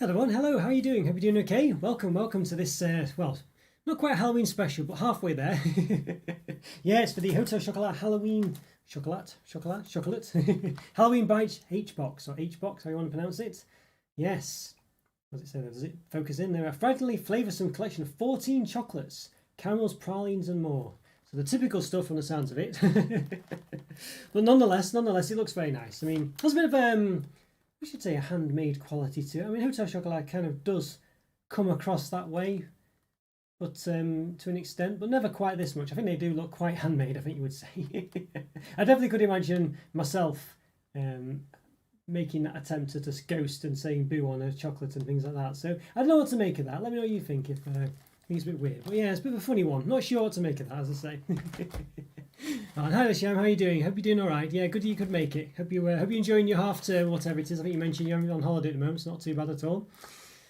Hello everyone, hello, how are you doing? Hope you're doing okay. Welcome to this, well, not quite a Halloween special, but halfway there. Yeah, it's for the Hotel Chocolat Halloween, Chocolat, Halloween Bites H-Box, or H-Box, how you want to pronounce it. Yes, what does it say there? Does it focus in? They're a frighteningly flavoursome collection of 14 chocolates, caramels, pralines and more. So the typical stuff from the sounds of it. But nonetheless, it looks very nice. I mean, there's a bit of, I should say a handmade quality to it. I mean, Hotel Chocolat kind of does come across that way, but to an extent, but never quite this much. I think they do look quite handmade, I think you would say. I definitely could imagine myself making that attempt at a ghost and saying boo on a chocolate and things like that. So I don't know what to make of that. Let me know what you think if I think it's a bit weird. But yeah, it's a bit of a funny one. Not sure what to make of that, as I say. Right, hi Sham, how are you doing? Hope you're doing all right. Yeah, good you could make it. Hope you're enjoying your half term, whatever it is. I think you mentioned you're on holiday at the moment. It's not too bad at all.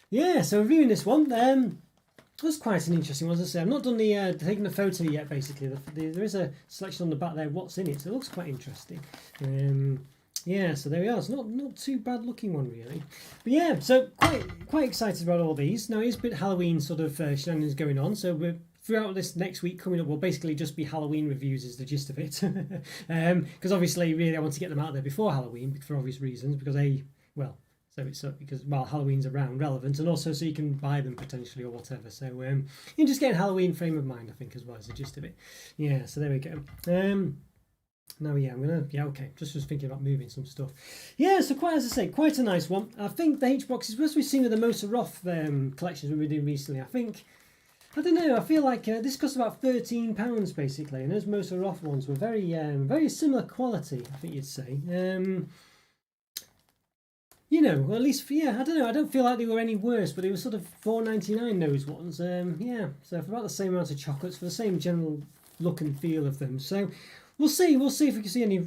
Yeah, so reviewing this one, that's quite an interesting one, as I say. I've not done the taking the photo yet. Basically, there is a selection on the back there. What's in it? So it looks quite interesting. Yeah, so there we are. It's not too bad looking one really. But yeah, so quite excited about all these. Now it is a bit Halloween sort of shenanigans going on. So we're throughout this next week coming up will basically just be Halloween reviews is the gist of it. Because obviously really I want to get them out there before Halloween for obvious reasons, because while Halloween's around relevant, and also so you can buy them potentially or whatever. So you just get a Halloween frame of mind, I think, as well as the gist of it. Yeah, so there we go. Now yeah, okay, just was thinking about moving some stuff. Yeah, so as I say, quite a nice one. I think the H-Box is what we've seen with the Motor Roth collections we've been doing recently. I don't know, I feel like this cost about £13 basically, and those Motor Roth ones were very similar quality, I think you'd say. You know, at least, yeah, I don't know, I don't feel like they were any worse, but they were sort of £4.99 those ones. Yeah, so for about the same amount of chocolates, for the same general look and feel of them. So we'll see if we can see any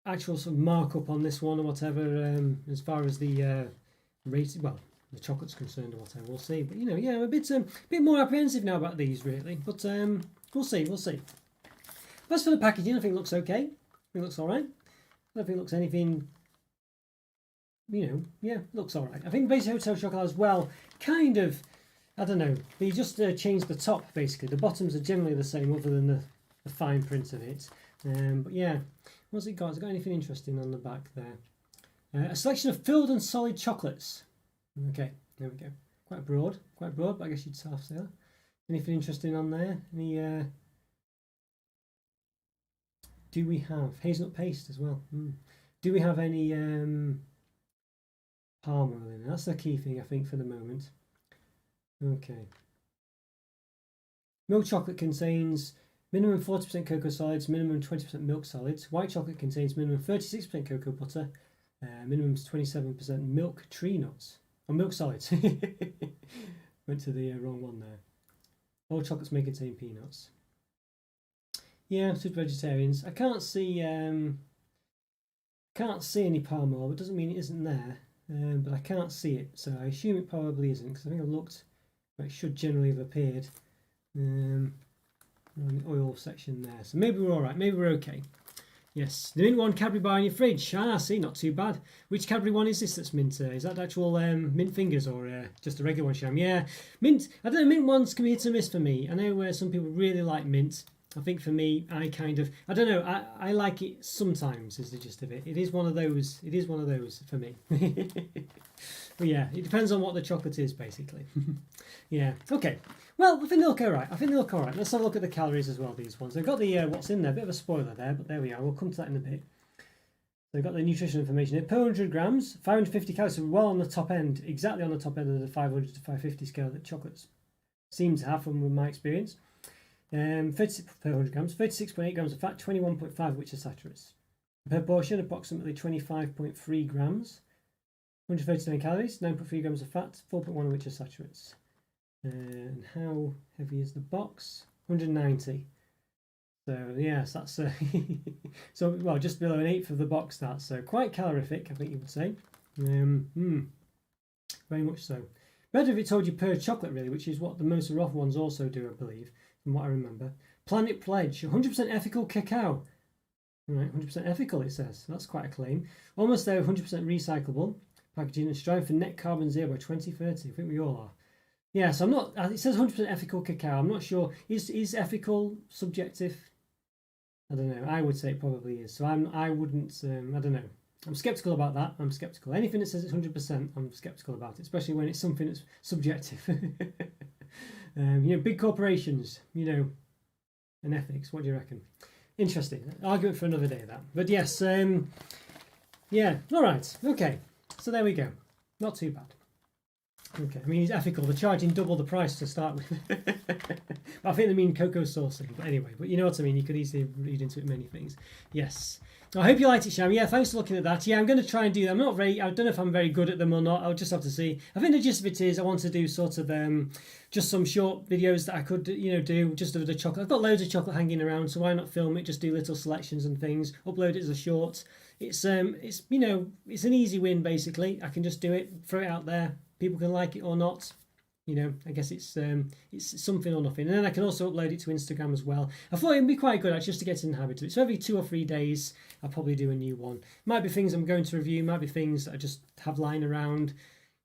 actual sort of markup on this one or whatever, as far as the rating, well, the chocolate's concerned or whatever. We'll see. But you know, yeah, I'm a bit more apprehensive now about these really. But we'll see. As for the packaging, I think it looks okay. I think it looks all right. I don't think it looks anything. You know, yeah, it looks all right. I think basically Hotel Chocolat as well, kind of. I don't know. They just changed the top basically. The bottoms are generally the same, other than the fine print of it. But yeah, what's it got? Has it got anything interesting on the back there? A selection of filled and solid chocolates. Okay, there we go. Quite broad, but I guess you'd half say that. Anything interesting on there? Any? Do we have hazelnut paste as well? Do we have any palm oil in there? That's the key thing I think for the moment. Okay. Milk chocolate contains minimum 40% cocoa solids, minimum 20% milk solids. White chocolate contains minimum 36% cocoa butter, minimum 27% milk tree nuts. Oh, milk solids. Went to the wrong one there. All chocolates may contain peanuts. Yeah, super vegetarians. I can't see any palm oil. It doesn't mean it isn't there, but I can't see it, so I assume it probably isn't, because I think I've looked. But it should generally have appeared on the oil section there. So maybe we're all right. Maybe we're okay. Yes, the mint one Cadbury bar in your fridge. Ah, see, not too bad. Which Cadbury one is this that's mint? Is that the actual mint fingers or just a regular one, Sham? Yeah, mint. I don't know, mint ones can be hit or miss for me. I know some people really like mint. I think for me, I don't know, I like it sometimes is the gist of it. It is one of those for me. But yeah, it depends on what the chocolate is basically. Yeah, okay. Well, I think they look alright. Let's have a look at the calories as well, these ones. They've got the what's in there, a bit of a spoiler there, but there we are. We'll come to that in a bit. They've got the nutrition information here. Per 100 grams, 550 calories, so well on the top end, exactly on the top end of the 500 to 550 scale that chocolates seem to have from my experience. 36 per 100 grams, 36.8 grams of fat, 21.5 of which are saturates. Per portion, approximately 25.3 grams, 139 calories, 9.3 grams of fat, 4.1 of which are saturates. And how heavy is the box? 190. So yes, that's so well just below an eighth of the box. That's so quite calorific, I think you would say. Very much so. Better if it told you per chocolate really, which is what the Motor Roth ones also do, I believe, from what I remember. Planet Pledge, 100% ethical cacao. Right, 100% ethical it says. That's quite a claim. Almost there, 100% recyclable. packaging and strive for net carbon zero by 2030. I think we all are. Yeah, so I'm not. It says 100% ethical cacao. I'm not sure. Is ethical subjective? I don't know. I would say it probably is. So I wouldn't. I don't know. I'm skeptical about that. I'm skeptical. Anything that says it's 100%, I'm skeptical about it, especially when it's something that's subjective. Big corporations, and ethics. What do you reckon? Interesting. Argument for another day, that. But yes, yeah. All right. Okay. So there we go. Not too bad. Okay. I mean, it's ethical. They're charging double the price to start with. I think they mean cocoa sourcing. But anyway, but you know what I mean. You could easily read into it many things. Yes. I hope you liked it, Sham. Yeah, thanks for looking at that. Yeah, I'm going to try and do that. I don't know if I'm very good at them or not. I'll just have to see. I think the gist of it is I want to do sort of just some short videos that I could, do just of the chocolate. I've got loads of chocolate hanging around, so why not film it? Just do little selections and things. Upload it as a short. It's an easy win basically. I can just do it, throw it out there. People can like it or not. I guess it's something or nothing. And then I can also upload it to Instagram as well. I thought it'd be quite good actually just to get in the habit of it. So every 2 or 3 days, I'll probably do a new one. Might be things I'm going to review, might be things that I just have lying around.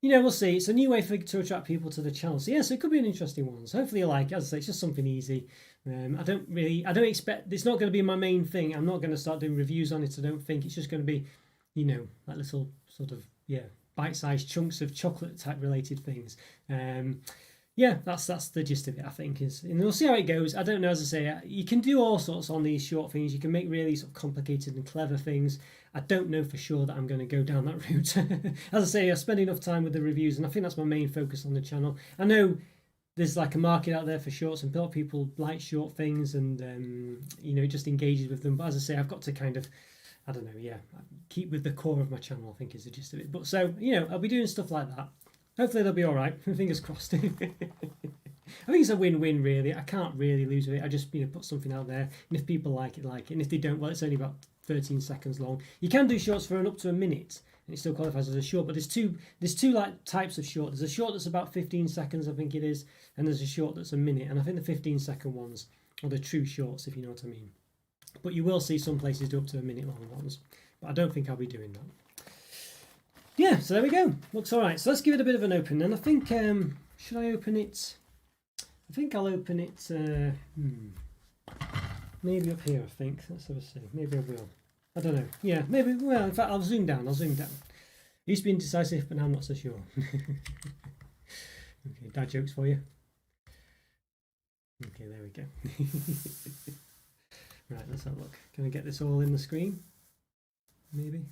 We'll see. It's a new way to attract people to the channel. So yes, it could be an interesting one. So hopefully you like it. As I say, it's just something easy. I don't expect, it's not going to be my main thing. I'm not going to start doing reviews on it, I don't think. It's just going to be, like little sort of, bite-sized chunks of chocolate type related things. That's the gist of it, I think. And we'll see how it goes. I don't know, as I say, you can do all sorts on these short things. You can make really sort of complicated and clever things. I don't know for sure that I'm going to go down that route. As I say, I spend enough time with the reviews, and I think that's my main focus on the channel. I know there's like a market out there for shorts, and a lot of people like short things, and it just engages with them. But as I say, I've got to kind of, I don't know, keep with the core of my channel, I think is the gist of it. But so, I'll be doing stuff like that. Hopefully they'll be all right. Fingers crossed. I think it's a win-win, really. I can't really lose with it. I just, put something out there, and if people like it, like it. And if they don't, well, it's only about 13 seconds long. You can do shorts for up to a minute, and it still qualifies as a short. But there's two like types of short. There's a short that's about 15 seconds, I think it is, and there's a short that's a minute. And I think the 15-second ones are the true shorts, if you know what I mean. But you will see some places do up to a minute long ones. But I don't think I'll be doing that. Yeah, so there we go. Looks all right. So let's give it a bit of an open. And I think, should I open it? I think I'll open it, maybe up here, I think. Let's have a see. Maybe I will. I don't know. Yeah, maybe, well, in fact, I'll zoom down. Used to be indecisive, but now I'm not so sure. Okay, dad jokes for you. Okay, there we go. Right, let's have a look. Can I get this all in the screen? Maybe.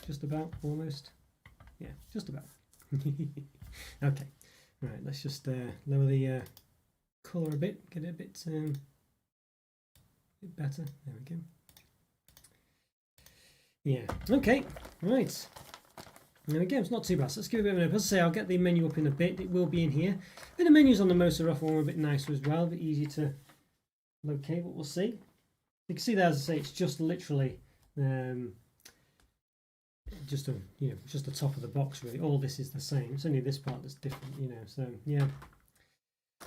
Just about, almost. Yeah, just about. Okay. Right, let's just lower the colour a bit, get it a bit better. There we go. Yeah, okay, right. There we go, it's not too bad. So let's give it a bit of an open. As I say, I'll get the menu up in a bit. It will be in here. And the menus on the Motor Rough one are a bit nicer as well, a bit easier to locate, but we'll see. You can see there, as I say, it's just literally just the top of the box really. All this is the same. It's only this part that's different, so yeah.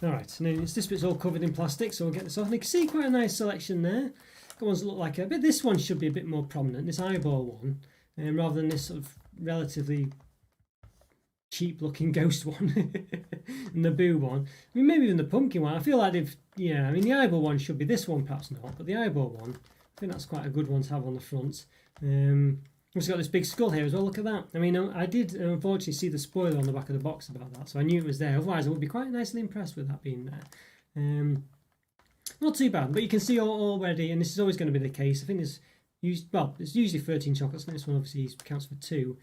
Alright, and then this bit's all covered in plastic, so we'll get this off. And you can see quite a nice selection there. Got ones that look like a bit. This one should be a bit more prominent, this eyeball one, rather than this sort of relatively cheap looking ghost one and the boo one. I mean, maybe even the pumpkin one. I feel like they've, I mean, the eyeball one should be this one, perhaps not, but the eyeball one, I think that's quite a good one to have on the front. It's got this big skull here as well. Look at that. I mean, I did unfortunately see the spoiler on the back of the box about that, so I knew it was there. Otherwise, I would be quite nicely impressed with that being there. Not too bad, but you can see already, and this is always going to be the case. I think there's it's usually 13 chocolates, and this one obviously counts for 2.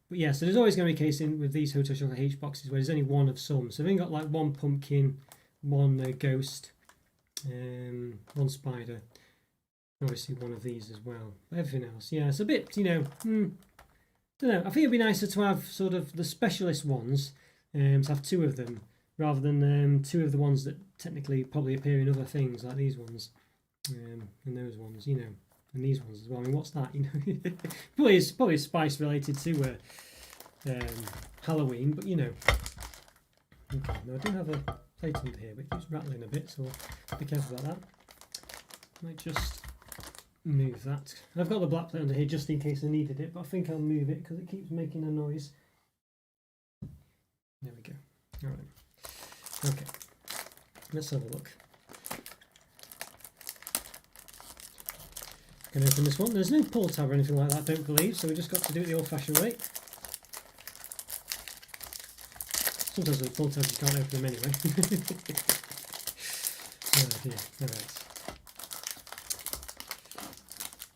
But yeah, so there's always going to be a case with these Hotel Chocolate H boxes where there's only one of some. So they've got like one pumpkin, one ghost, one spider. Obviously one of these as well. But everything else, yeah, it's a bit, don't know. I think it'd be nicer to have sort of the specialist ones, to have 2 of them, rather than 2 of the ones that technically probably appear in other things, like these ones, and those ones, and these ones as well. I mean, what's that? Probably spice related to Halloween, but Okay, now I do have a plate under here, but it keeps rattling a bit, so be careful about that. Might just move that. I've got the black plate under here just in case I needed it, but I think I'll move it because it keeps making a noise. There we go. All right. Okay. Let's have a look. Going to open this one. There's no pull tab or anything like that, I don't believe, so we just got to do it the old-fashioned way. Sometimes with pull tabs you can't open them anyway. Oh dear. All right.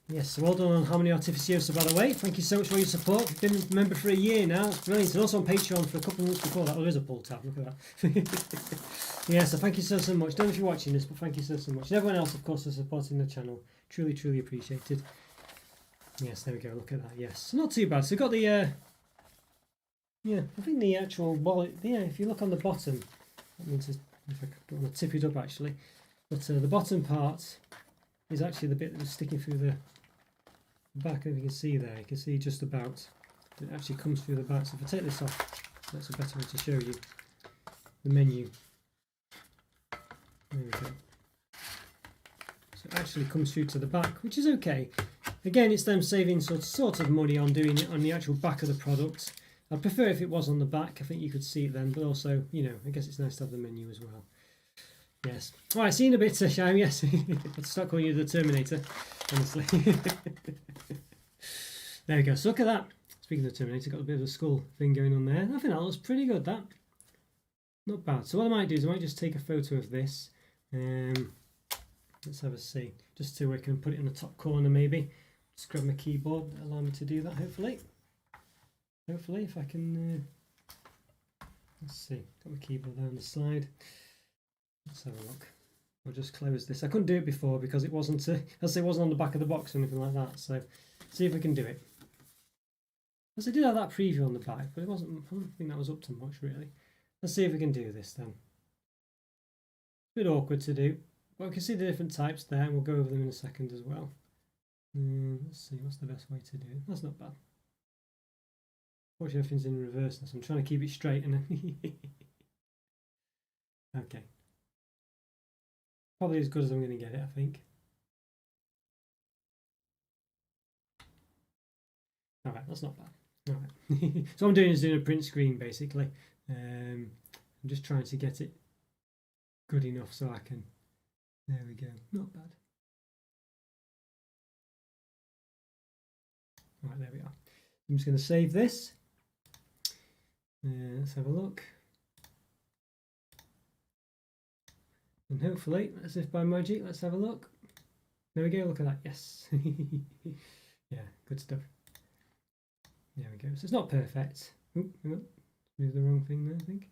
Yes, so well done on Harmony Artificiosa, by the way. Thank you so much for your support. You've been a member for a year now. It's brilliant. And also on Patreon for a couple of months before that. Oh, there is a pull tab. Look at that. Yeah, so thank you so much. Don't know if you're watching this, but thank you so much. And everyone else, of course, for supporting the channel. Truly, truly appreciated. Yes, there we go. Look at that. Yes, so not too bad. So we've got the, yeah, I think the actual wallet, yeah, if you look on the bottom, that means if I don't want to tip it up actually, but the bottom part is actually the bit that was sticking through the back. If you can see there, you can see just about it actually comes through the back. So if I take this off, that's a better way to show you the menu. There we go. So it actually comes through to the back, which is okay. Again, it's them saving sort of money on doing it on the actual back of the product. I'd prefer if it was on the back. I think you could see it then, but also, you know, I guess it's nice to have the menu as well. Yes. All right, see you in a bit, Shime. Yes. I'll start calling you the Terminator, honestly. There we go. So look at that. Speaking of the Terminator, got a bit of a skull thing going on there. I think that looks pretty good, that. Not bad. So what I might do is I might just take a photo of this. Let's have a see. Just so I can put it in the top corner maybe. Just grab my keyboard. Allow me to do that, hopefully. Hopefully, if I can... let's see. Got my keyboard there on the side. Let's have a look. I'll just close this. I couldn't do it before because it wasn't, as it wasn't on the back of the box or anything like that. So, see if we can do it. As I did have that preview on the back, but it wasn't. I don't think that was up to much really. Let's see if we can do this then. A bit awkward to do, but we can see the different types there, and we'll go over them in a second as well. Let's see, what's the best way to do it? That's not bad. Fortunately, everything's in reverse now, so I'm trying to keep it straight. And okay. Probably as good as I'm going to get it, I think. Alright, that's not bad. Alright. So what I'm doing is doing a print screen, basically. I'm just trying to get it good enough so I can... There we go. Not bad. Alright, there we are. I'm just going to save this. Let's have a look. And hopefully, as if by magic, let's have a look. There we go, look at that, yes. Yeah, good stuff. There we go. So it's not perfect. Oop, hang on. Move the wrong thing there, I think.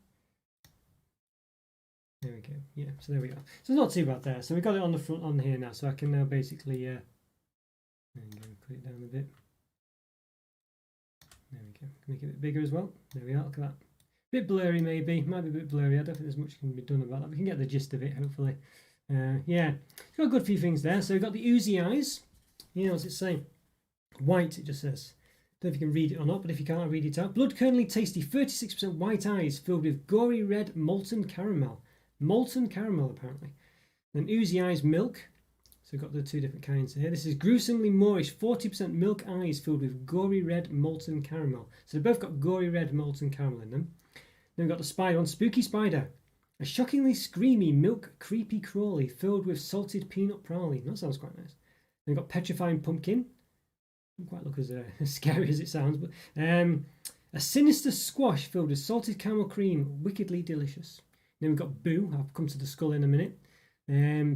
There we go. Yeah, so there we go. So it's not too bad there. So we got it on the front on here now, so I can now basically there we go, put it down a bit. There we go. Make it a bit bigger as well. There we are, look at that. Bit blurry maybe, might be a bit blurry. I don't think there's much can be done about that. We can get the gist of it, hopefully. Yeah, it's got a good few things there. So we've got the oozy eyes. Yeah, what's it say? White, it just says. Don't know if you can read it or not, but if you can't, I'll read it out. Blood kernely tasty, 36% white eyes filled with gory red molten caramel. Molten caramel, apparently. Then oozy eyes milk. So we've got the two different kinds here. This is gruesomely Moorish, 40% milk eyes filled with gory red molten caramel. So they've both got gory red molten caramel in them. Then we've got the spider one, spooky spider. A shockingly screamy milk creepy crawly filled with salted peanut praline. That sounds quite nice. Then we've got petrifying pumpkin. Doesn't quite look as scary as it sounds, but a sinister squash filled with salted caramel cream, wickedly delicious. Then we've got Boo. I'll come to the skull in a minute.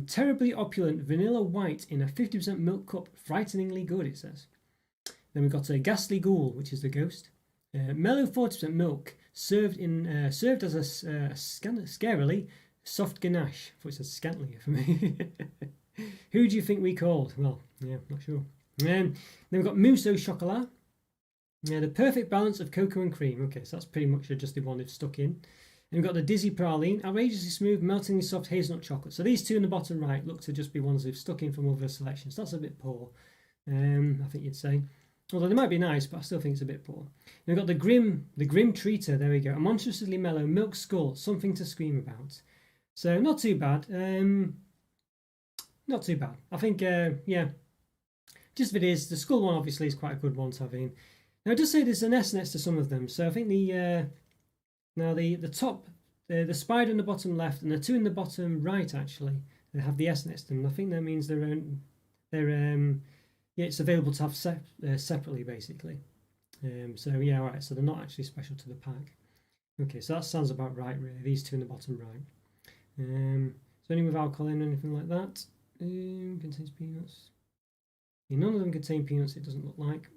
Terribly opulent vanilla white in a 50% milk cup, frighteningly good, it says. Then we've got a ghastly ghoul, which is the ghost. Mellow 40% milk, served as a scarily soft ganache. I thought it said scantly for me. Who do you think we called? Well, yeah, not sure. Then we've got mousse au chocolat. The perfect balance of cocoa and cream. Okay, so that's pretty much just the one they've stuck in. And we've got the dizzy praline, outrageously smooth, meltingly soft hazelnut chocolate. So these two in the bottom right look to just be ones they've stuck in from other selections. That's a bit poor, I think you'd say. Although they might be nice, but I still think it's a bit poor. And we've got the grim treater. There we go. A monstrously mellow milk skull, something to scream about. So not too bad. Not too bad. I think, yeah. just if it is, the skull one obviously is quite a good one to have in. Now it does say there's an S next to some of them, so I think the now the top, the spider in the bottom left and the two in the bottom right actually, they have the S next to them. I think that means yeah, it's available to have separately basically. So yeah, all right. So they're not actually special to the pack. Okay, so that sounds about right, really. These two in the bottom right. So any with alcohol in or anything like that. Contains peanuts. Yeah, none of them contain peanuts. It doesn't look like.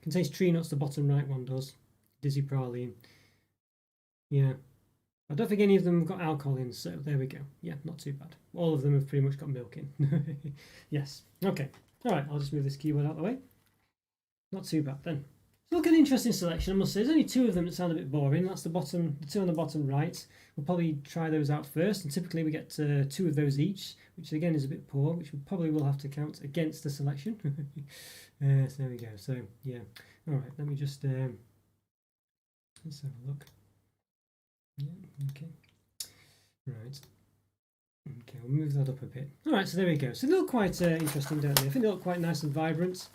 Contains tree nuts. The bottom right one does. Dizzy praline. Yeah, I don't think any of them have got alcohol in. So there we go. Yeah, not too bad. All of them have pretty much got milk in. Yes. Okay. All right. I'll just move this keyword out of the way. Not too bad then. So look at an interesting selection, I must say. There's only two of them that sound a bit boring. That's the two on the bottom right. We'll probably try those out first, and typically we get two of those each, which again is a bit poor, which we probably will have to count against the selection. So there we go. So yeah, all right. Let me just let's have a look. Yeah, okay, right. Okay, we'll move that up a bit. All right, so there we go. So they look quite interesting, don't they? I think they look quite nice and vibrant.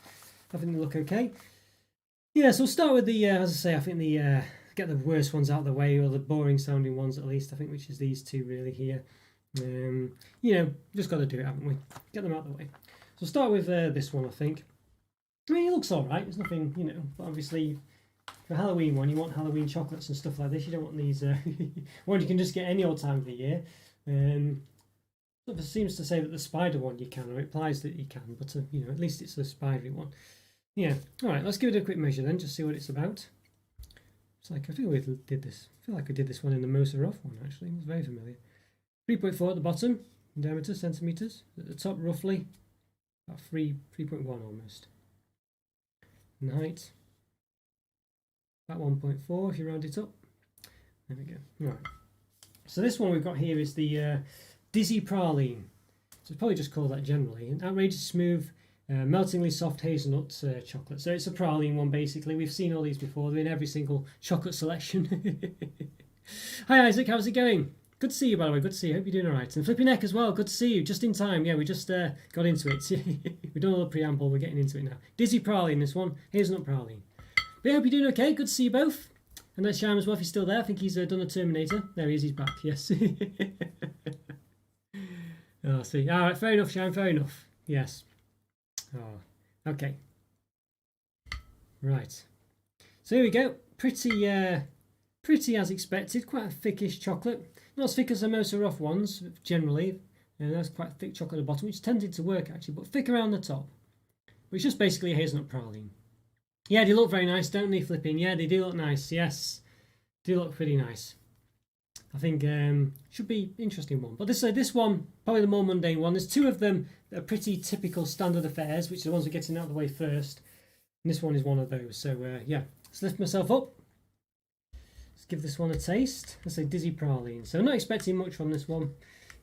I think they look okay. Yeah, so we'll start with the, as I say, I think get the worst ones out of the way, or the boring sounding ones at least, I think, which is these two really here. You know, just got to do it, haven't we? Get them out of the way. So we'll start with this one, I think. I mean, it looks alright, there's nothing, you know, but obviously for Halloween one, you want Halloween chocolates and stuff like this. You don't want these ones you can just get any old time of the year. It seems to say that the spider one you can, or it implies that you can, but you know, at least it's the spidery one. Yeah, alright, let's give it a quick measure then, just see what it's about. It's like, I feel we did this. I feel like I did this one in the Moser Off one actually, it was very familiar. 3.4 at the bottom, in diameter, centimetres. At the top, roughly, about 3.1 almost. And the height, about 1.4 if you round it up. There we go. Right. So this one we've got here is the Dizzy Praline. So it's probably just called that generally. An outrageous smooth, meltingly soft hazelnut chocolate. So it's a praline one basically. We've seen all these before. They're in every single chocolate selection. Hi Isaac, how's it going? Good to see you, by the way. Good to see you. Hope you're doing all right. And Flippy Neck as well. Good to see you. Just in time. Yeah, we just got into it. We've done all the preamble. We're getting into it now. Dizzy praline, this one. Hazelnut praline. But I hope you're doing okay. Good to see you both. And that's Sham as well if he's still there. I think he's done a Terminator. There he is. He's back. Yes. Oh, see. All right. Fair enough, Sham. Fair enough. Yes. Oh, okay. Right. So here we go. Pretty as expected. Quite a thickish chocolate. Not as thick as the Moser Off ones, generally. And that's quite thick chocolate at the bottom, which tended to work actually, but thick around the top. But it's just basically a hazelnut praline. Yeah, they look very nice, don't they, Flipping? Yeah, they do look nice, yes. They look pretty nice. I think should be interesting one. But this one, probably the more mundane one. There's two of them that are pretty typical standard affairs, which are the ones we're getting out of the way first. And this one is one of those. So yeah, let's lift myself up. Let's give this one a taste. Let's say Dizzy Praline. So I'm not expecting much from this one.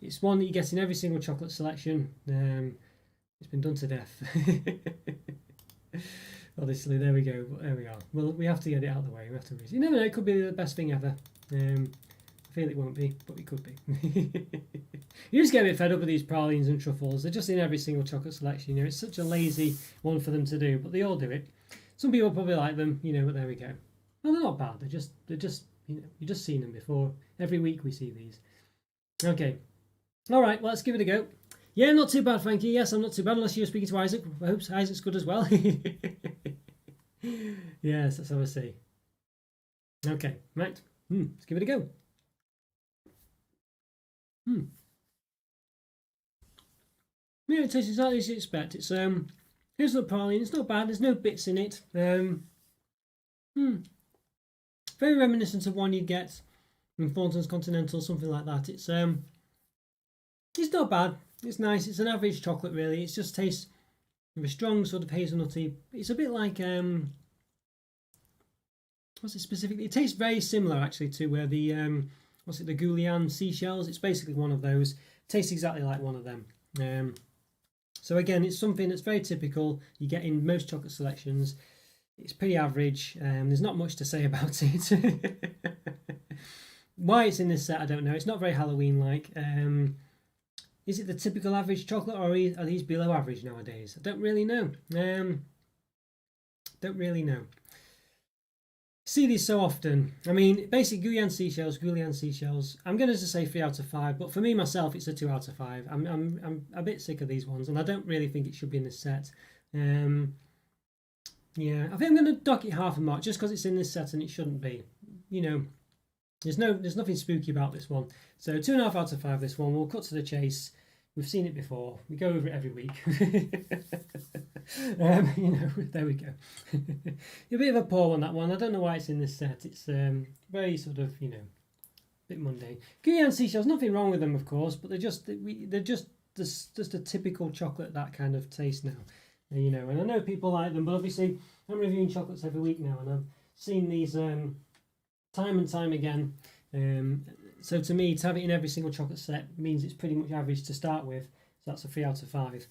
It's one that you get in every single chocolate selection. It's been done to death. Obviously, there we go. There we are. Well, we have to get it out of the way. We have to. You never know. It could be the best thing ever. I feel it won't be, but it could be. You just get a bit fed up with these pralines and truffles. They're just in every single chocolate selection. You know, it's such a lazy one for them to do, but they all do it. Some people probably like them, you know. But there we go. Well, they're not bad. They're just, you know, you've just seen them before. Every week we see these. Okay. All right. Well, let's give it a go. Yeah, not too bad, thank you. Yes, I'm not too bad, unless you're speaking to Isaac. I hope Isaac's good as well. Yes, that's how I see. Okay, right. Let's give it a go. Yeah, it tastes exactly as you expect. It's here's the praline. It's not bad. There's no bits in it. Very reminiscent of one you'd get in Thornton's Continental, something like that. It's not bad. It's nice. It's an average chocolate, really. It just tastes of a strong sort of hazelnutty. It's a bit like what's it specifically? It tastes very similar actually to where the the Goulian seashells. It's basically one of those. It tastes exactly like one of them. So again, it's something that's very typical. You get in most chocolate selections. It's pretty average. There's not much to say about it. Why it's in this set, I don't know. It's not very Halloween-like. is it the typical average chocolate, or are these below average nowadays? I don't really know. Don't really know. See these so often. I mean, basic Guylian seashells. I'm going to say 3 out of 5, but for me myself, it's a 2 out of 5. I'm a bit sick of these ones, and I don't really think it should be in this set. Yeah, I think I'm going to dock it half a mark just because it's in this set and it shouldn't be. You know, there's nothing spooky about this one. So 2.5 out of 5. This one. We'll cut to the chase. We've seen it before. We go over it every week. You know, there we go. A bit of a poor one, that one. I don't know why it's in this set. It's very sort of, you know, a bit mundane. Guylian seashells, nothing wrong with them, of course, but they're just a typical chocolate, that kind of taste now. You know, and I know people like them, but obviously I'm reviewing chocolates every week now, and I've seen these time and time again. So to me, to have it in every single chocolate set means it's pretty much average to start with. So that's a 3 out of 5.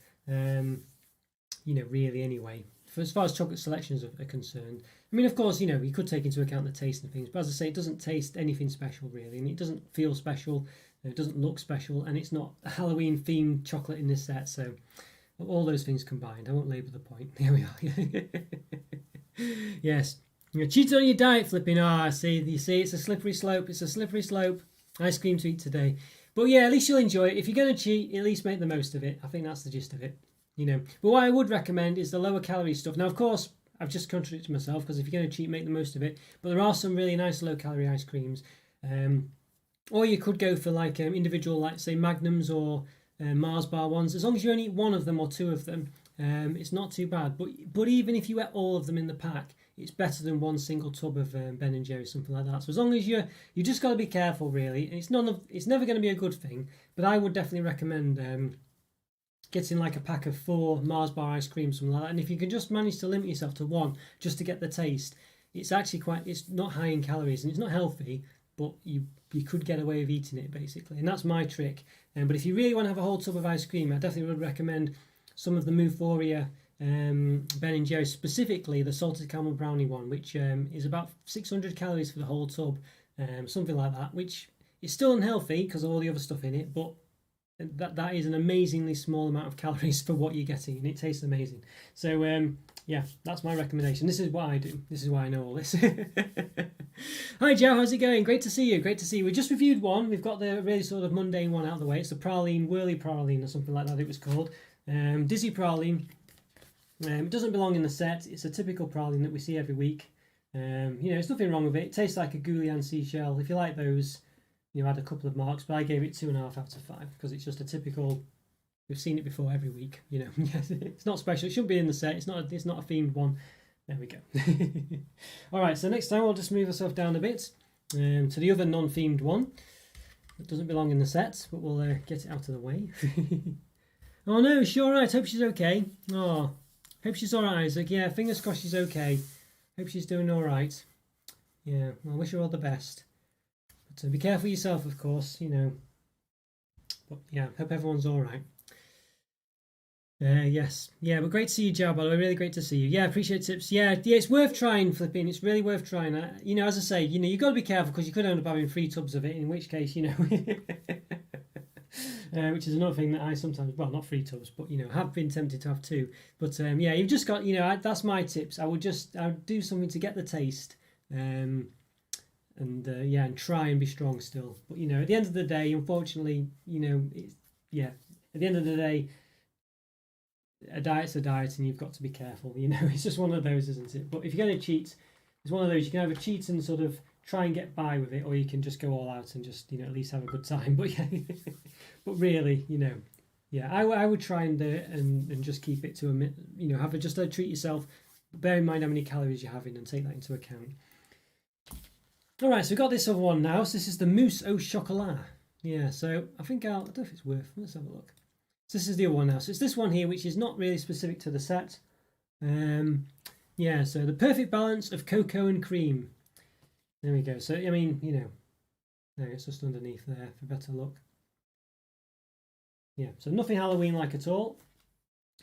You know, really, anyway. For as far as chocolate selections are concerned, I mean, of course, you know, you could take into account the taste and things, but as I say, it doesn't taste anything special really, and it doesn't feel special, it doesn't look special, and it's not a Halloween themed chocolate in this set. So all those things combined, I won't labour the point. Here we are. Yes. You're cheating on your diet, flipping. Ah, see, you see, it's a slippery slope. It's a slippery slope. Ice cream to eat today. But yeah, at least you'll enjoy it. If you're going to cheat, at least make the most of it. I think that's the gist of it. You know. But what I would recommend is the lower calorie stuff. Now, of course, I've just contradicted myself, because if you're going to cheat, make the most of it. But there are some really nice low calorie ice creams. Or you could go for like individual, like say Magnums or Mars bar ones. As long as you only eat one of them or two of them, it's not too bad. But even if you ate all of them in the pack, it's better than one single tub of Ben and Jerry's, something like that. So as long as you just got to be careful, really. It's never going to be a good thing, but I would definitely recommend getting like a pack of 4 Mars bar ice cream, something like that. And if you can just manage to limit yourself to one, just to get the taste, it's actually it's not high in calories and it's not healthy, but you could get away with eating it basically, and that's my trick. But if you really want to have a whole tub of ice cream, I definitely would recommend some of the Euphoria Ben and Jerry's, specifically the salted caramel brownie one, which is about 600 calories for the whole tub, something like that, which is still unhealthy because of all the other stuff in it, but that is an amazingly small amount of calories for what you're getting, and it tastes amazing. So yeah, that's my recommendation. This is what I do. This is why I know all this. Hi Joe, how's it going? Great to see you. Great to see you. We just reviewed one. We've got the really sort of mundane one out of the way. It's the Praline, Whirly Praline or something like that it was called. Dizzy Praline. It doesn't belong in the set. It's a typical praline that we see every week. You know, there's nothing wrong with it. It tastes like a Guylian seashell. If you like those, you know, add a couple of marks. But I gave it 2.5 out of 5 because it's just a typical. We've seen it before every week. You know, yes, it's not special. It shouldn't be in the set. It's not a themed one. There we go. All right. So next time we'll just move ourselves down a bit to the other non-themed one. It doesn't belong in the set, but we'll get it out of the way. Oh no, she's all right. Hope she's okay. Oh. Hope she's alright, Isaac. Yeah, fingers crossed she's okay. Hope she's doing alright. Yeah, well, I wish her all the best. But be careful yourself, of course, you know. But yeah, hope everyone's alright. Yes. Yeah, but great to see you, Joe, by the way. Really great to see you. Yeah, appreciate tips. Yeah, it's worth trying, flipping. It's really worth trying. You know, as I say, you know, you've got to be careful because you could end up having 3 tubs of it, in which case, you know... which is another thing that I sometimes, well, not 3 tubs, but, you know, have been tempted to have 2. But, yeah, you've just got, you know, that's my tips. I would do something to get the taste and try and be strong still. But, you know, at the end of the day, unfortunately, you know, at the end of the day, a diet's a diet and you've got to be careful, you know. It's just one of those, isn't it? But if you're going to cheat, it's one of those, you can either cheat and sort of try and get by with it, or you can just go all out and just, you know, at least have a good time. But yeah, but really, you know, yeah, I would try and do it and just keep it to a, you know, just treat yourself. Bear in mind how many calories you're having and take that into account. All right, so we've got this other one now. So this is the Mousse au Chocolat. Yeah, so I think I don't know if it's worth. Let's have a look. So this is the other one now. So it's this one here, which is not really specific to the set. Yeah, so the perfect balance of cocoa and cream. There we go. So, I mean, you know, there it's just underneath there for better look. Yeah, so nothing Halloween-like at all.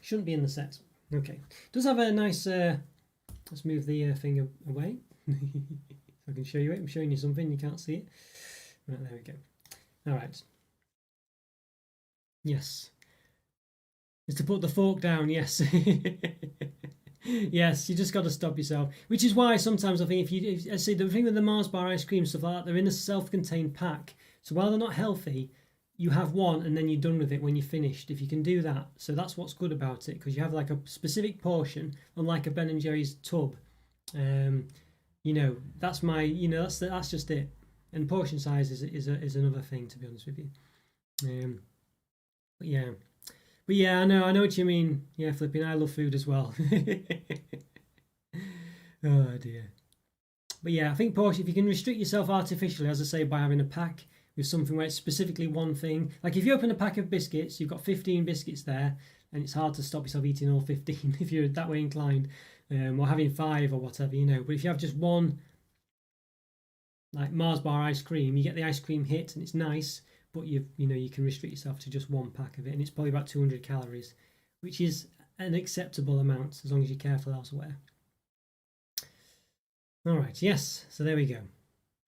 Shouldn't be in the set. Okay. Does have a nice, let's move the thing away. So I can show you it. I'm showing you something. You can't see it. Right, there we go. All right. Yes. Is to put the fork down, yes. Yes, you just got to stop yourself. Which is why sometimes I think I see the thing with the Mars bar ice cream stuff like that, they're in a self-contained pack. So while they're not healthy, you have one and then you're done with it when you're finished. If you can do that, so that's what's good about it, because you have like a specific portion, unlike a Ben and Jerry's tub. That's my, that's just it. And portion size is another thing, to be honest with you. But yeah, I know what you mean. Yeah, flipping, I love food as well. Oh dear. But yeah, I think portion, if you can restrict yourself artificially, as I say, by having a pack with something where it's specifically one thing. Like if you open a pack of biscuits, you've got 15 biscuits there, and it's hard to stop yourself eating all 15 if you're that way inclined, or having 5 or whatever, But if you have just one, like Mars bar ice cream, you get the ice cream hit and it's nice, but you can restrict yourself to just one pack of it, and it's probably about 200 calories, which is an acceptable amount as long as you're careful elsewhere. All right, yes, so there we go.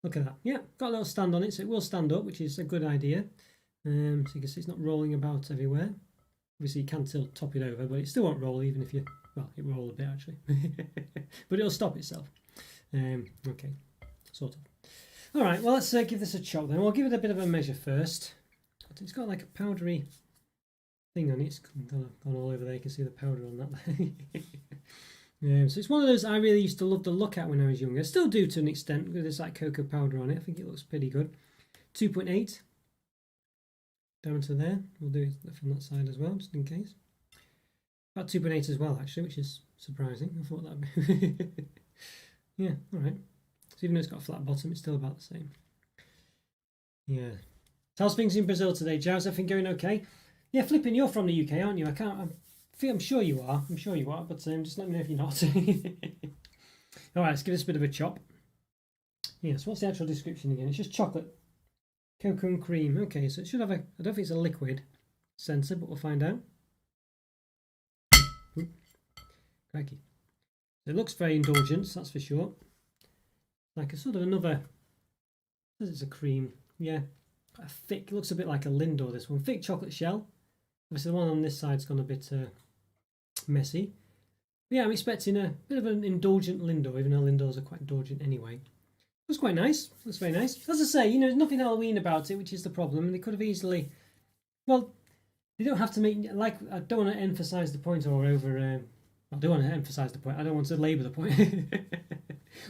Look at that. Yeah, got a little stand on it, so it will stand up, which is a good idea. So you can see it's not rolling about everywhere. Obviously, you can still top it over, but it still won't roll even if you, well, it will roll a bit actually, but it'll stop itself. Okay, sort of. All right, well, let's give this a chop then. We'll give it a bit of a measure first. It's got like a powdery thing on it. It's gone all over there. You can see the powder on that. So it's one of those I really used to love to look at when I was younger. I still do to an extent, because there's like cocoa powder on it. I think it looks pretty good. 2.8 down to there. We'll do it from that side as well, just in case. About 2.8 as well, actually, which is surprising. I thought that would be... Yeah, all right. So even though it's got a flat bottom, it's still about the same. Yeah. So how's things in Brazil today, Jazz? Everything going okay? Yeah, flipping, you're from the UK, aren't you? I'm sure you are. I'm sure you are, but just let me know if you're not. All right, let's give this a bit of a chop. Yes, what's the actual description again? It's just chocolate, cocoa and cream. Okay, so it should have a, I don't think it's a liquid sensor, but we'll find out. Oop, crikey. It looks very indulgent, that's for sure. Like a sort of another, it's a cream, yeah, quite thick. It looks a bit like a Lindor, this one. Thick chocolate shell. Obviously the one on this side's gone a bit messy. But yeah, I'm expecting a bit of an indulgent Lindor, even though Lindors are quite indulgent anyway. Looks quite nice. Looks very nice. As I say, there's nothing Halloween about it, which is the problem. And they could have easily, well, they don't have to make, like, I don't want to emphasise the point or over, I do want to emphasise the point. I don't want to labour the point.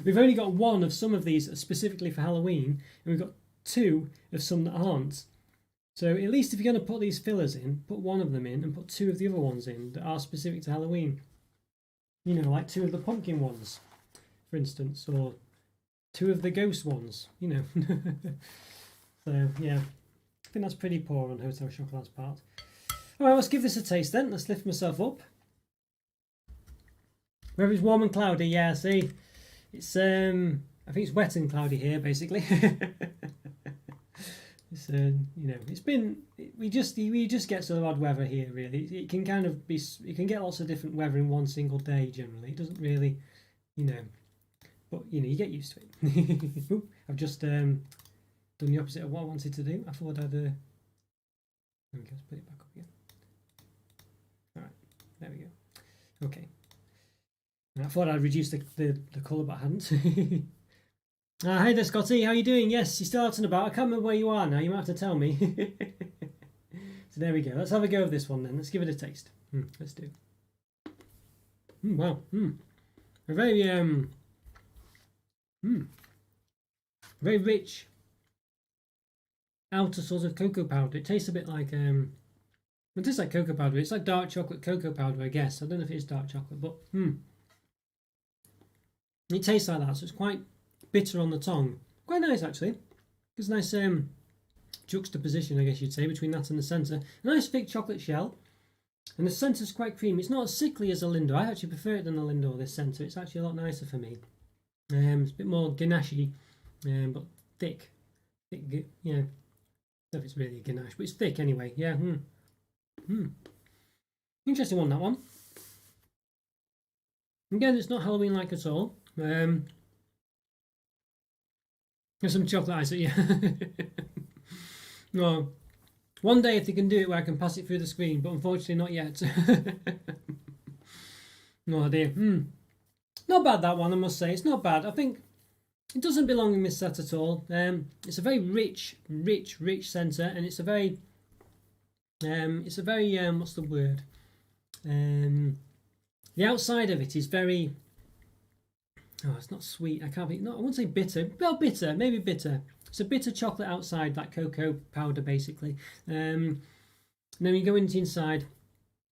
We've only got one of some of these specifically for Halloween, and we've got 2 of some that aren't. So at least if you're going to put these fillers in, put one of them in and put 2 of the other ones in that are specific to Halloween. Like 2 of the pumpkin ones, for instance, or 2 of the ghost ones, So, yeah, I think that's pretty poor on Hotel Chocolat's part. All right, let's give this a taste then. Let's lift myself up. Where it's warm and cloudy, yeah, see? It's, I think it's wet and cloudy here, basically. It's, it's been, we just get sort of odd weather here, really. It can kind of be, you can get lots of different weather in one single day, generally. It doesn't really, but, you get used to it. Ooh, I've just done the opposite of what I wanted to do. I thought I'd, there we go, let's put it back up again. All right, there we go. Okay. I thought I'd reduce the colour, but I hadn't. Hey there, Scotty. How you doing? Yes, you're still out and about. I can't remember where you are now. You might have to tell me. So there we go. Let's have a go of this one then. Let's give it a taste. Let's do. Wow. A very very rich outer sort of cocoa powder. It tastes a bit like it tastes like cocoa powder. It's like dark chocolate cocoa powder, I guess. I don't know if it is dark chocolate, but it tastes like that. So it's quite bitter on the tongue. Quite nice actually. It's a nice juxtaposition, I guess you'd say, between that and the centre. A nice thick chocolate shell, and the centre's quite creamy. It's not as sickly as a Lindor. I actually prefer it than a Lindor, this centre. It's actually a lot nicer for me. It's a bit more ganache, but thick. I don't know if it's really a ganache, but it's thick anyway. Yeah. Interesting one, that one. Again, it's not Halloween-like at all. There's some chocolate ice, yeah. No, One day if they can do it where I can pass it through the screen, but unfortunately not yet. Oh dear. Not bad, that one, I must say. It's not bad. I think it doesn't belong in this set at all. It's a very rich centre, and it's a very what's the word? The outside of it is very. Oh, it's not sweet. I can't be. No, I wouldn't say bitter. Well, bitter, maybe bitter. It's a bitter chocolate outside, like cocoa powder, basically. And then you go into inside,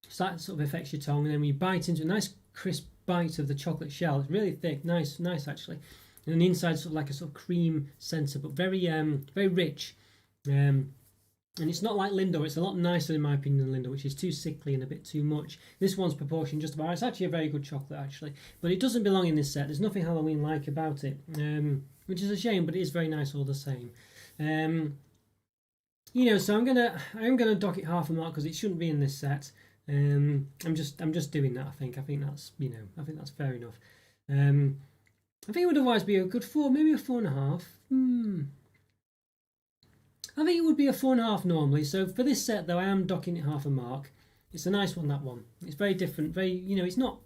so that sort of affects your tongue, and then when you bite into a nice crisp bite of the chocolate shell, it's really thick, nice actually. And then the inside sort of like a sort of cream centre, but very rich. And it's not like Lindor. It's a lot nicer in my opinion than Lindor, which is too sickly and a bit too much. This one's proportioned just about. It's actually a very good chocolate actually, but it doesn't belong in this set. There's nothing Halloween-like about it, which is a shame, but it is very nice all the same. So I'm gonna dock it half a mark because it shouldn't be in this set. I'm just doing that. I think that's fair enough. I think it would otherwise be a good 4, maybe a 4.5. I think it would be a 4.5 normally. So for this set though, I am docking it half a mark. It's a nice one, that one. It's very different. It's not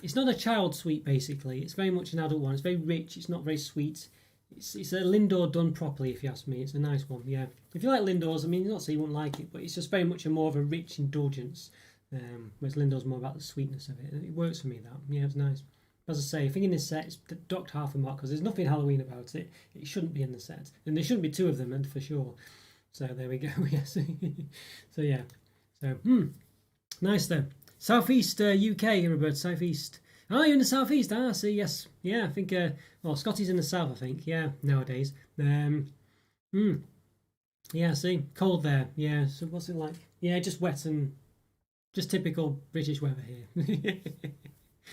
a child sweet basically. It's very much an adult one. It's very rich. It's not very sweet. It's a Lindor done properly, if you ask me. It's a nice one, yeah. If you like Lindors, I mean, not so you won't like it, but it's just very much more of a rich indulgence. Whereas Lindor's more about the sweetness of it. It works for me, that. Yeah, it's nice. As I say, I think in this set, it's docked half a mark because there's nothing Halloween about it. It shouldn't be in the set. And there shouldn't be 2 of them, and for sure. So there we go, yes. So yeah. So, nice though. Southeast UK, Roberto, Southeast. Oh, you're in the southeast. Ah, see, yes, yeah. I think. Scotty's in the south. I think. Yeah, nowadays. Yeah, see, cold there. Yeah. So what's it like? Yeah, just wet and just typical British weather here.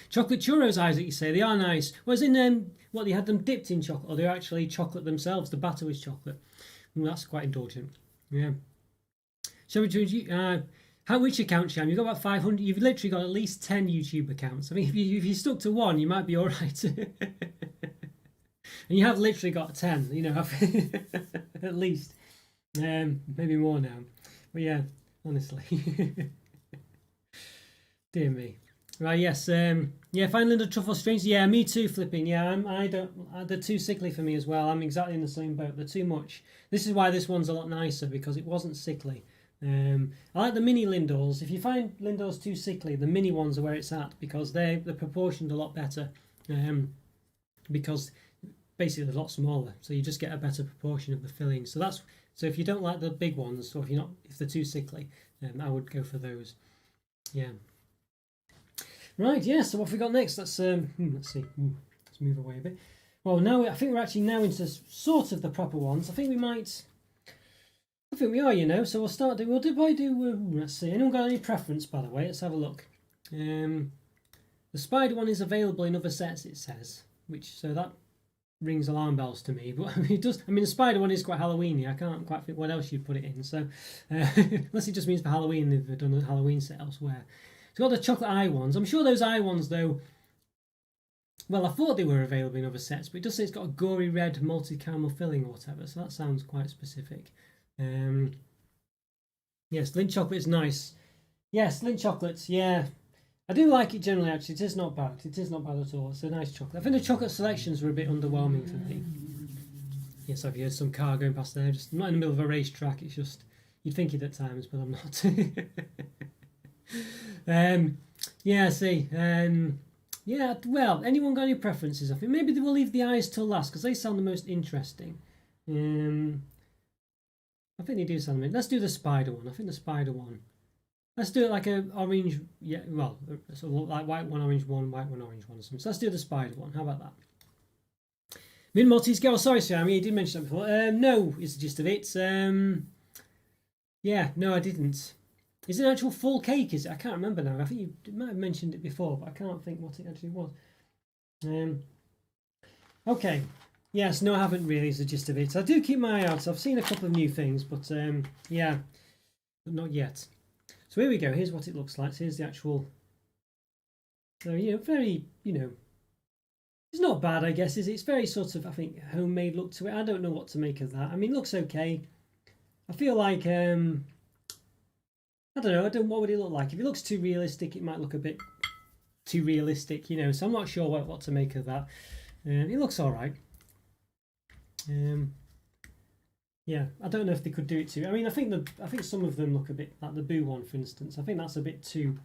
Chocolate churros, Isaac. You say they are nice. Was in you had them dipped in chocolate, or they're actually chocolate themselves. The batter was chocolate. That's quite indulgent. Yeah. Shall we do? Which account, Sham? You've got about 500. You've literally got at least 10 YouTube accounts. I mean, if you stuck to one, you might be all right. And you have literally got 10. At least. Maybe more now. But yeah, honestly. Dear me. Right, yes. Fine Lindor truffle strings. Yeah, me too, flipping. Yeah, they're too sickly for me as well. I'm exactly in the same boat. They're too much. This is why this one's a lot nicer, because it wasn't sickly. I like the mini Lindors. If you find Lindors too sickly, the mini ones are where it's at, because they're proportioned a lot better. Because basically they're a lot smaller, so you just get a better proportion of the filling. So if you don't like the big ones, or if they're too sickly, I would go for those. Yeah. Right. Yeah. So what have we got next? Let's see. Let's move away a bit. Well, now I think we're actually now into sort of the proper ones. I think we are, So we'll start. Let's see. Anyone got any preference, by the way? Let's have a look. The spider one is available in other sets, it says, so that rings alarm bells to me. But it does. I mean, the spider one is quite Halloweeny. I can't quite think what else you'd put it in. So unless it just means for Halloween, they've done a Halloween set elsewhere. It's got the chocolate eye ones. I'm sure those eye ones, though. Well, I thought they were available in other sets, but it does say it's got a gory red malted caramel filling or whatever. So that sounds quite specific. Yes, Lindt chocolate is nice. Yes, Lindt chocolates, yeah. I do like it generally, actually. It is not bad. It is not bad at all. It's a nice chocolate. I think the chocolate selections were a bit underwhelming for me. Yes, I've heard some car going past there. I'm not in the middle of a racetrack. It's just, you'd think it at times, but I'm not. Well, anyone got any preferences? I think maybe they will leave the eyes till last, because they sound the most interesting. I think they do sound. Let's do the spider one. I think the spider one. Let's do it like a orange. Yeah, well, sort of like white one, orange one, white one, orange one. Or something. So let's do the spider one. How about that? Min Maltese girl. Sorry, Sam. You did mention that before. No, is the gist of it. Yeah, no, I didn't. Is it an actual full cake? Is it? I can't remember now. I think you might have mentioned it before, but I can't think what it actually was. Okay. Yes, no, I haven't really, is the gist of it. I do keep my eye out. I've seen a couple of new things, but yeah, but not yet. So here we go. Here's what it looks like. So here's the actual. So very It's not bad, I guess. It's very sort of, I think, homemade look to it. I don't know what to make of that. I mean, it looks okay. I feel like I don't know. I don't. What would it look like? If it looks too realistic, it might look a bit too realistic, you know. So I'm not sure what to make of that. It looks all right. Yeah, I don't know if they could do it too. I mean, I think some of them look a bit like the Boo one, for instance. I think that's a bit too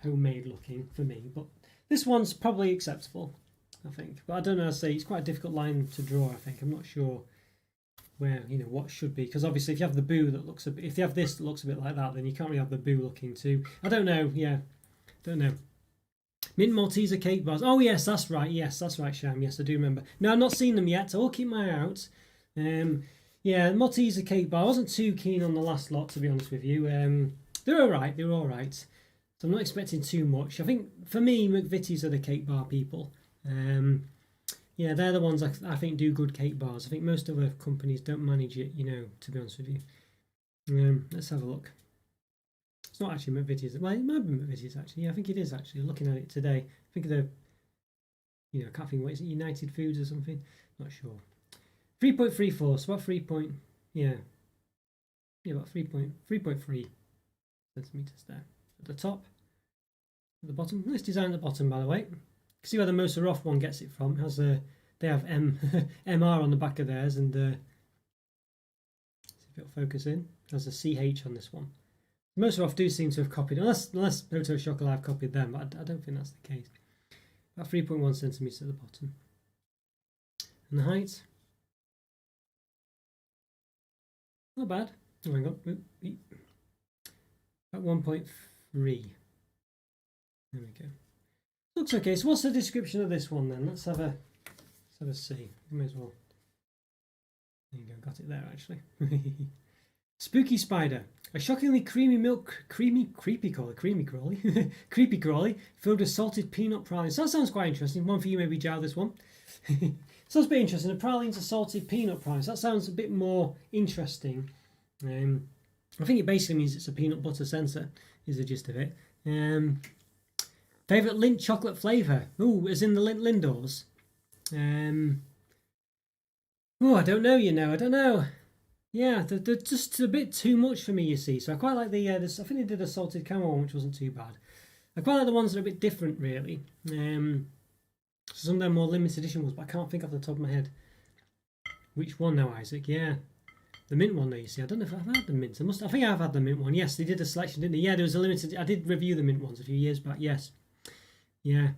homemade looking for me, but this one's probably acceptable, I think. But I don't know. I say it's quite a difficult line to draw. I think I'm not sure where, you know, what should be, because obviously if you have the Boo that looks a bit, if you have this that looks a bit like that, then you can't really have the Boo looking too. I don't know. Yeah, don't know. Mint Malteser cake bars. Oh yes, that's right. Yes, that's right, Sham. Yes, I do remember. No, I've not seen them yet. I will keep my eye out. Yeah, Malteser cake bar. I wasn't too keen on the last lot, to be honest with you. They're all right. They're all right. So I'm not expecting too much. I think for me, McVitie's are the cake bar people. Yeah, they're the ones I think do good cake bars. I think most other companies don't manage it, you know, to be honest with you. Let's have a look. It's not actually McVitie's. Well, it might be McVitie's actually. Yeah, I think it is actually. Looking at it today, I think of the, you know, I can't think what is it, United Foods or something. Not sure. 3.34. So about 3 point. Yeah, about 3.3 centimeters there at the top. At the bottom. Nice design at the bottom, by the way. You can see where the Moser Off one gets it from. It has they have MR on the back of theirs, and see if it'll focus in. It has a CH on this one. Most of do seem to have copied, unless Hotel Chocolat have copied them, but I don't think that's the case. About 3.1 centimeters at the bottom. And the height, not bad. Oh, hang on. About 1.3. There we go. Looks okay. So what's the description of this one then? Let's have a see. We may as well. There you go. Got it there actually. Spooky Spider. A shockingly creamy milk, creepy crawly, creepy crawly, filled with salted peanut pralines. So that sounds quite interesting. One for you, maybe, Jow, this one. Sounds a bit interesting. The pralines are salted peanut pralines. That sounds a bit more interesting. I think it basically means it's a peanut butter sensor, is the gist of it. Favourite Lindt chocolate flavour? Oh, as in the Lindt Lindors. Oh, I don't know, you know. I don't know. Yeah, they're just a bit too much for me, you see. So I quite like the I think they did a salted caramel one, which wasn't too bad. I quite like the ones that are a bit different, really. Some of them more limited edition ones, but I can't think off the top of my head which one now, Isaac. Yeah, the mint one, though. You see, I don't know if I've had the mint. I think I've had the mint one. Yes, they did a selection, didn't they? Yeah, there was a limited. I did review the mint ones a few years back. Yes. Yeah.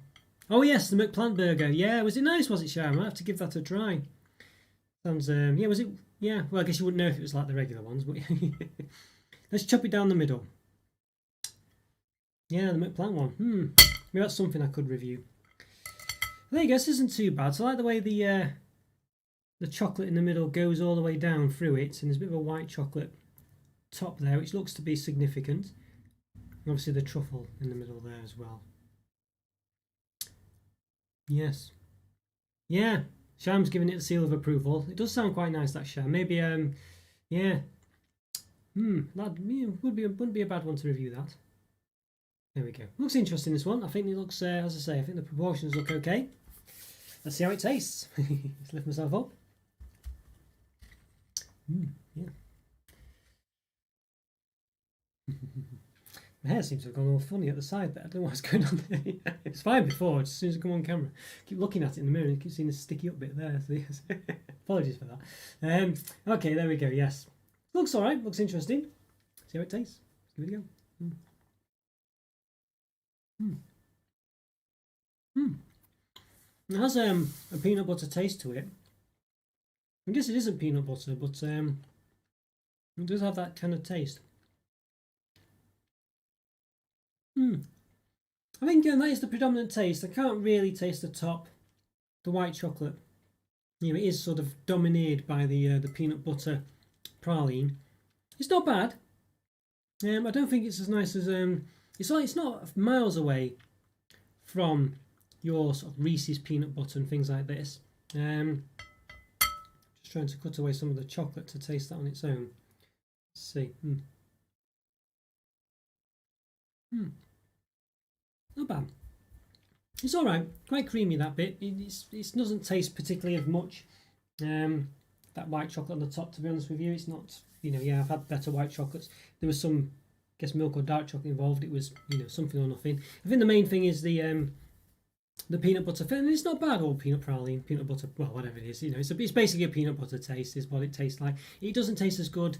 Oh yes, the McPlant burger. Yeah, was it nice? Was it, Sharon? I might have to give that a try. Sounds. Yeah, was it? Yeah, well, I guess you wouldn't know if it was like the regular ones, but let's chop it down the middle. Yeah, the McPlant one. Maybe that's something I could review. There you go. This isn't too bad. So I like the way the chocolate in the middle goes all the way down through it, and there's a bit of a white chocolate top there, which looks to be significant. And obviously the truffle in the middle there as well. Yes. Yeah. Sham's giving it the seal of approval. It does sound quite nice, that Sham. Maybe, yeah. That wouldn't be a bad one to review that. There we go. Looks interesting, this one. I think it looks, as I say, I think the proportions look okay. Let's see how it tastes. Let's lift myself up. Yeah. My hair seems to have gone all funny at the side there. I don't know what's going on there. It's fine before, just as soon as I come on camera. I keep looking at it in the mirror and I keep seeing a sticky up bit there. So yes. Apologies for that. Okay, there we go, yes. Looks alright, looks interesting. See how it tastes. Let's give it a go. It has a peanut butter taste to it. I guess it isn't peanut butter, but it does have that kind of taste. I think that is the predominant taste. I can't really taste the top, the white chocolate. You know, it is sort of dominated by the peanut butter praline. It's not bad. I don't think it's as nice as it's not miles away from your sort of Reese's peanut butter and things like this. Just trying to cut away some of the chocolate to taste that on its own. Let's see. Not bad. It's all right, quite creamy that bit. It doesn't taste particularly of much. That white chocolate on the top, to be honest with you, it's not. Yeah, I've had better white chocolates. There was some, I guess, milk or dark chocolate involved. It was, something or nothing. I think the main thing is the peanut butter. And it's not bad, old peanut praline, peanut butter. Well, whatever it is, it's basically a peanut butter taste. Is what it tastes like. It doesn't taste as good.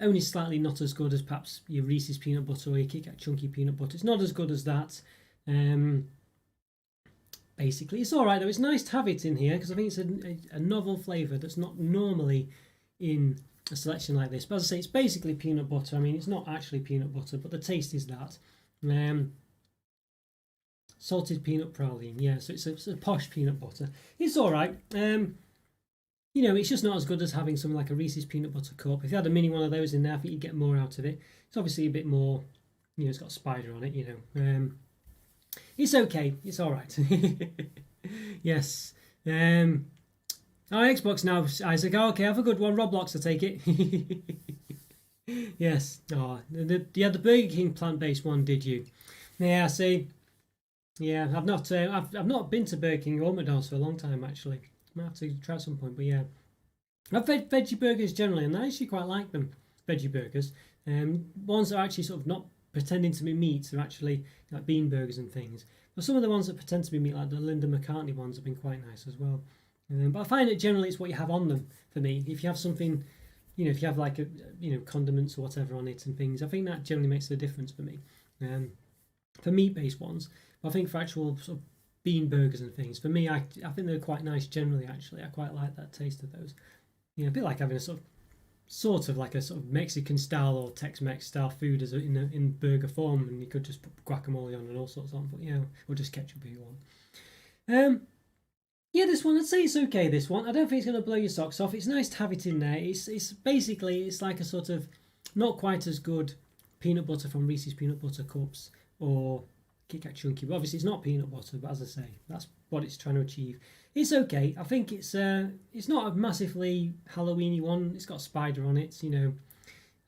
Only slightly not as good as perhaps your Reese's peanut butter or your Kit Kat chunky peanut butter. It's not as good as that. Basically, it's all right though. It's nice to have it in here because I think it's a novel flavour that's not normally in a selection like this. But as I say, it's basically peanut butter. I mean, it's not actually peanut butter, but the taste is that. Salted peanut praline, yeah. So it's a posh peanut butter. It's all right. It's just not as good as having something like a Reese's peanut butter cup. If you had a mini one of those in there, I think you'd get more out of it. It's obviously a bit more, it's got a spider on it, It's okay. It's all right. Yes. Our Xbox now, Isaac. Oh, okay, have a good one. Roblox, I take it. Yes. Oh, you had the Burger King plant-based one, did you? Yeah. See. Yeah, I've not been to Burger King or McDonald's for a long time actually. Might have to try at some point, but yeah. I've had veggie burgers generally, and I actually quite like them. Veggie burgers, ones that are actually sort of not pretending to be meat, are actually like bean burgers and things. But some of the ones that pretend to be meat, like the Linda McCartney ones, have been quite nice as well. But I find that generally it's what you have on them for me. If you have something, if you have like condiments or whatever on it and things, I think that generally makes a difference for me. For meat-based ones, but I think for actual sort of bean burgers and things, for me, I think they're quite nice generally. Actually, I quite like that taste of those. A bit like having a sort of like a sort of Mexican style or Tex-Mex style food as in burger form, and you could just put guacamole on and all sorts on, but or just ketchup if you want. Yeah, this one, I'd say it's okay. This one, I don't think it's going to blow your socks off. It's nice to have it in there. It's basically it's like a sort of not quite as good peanut butter from Reese's peanut butter cups or Kit Kat chunky, but obviously it's not peanut butter. But as I say, that's what it's trying to achieve. It's okay. I think it's not a massively Halloweeny one. It's got a spider on it. I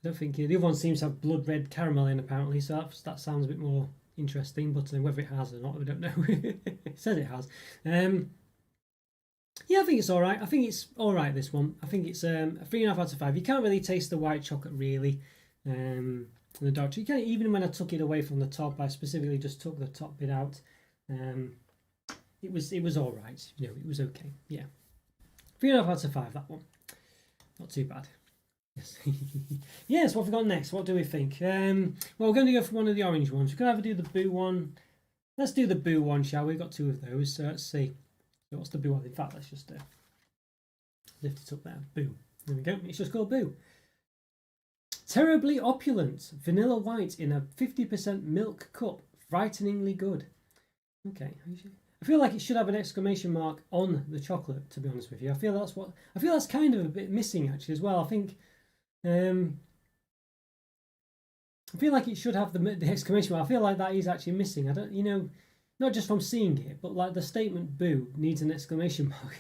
don't think the other one seems to have blood red caramel in apparently, so that sounds a bit more interesting. But whether it has or not, we don't know. It says it has. Yeah, I think it's all right. I think it's all right. This one, I think it's a 3.5 out of 5. You can't really taste the white chocolate really. The dark chocolate. You can't, even when I took it away from the top, I specifically just took the top bit out. It was all right. It was okay. Yeah, 3.5 out of 5. That one, not too bad. Yes. Yes. What have we got next? What do we think? Well, we're going to go for one of the orange ones. We're going to have to do the boo one. Let's do the boo one, shall we? We've got 2 of those. So let's see. So what's the boo one? In fact, let's just lift it up there. Boo. There we go. It's just called boo. Terribly opulent, vanilla white in a 50% milk cup, frighteningly good. Okay, I feel like it should have an exclamation mark on the chocolate. To be honest with you, I feel that's kind of a bit missing actually as well. I think I feel like it should have the exclamation mark. I feel like that is actually missing. I don't, not just from seeing it, but like the statement "boo" needs an exclamation mark.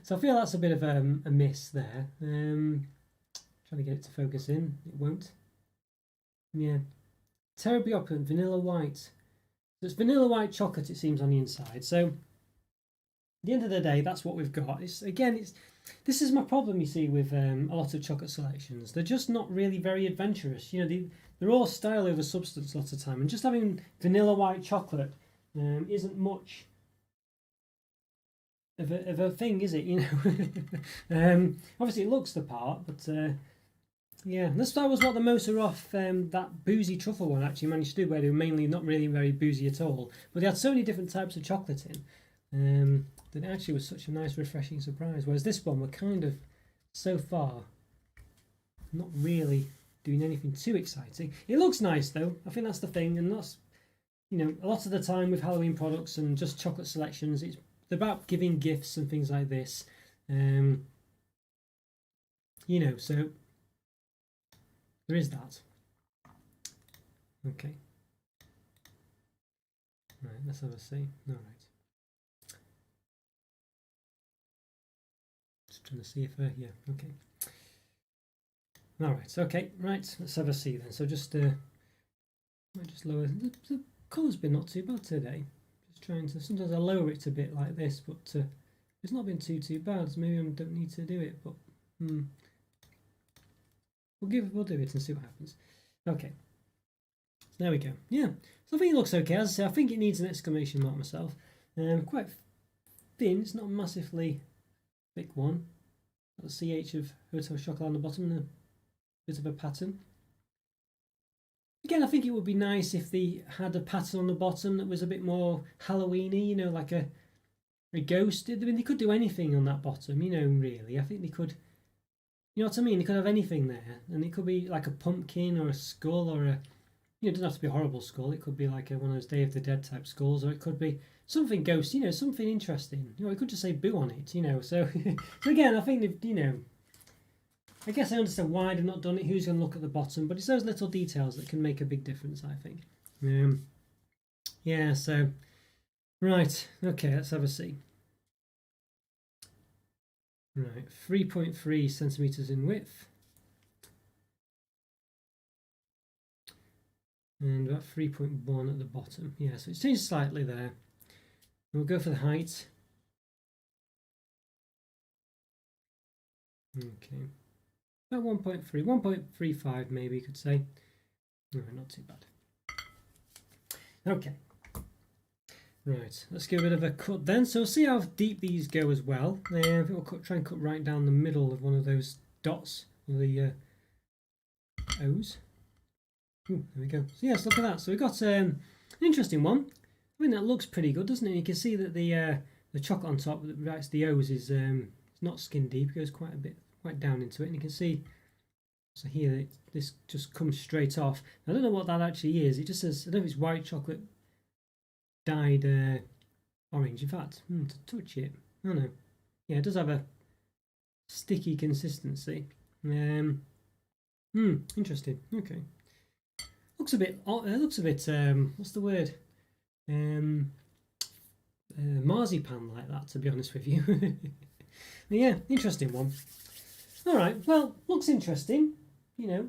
So I feel that's a bit of a miss there. Trying to get it to focus in, it won't. Yeah, terribly opulent, vanilla white. So it's vanilla white chocolate, it seems, on the inside. So at the end of the day, that's what we've got. This is my problem, you see, with a lot of chocolate selections. They're just not really very adventurous. They're all style over substance lots of time, and just having vanilla white chocolate isn't much of a thing, is it? Obviously it looks the part, but yeah, that was what the Moser off that boozy truffle one actually managed to do, where they were mainly not really very boozy at all, but they had so many different types of chocolate in that it actually was such a nice refreshing surprise, whereas this one we're kind of so far not really doing anything too exciting. It looks nice though, I think that's the thing, and that's a lot of the time with Halloween products and just chocolate selections, it's about giving gifts and things like this. So there is that. Okay. Right, let's have a see. All right. Just trying to see if yeah, okay. All right, okay, right. Let's have a see then. So just might just lower the colour's been not too bad today. Just trying to, sometimes I lower it a bit like this, but it's not been too bad. So maybe I don't need to do it, but we'll do it and see what happens. Okay, so there we go. Yeah, so I think it looks okay. As I say, I think it needs an exclamation mark myself. Quite thin. It's not a massively thick one. Got the CH of Hotel Chocolat on the bottom and a bit of a pattern. Again, I think it would be nice if they had a pattern on the bottom that was a bit more Halloweeny, you know, like a ghost. I mean, they could do anything on that bottom, you know, really. I think they could, you know what I mean? They could have anything there. And it could be like a pumpkin or a skull or a, you know, it doesn't have to be a horrible skull. It could be like one of those Day of the Dead type skulls, or it could be something ghost, you know, something interesting. You know, it could just say boo on it, you know. So, so again, I think they've, you know, I guess I understand why they've not done it, who's going to look at the bottom, but it's those little details that can make a big difference, I think. Yeah, so, right, okay, let's have a see. Right, 3.3 centimetres in width. And about 3.1 at the bottom. Yeah, so it's changed slightly there. We'll go for the height. Okay. About 1.3, 1.35 maybe you could say. No, not too bad. Okay. Right, let's give a bit of a cut then. So see how deep these go as well. I think we'll try and cut right down the middle of one of those dots, the O's. Ooh, there we go. So yes, look at that. So we've got an interesting one. I mean, that looks pretty good, doesn't it? You can see that the chocolate on top that writes the O's is it's not skin deep. It goes quite down into it, and you can see. So here, this just comes straight off. I don't know what that actually is. It just says, I don't know if it's white chocolate dyed orange. In fact, to touch it, I don't know. Yeah, it does have a sticky consistency. Interesting. Okay. Looks a bit. Looks a bit. What's the word? Marzipan like that. To be honest with you. Yeah, interesting one. All right. Well, looks interesting. You know.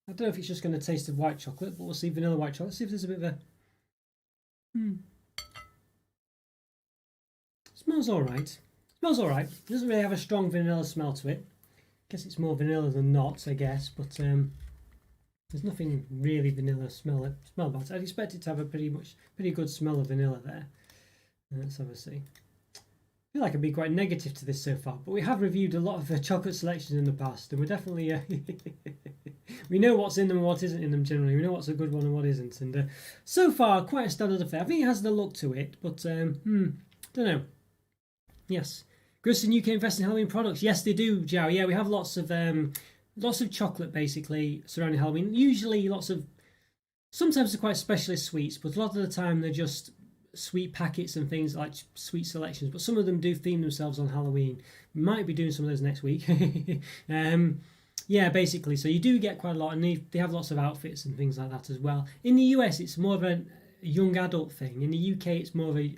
I don't know if it's just going to taste of white chocolate, but we'll see. Vanilla white chocolate. See if there's a bit of a. Smells all right. Smells all right. It doesn't really have a strong vanilla smell to it. Guess it's more vanilla than not, I guess. But there's nothing really vanilla smell about it. I'd expect it to have a pretty good smell of vanilla there. Let's have a see. I feel like I'd be quite negative to this so far, but we have reviewed a lot of chocolate selections in the past, and we're definitely we know what's in them and what isn't in them generally. We know what's a good one and what isn't, and so far quite a standard affair. I think it has the look to it, but don't know. Yes, Griston UK invest in Halloween products. Yes, they do, Joe. Yeah, we have lots of chocolate basically surrounding Halloween. Usually sometimes they're quite specialist sweets, but a lot of the time they're just sweet packets and things like sweet selections, but some of them do theme themselves on Halloween. We might be doing some of those next week. Yeah, basically, so you do get quite a lot, and they have lots of outfits and things like that as well. In the US, it's more of a young adult thing. In the UK, it's more of a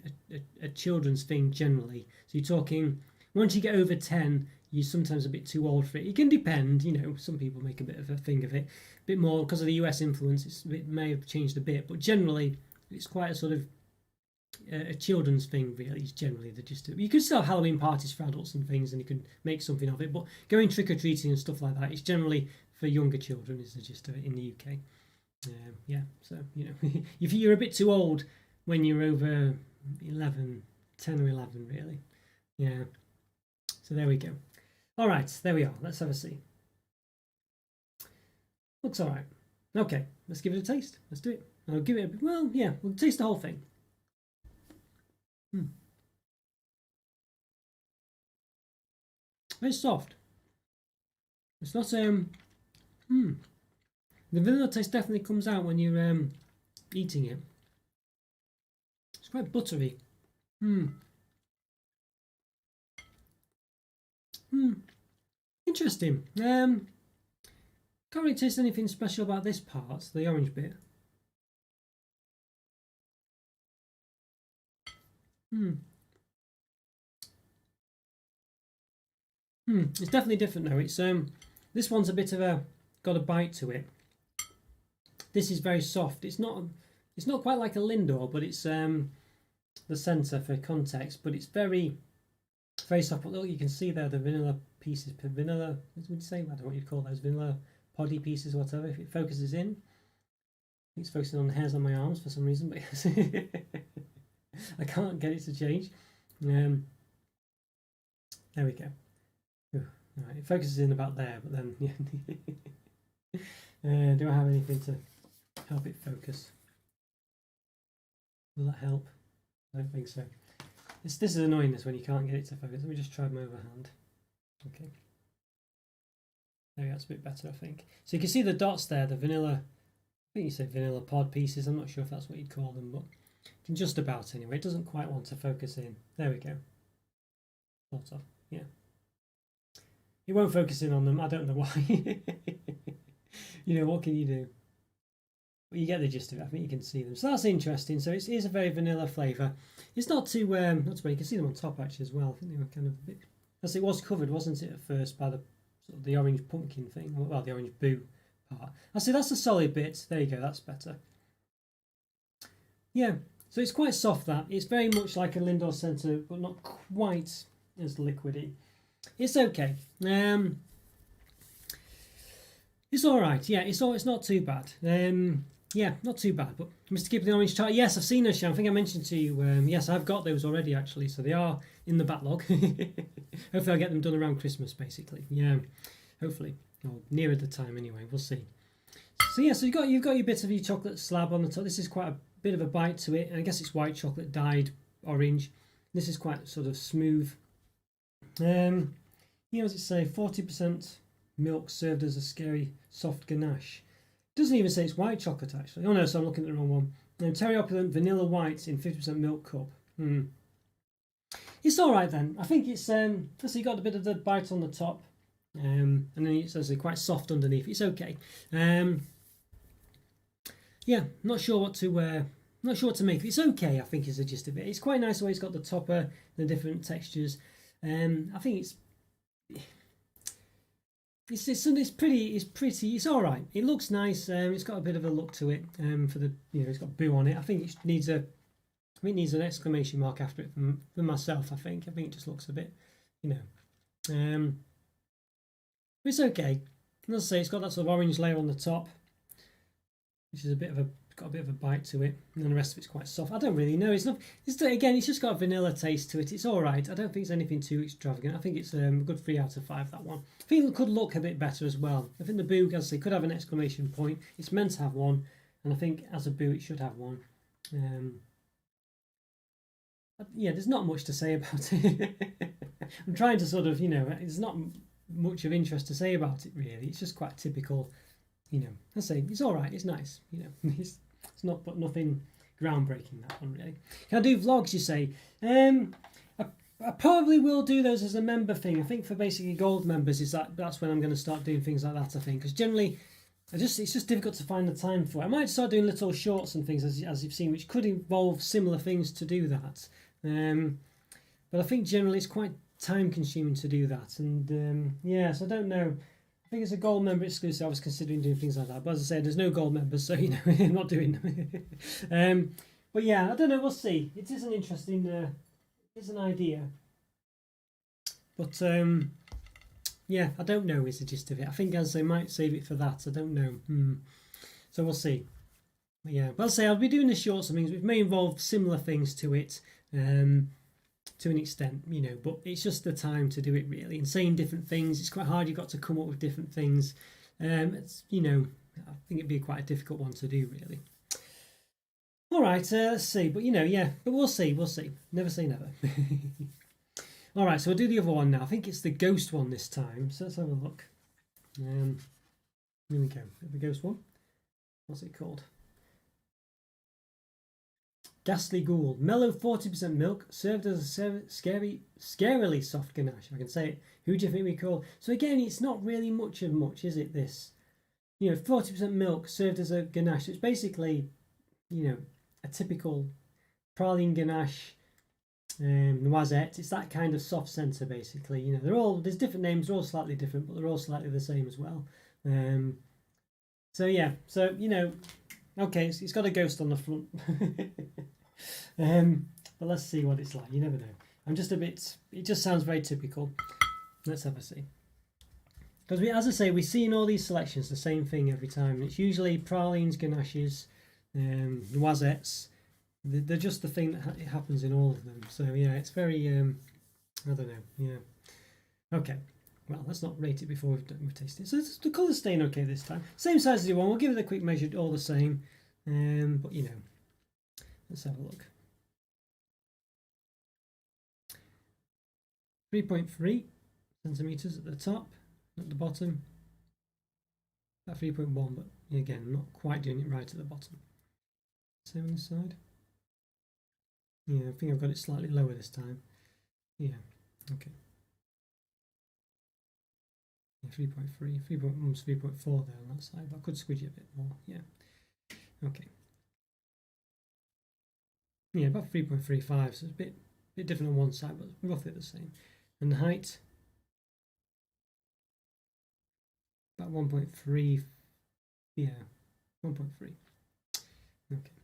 children's thing generally. So you're talking, once you get over 10, you're sometimes a bit too old for it. It can depend, you know, some people make a bit of a thing of it. A bit more, because of the US influence, it may have changed a bit, but generally, it's quite a sort of a children's thing, really, is generally the gist of it. You can still have Halloween parties for adults and things, and you can make something of it, but going trick-or-treating and stuff like that, it's generally for younger children, is the gist of it in the UK. Yeah, so, you know, if you're a bit too old when you're over 10 or 11, really. Yeah, so there we go. All right, there we are. Let's have a see. Looks all right. Okay, let's give it a taste. Let's do it. I'll give it well, yeah, we'll taste the whole thing. Very soft. It's not the vanilla taste definitely comes out when you're eating it. It's quite buttery. Interesting. Can't really taste anything special about this part, the orange bit. It's definitely different though. It's this one's a bit of got a bite to it. This is very soft. It's not quite like a Lindor, but it's the centre for context, but it's very soft. But look, you can see there the vanilla pieces. Vanilla, what would you say? I don't know what you'd call those, vanilla poddy pieces or whatever. If it focuses in, it's focusing on the hairs on my arms for some reason, but I can't get it to change. There we go. Right, it focuses in about there, but then yeah. Do I have anything to help it focus? Will that help? I don't think so. This is annoying when you can't get it to focus. Let me just try my overhand. Okay. There, that's a bit better, I think. So you can see the dots there, the vanilla, I think you said vanilla pod pieces. I'm not sure if that's what you'd call them, but just about anyway. It doesn't quite want to focus in. There we go. Sort of, yeah. It won't focus in on them. I don't know why. You know, what can you do? But you get the gist of it. I think you can see them. So that's interesting. So it is a very vanilla flavour. It's not too, not too bad. You can see them on top actually as well. I think they were kind of a bit, as it was covered, wasn't it, at first by the sort of the orange pumpkin thing. Well, the orange boo part. I see that's a solid bit. There you go. That's better. Yeah. So it's quite soft, that. It's very much like a Lindor Centre, but not quite as liquidy. It's okay. It's all right. Yeah, it's not too bad. Yeah, not too bad. But Mr. Gibb, the orange chart. Yes, I've seen those. I think I mentioned to you. Yes, I've got those already actually. So they are in the backlog. Hopefully, I'll get them done around Christmas, basically. Yeah, hopefully, or nearer the time anyway. We'll see. So yeah, so you've got your bit of your chocolate slab on the top. This is quite a bit of a bite to it, and I guess it's white chocolate dyed orange. This is quite sort of smooth. You know, as it say, 40% milk served as a scary soft ganache. It doesn't even say it's white chocolate actually. Oh no, so I'm looking at the wrong one. No, terry opulent vanilla white in 50% milk cup. It's all right then. I think it's so you got a bit of the bite on the top, and then it's actually quite soft underneath. It's okay. Yeah, not sure what to make. It's okay. I think is the gist of it. It's quite nice the way it's got the topper, the different textures. I think it's pretty. It's all right. It looks nice. It's got a bit of a look to it. For the it's got boo on it. I think it needs an exclamation mark after it for myself. I think it just looks a bit, it's okay. And as I say, it's got that sort of orange layer on the top, which is got a bit of a bite to it, and then the rest of it's quite soft. I don't really know. It's just got a vanilla taste to it. It's all right. I don't think it's anything too extravagant. I think it's a good 3 out of 5, that one. I think it could look a bit better as well. I think the boo, as I say, could have an exclamation point. It's meant to have one, and I think as a boo it should have one. Yeah, there's not much to say about it. I'm trying to sort of, there's not much of interest to say about it really. It's just quite typical. I say it's all right. It's nice. It's not, but nothing groundbreaking, that one really. Can I do vlogs, you say? I probably will do those as a member thing. I think for basically gold members that's when I'm going to start doing things like that. I think because generally, it's just difficult to find the time for it. I might start doing little shorts and things as you've seen, which could involve similar things to do that. But I think generally it's quite time consuming to do that. And so I don't know. I think it's a gold member exclusive. I was considering doing things like that, but as I said, there's no gold members, so I'm not doing them. But yeah, I don't know. We'll see. It is an interesting. It's an idea, but yeah, I don't know. Is the gist of it? I think as they might save it for that. I don't know. So we'll see. But yeah, but I'll say I'll be doing the shorts and things, which may involve similar things to it. To an extent, but it's just the time to do it really, and saying different things. It's quite hard. You've got to come up with different things. It's I think it'd be quite a difficult one to do really. All right, let's see. But but we'll see. Never say never. All right, so we'll do the other one now. I think it's the ghost one this time. So let's have a look. Here we go. The ghost one. What's it called? Ghastly Ghoul. Mellow 40% milk, served as a scarily soft ganache. I can say it. Who do you think we call? So again, it's not really much of much, is it, this? 40% milk served as a ganache. It's basically, a typical praline ganache, noisette. It's that kind of soft centre, basically. There's different names. They're all slightly different, but they're all slightly the same as well. So yeah, so you know, okay, it's got a ghost on the front. But let's see what it's like. You never know. I'm just a bit. It just sounds very typical. Let's have a see. Because as I say, we see in all these selections the same thing every time. It's usually pralines, ganaches, noisettes. They're just the thing that happens in all of them. So yeah, it's very. I don't know. Yeah. Okay. Well, let's not rate it before we've tasted it. So the colour's staying okay this time. Same size as the one. We'll give it a quick measure, all the same. But you know, let's have a look. 3.3 centimeters at the top, at the bottom. About 3.1, but again, not quite doing it right at the bottom. Same on this side. Yeah, I think I've got it slightly lower this time. Yeah, okay. 3.3, 3.4 there on that side, but I could squidge it a bit more. Yeah, okay. Yeah, about 3.35, so it's a bit different on one side, but roughly the same. And the height, about 1.3. Yeah, 1.3. Okay.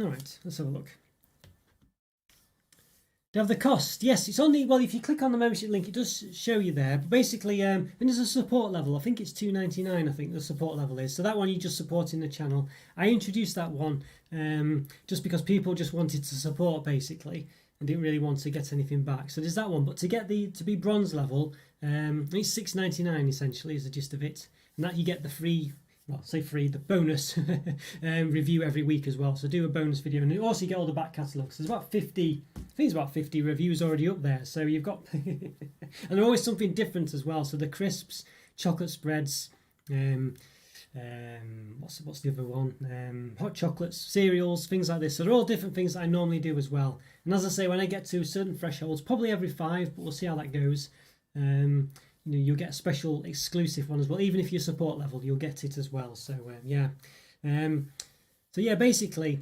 All right, let's have a look. Do you have the cost? Yes, it's only, well, if you click on the membership link, it does show you there. But basically, when there's a support level, I think it's $2.99, I think the support level is. So that one, you're just supporting the channel. I introduced that one just because people just wanted to support, basically, and didn't really want to get anything back. So there's that one. But to get to be bronze level, it's $6.99, essentially, is the gist of it. And that you get the free, well, say free, the bonus review every week as well. So do a bonus video, and also you get all the back catalogues. There's about 50, I think it's about 50 reviews already up there. So you've got, and they're always something different as well. So the crisps, chocolate spreads, what's the other one? Hot chocolates, cereals, things like this. So they're all different things that I normally do as well. And as I say, when I get to certain thresholds, probably every 5, but we'll see how that goes. You know, you'll get a special exclusive one as well. Even if you're support level, you'll get it as well. So yeah, so yeah, basically,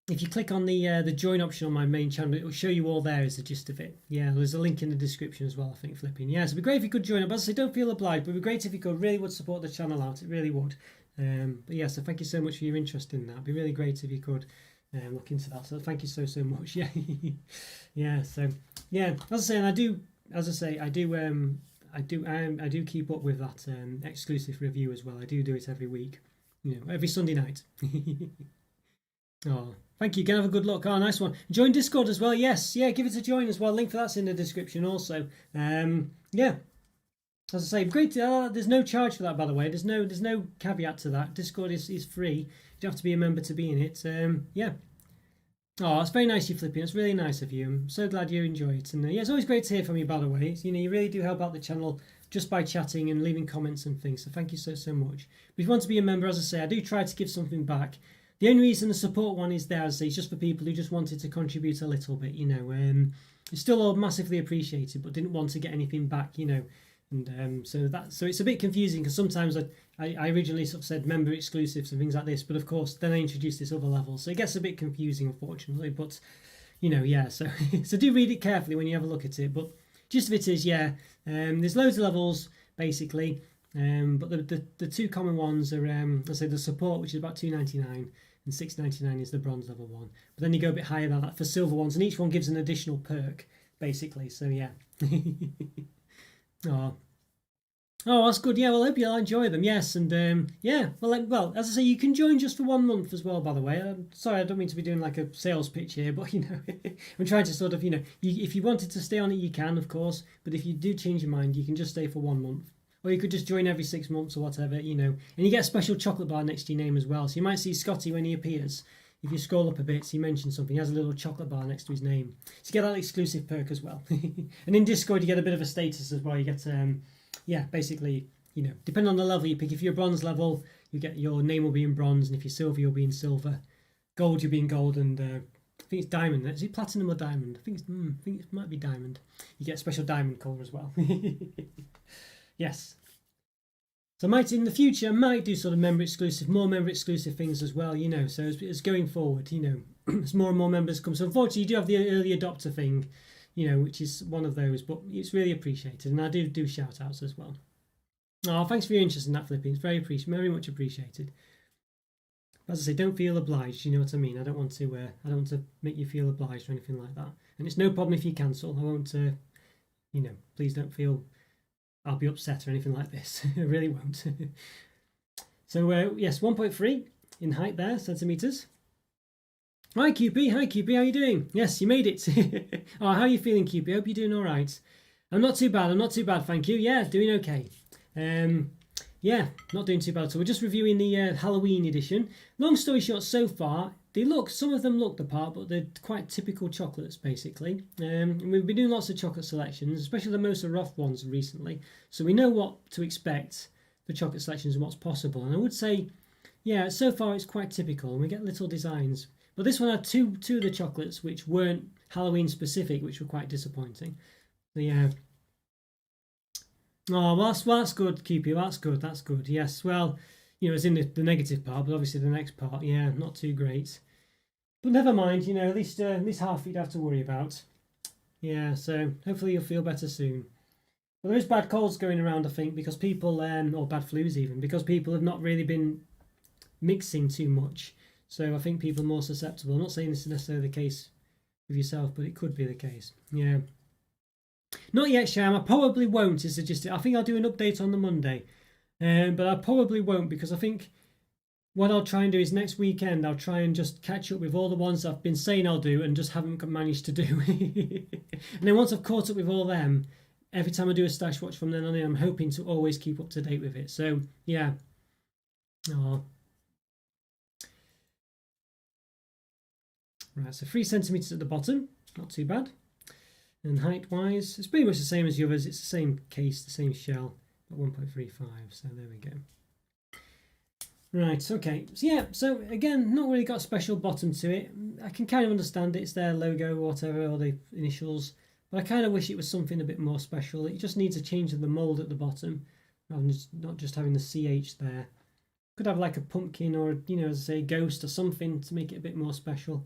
if you click on the join option on my main channel, it will show you all there is the gist of it. Yeah, there's a link in the description as well, I think, flipping. Yeah, so it'd be great if you could join up. As I say, don't feel obliged, but it'd be great if you could. Really would support the channel out. It really would. But yeah, so thank you so much for your interest in that. It'd be really great if you could look into that. So thank you so much. Yeah, yeah. So yeah, as I say, and I do, as I say, I do keep up with that exclusive review as well. I do it every week, you know, every Sunday night. Oh, thank you. Can have a good look. Oh, nice one. Join Discord as well. Yes, yeah, give it a join as well. Link for that's in the description also. Yeah, as I say, great. There's no charge for that, by the way. There's no caveat to that. Discord is free. You don't have to be a member to be in it. Yeah. Oh, it's very nice you flipping. It's really nice of you. I'm so glad you enjoy it. And yeah, it's always great to hear from you, by the way. You know, you really do help out the channel just by chatting and leaving comments and things. So thank you so much. But if you want to be a member, as I say, I do try to give something back. The only reason the support one is there, as I say, is just for people who just wanted to contribute a little bit. You know, it's still all massively appreciated, but didn't want to get anything back. You know. And so it's a bit confusing because sometimes I originally sort of said member exclusives and things like this, but of course then I introduced this other level, so it gets a bit confusing, unfortunately. But you know, yeah, so so do read it carefully when you have a look at it. But gist of it is, yeah, there's loads of levels basically, but the two common ones are let's say the support, which is about $2.99, and $6.99 is the bronze level one. But then you go a bit higher than that for silver ones, and each one gives an additional perk basically. So yeah. Oh, that's good. Yeah, well, I hope you'll enjoy them. Yes, and yeah, well, as I say, you can join just for 1 month as well. By the way, sorry, I don't mean to be doing like a sales pitch here, but you know, I'm trying to sort of, you know, if you wanted to stay on it, you can, of course. But if you do change your mind, you can just stay for 1 month, or you could just join every 6 months or whatever, you know. And you get a special chocolate bar next to your name as well. So you might see Scotty when he appears. If you scroll up a bit, he mentions something. He has a little chocolate bar next to his name. So you get that exclusive perk as well. And in Discord, you get a bit of a status as well. You get, yeah, basically, you know, depending on the level you pick. If you're bronze level, you get your name will be in bronze, and if you're silver, you'll be in silver. Gold, you'll be in gold, and I think it's diamond. Is it platinum or diamond? I think it might be diamond. You get a special diamond colour as well. Yes. So in the future, I might do sort of more member exclusive things as well, you know. So as going forward, you know, as more and more members come. So unfortunately, you do have the early adopter thing, you know, which is one of those, but it's really appreciated, and I do shout outs as well. Oh, thanks for your interest in that, Flippy. It's very much appreciated. As I say, don't feel obliged. You know what I mean. I don't want to make you feel obliged or anything like that. And it's no problem if you cancel. I won't. Please don't feel I'll be upset or anything like this. I really won't. So yes, 1.3 in height there, centimeters. Hi QP, how are you doing? Yes, you made it. Oh, how are you feeling, QP? Hope you're doing all right. I'm not too bad, thank you. Yeah, doing okay. Yeah, not doing too bad. So we're just reviewing the Halloween edition. Long story short, so far, some of them look the part, but they're quite typical chocolates, basically. And we've been doing lots of chocolate selections, especially the most rough ones recently. So we know what to expect for chocolate selections and what's possible. And I would say, yeah, so far it's quite typical. And we get little designs. But this one had two of the chocolates which weren't Halloween specific, which were quite disappointing. So yeah. Oh, well, that's good, QP. That's good. Yes, well, it's in the negative part, but obviously the next part, yeah, not too great. But never mind, at least half you'd have to worry about. Yeah, so hopefully you'll feel better soon. But there is bad colds going around, I think, because people, or bad flus even, because people have not really been mixing too much. So I think people are more susceptible. I'm not saying this is necessarily the case with yourself, but it could be the case. Yeah. Not yet, Sham. I probably won't. I think I'll do an update on the Monday, but I probably won't because I think what I'll try and do is next weekend I'll try and just catch up with all the ones I've been saying I'll do and just haven't managed to do. And then once I've caught up with all them, every time I do a stash watch from then on in, I'm hoping to always keep up to date with it. So yeah. Oh. Right, so 3 centimeters at the bottom, not too bad. And height-wise, it's pretty much the same as the others. It's the same case, the same shell, but 1.35. So there we go. Right, okay. So yeah, so again, not really got a special bottom to it. I can kind of understand it. It's their logo or whatever, or the initials. But I kind of wish it was something a bit more special. It just needs a change of the mould at the bottom, rather than not just having the CH there. Could have like a pumpkin or, as I say, ghost or something to make it a bit more special.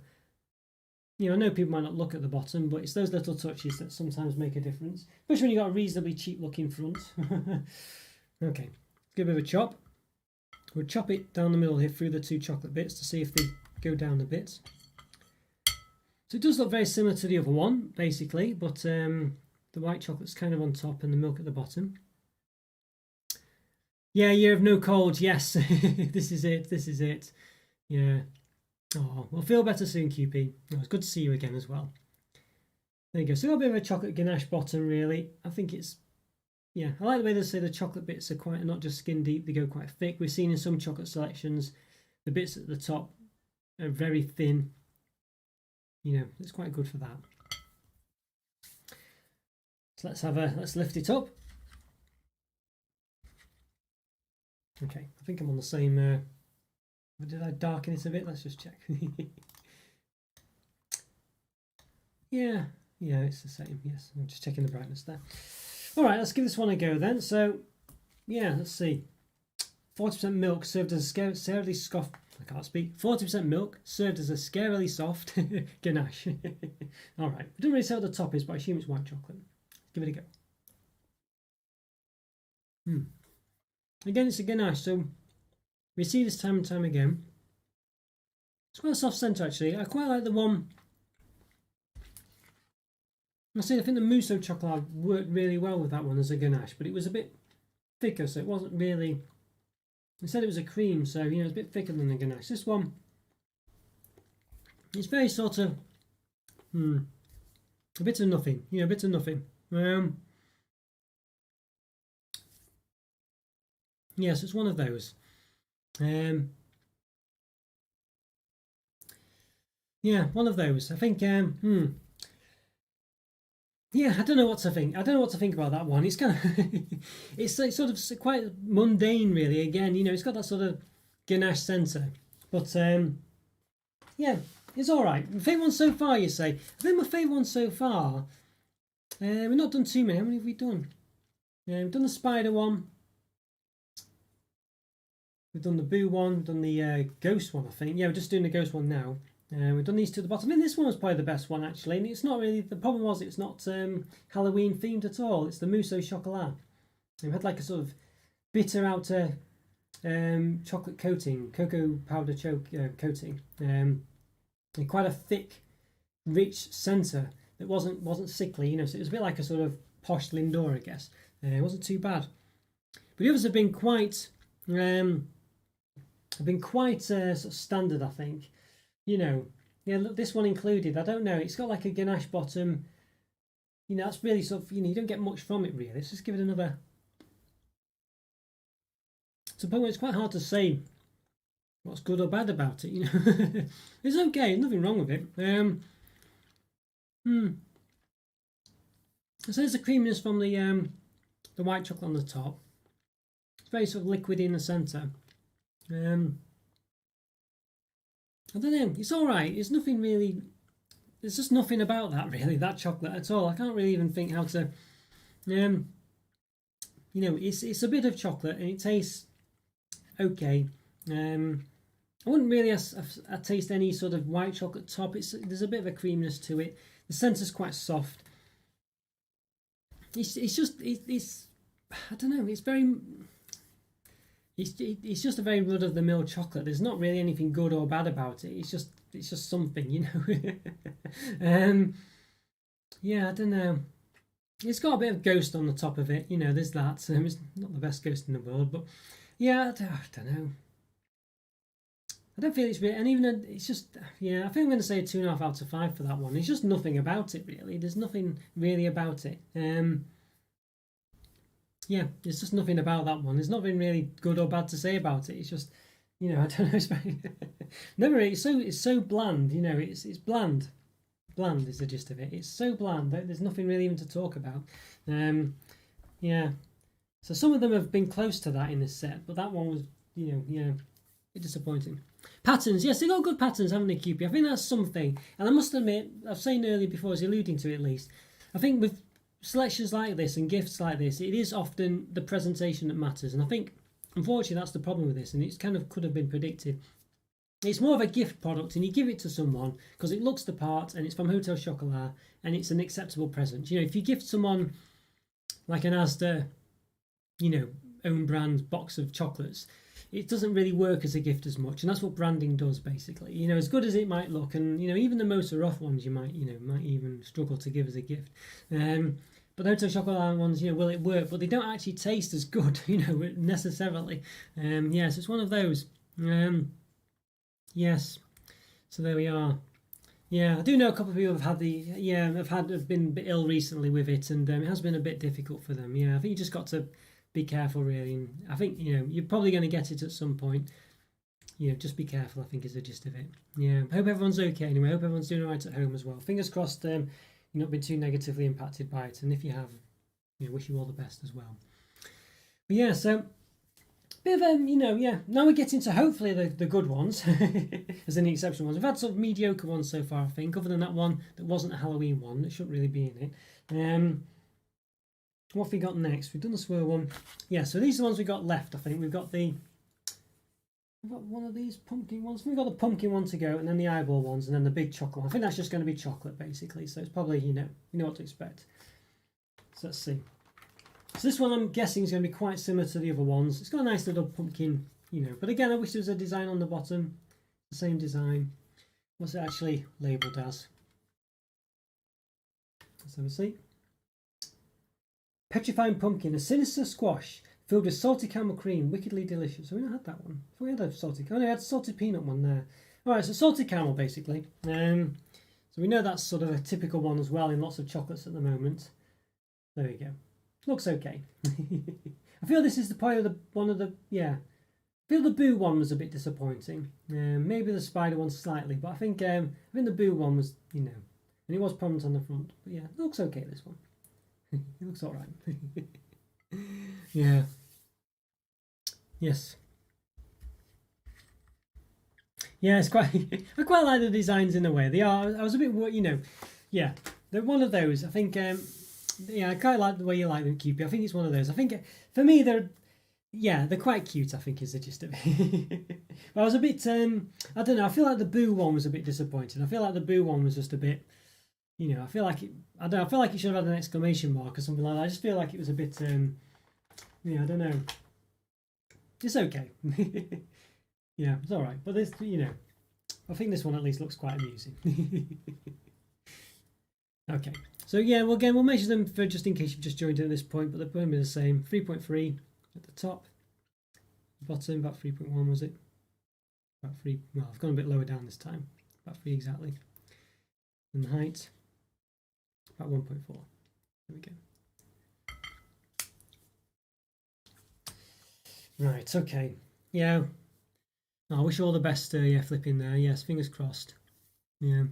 I know people might not look at the bottom, but it's those little touches that sometimes make a difference, especially when you've got a reasonably cheap looking front. Okay, give it a bit of a chop. We'll chop it down the middle here through the 2 chocolate bits to see if they go down a bit. So it does look very similar to the other one, basically, but the white chocolate's kind of on top and the milk at the bottom. Yeah, year of no colds, yes. This is it. Yeah. Oh, we'll feel better soon, QP. Oh, it's good to see you again as well. There you go. So a bit of a chocolate ganache bottom, really. I think it's, yeah, I like the way they say the chocolate bits are not just skin deep, they go quite thick. We've seen in some chocolate selections, the bits at the top are very thin. It's quite good for that. So let's lift it up. Okay, I think I'm on the same, did I darken it a bit? Let's just check. Yeah, it's the same. Yes, I'm just checking the brightness there. All right, let's give this one a go then. So, yeah, let's see. 40% milk served as a scarily soft. I can't speak. 40% milk served as a scarily soft ganache. All right, we don't really say what the top is, but I assume it's white chocolate. Let's give it a go. Again, it's a ganache, so we see this time and time again. It's quite a soft centre actually. I quite like the one. I think the mousse chocolate worked really well with that one as a ganache, but it was a bit thicker, so it wasn't really. Instead, it was a cream, so it's a bit thicker than the ganache. This one, it's very sort of a bit of nothing. A bit of nothing. Yes, it's one of those. Yeah, one of those. I think. Yeah, I don't know what to think. I don't know what to think about that one. It's kind of, it's sort of quite mundane, really. Again, it's got that sort of ganache centre, but yeah, it's all right. My favourite one so far, you say? I think my favourite one so far. We've not done too many. How many have we done? We've done the spider one. We've done the boo one. We've done the ghost one, I think. Yeah, we're just doing the ghost one now. We've done these two at the bottom. I mean, this one was probably the best one actually, and it's not really. The problem was it's not Halloween themed at all. It's the mousse au chocolat. We had like a sort of bitter outer chocolate coating, cocoa powder coating, and quite a thick, rich centre that wasn't sickly, you know. So it was a bit like a sort of posh Lindor, I guess. It wasn't too bad, but the others have been quite sort of standard, I think. You know, yeah. Look, this one included. I don't know. It's got like a ganache bottom. You know, that's really sort of, you know, you don't get much from it really. Let's just give it another. It's a point where it's quite hard to say what's good or bad about it. You know, it's okay. There's nothing wrong with it. So there's the creaminess from the white chocolate on the top. It's very sort of liquidy in the centre. I don't know. It's all right. It's nothing really. There's just nothing about that really, that chocolate at all. I can't really even think how to. You know, it's a bit of chocolate and it tastes okay. I wouldn't really taste any sort of white chocolate top. There's a bit of a creaminess to it. The centre's quite soft. It's just I don't know. It's very. It's just a very run of the mill chocolate. There's not really anything good or bad about it. It's just something, you know. Yeah, I don't know. It's got a bit of ghost on the top of it, you know. There's that. It's not the best ghost in the world, but yeah, I don't know. I don't feel it's really, and even it's just, yeah. I think I'm going to say a 2.5 out of 5 for that one. It's just nothing about it really. There's nothing really about it. Yeah, there's just nothing about that one. There's nothing really good or bad to say about it. It's just, you know, I don't know. It's very, never. It's so bland. You know, it's bland. Bland is the gist of it. It's so bland that there's nothing really even to talk about. Yeah. So some of them have been close to that in this set, but that one was, you know, yeah, a bit disappointing. Patterns, yes, they got good patterns, haven't they, QP? I think that's something. And I must admit, I've said earlier before, I was alluding to it at least. I think with selections like this and gifts like this, it is often the presentation that matters, and I think unfortunately that's the problem with this, and it's kind of could have been predicted. It's more of a gift product and you give it to someone because it looks the part and it's from Hotel Chocolat and it's an acceptable present. You know, if you gift someone like an Asda, you know, own brand box of chocolates, it doesn't really work as a gift as much, and that's what branding does basically. You know, as good as it might look, and you know, even the most rough ones you might even struggle to give as a gift. But the Hotel Chocolat ones, you know, will it work? But they don't actually taste as good, you know, necessarily. Yes, it's one of those. Yes, so there we are. Yeah, I do know a couple of people have been a bit ill recently with it, and it has been a bit difficult for them. Yeah, I think you just got to be careful really, and I think, you know, you're probably going to get it at some point. You know, just be careful, I think, is the gist of it. Yeah, I hope everyone's okay anyway. I hope everyone's doing all right at home as well. Fingers crossed you've not been too negatively impacted by it, and if you have, you know, wish you all the best as well. But yeah, so bit of you know, yeah, now we're getting to hopefully the good ones as any exceptional ones. We've had sort of mediocre ones so far, I think, other than that one that wasn't a Halloween one that shouldn't really be in it. What have we got next? We've done the swirl one. Yeah, so these are the ones we got left, I think. We've got one of these pumpkin ones. We've got the pumpkin one to go, and then the eyeball ones, and then the big chocolate one. I think that's just going to be chocolate, basically. So it's probably, you know what to expect. So let's see. So this one I'm guessing is going to be quite similar to the other ones. It's got a nice little pumpkin, you know. But again, I wish there was a design on the bottom. The same design. What's it actually labelled as? Let's have a see. Petrifying pumpkin, a sinister squash filled with salty caramel cream, wickedly delicious. So we not had that one. We had a salted. Oh no, we had a salted peanut one there. All right, so salted caramel basically. So we know that's sort of a typical one as well in lots of chocolates at the moment. There we go. Looks okay. I feel this is the one of the I feel the Boo one was a bit disappointing. Maybe the spider one slightly, but I think the Boo one was, you know, and it was prominent on the front. But yeah, it looks okay, this one. It looks all right. Yeah. Yes. Yeah, it's quite. I quite like the designs in a way. They are. I was a bit, you know, yeah. They're one of those. I think. Yeah, I quite like the way you like them, QP. I think it's one of those. I think for me they're quite cute. I think is the gist of it. But I was a bit. I don't know. I feel like the Boo one was a bit disappointing. I feel like the Boo one was just a bit. You know, I feel like it should have had an exclamation mark or something like that. I just feel like it was a bit. I don't know. it's okay. Yeah, it's all right. But this, you know, I think this one at least looks quite amusing. Okay, so yeah, well, again, we'll measure them for just in case you've just joined in at this point, but they're going to be the same. 3.3 at the top, bottom about 3.1 was it? About 3. Well, I've gone a bit lower down this time. About 3 exactly. And the height about 1.4. There we go. Right, okay. Yeah. Oh, I wish you all the best, yeah, flipping there. Yes, fingers crossed. Yeah.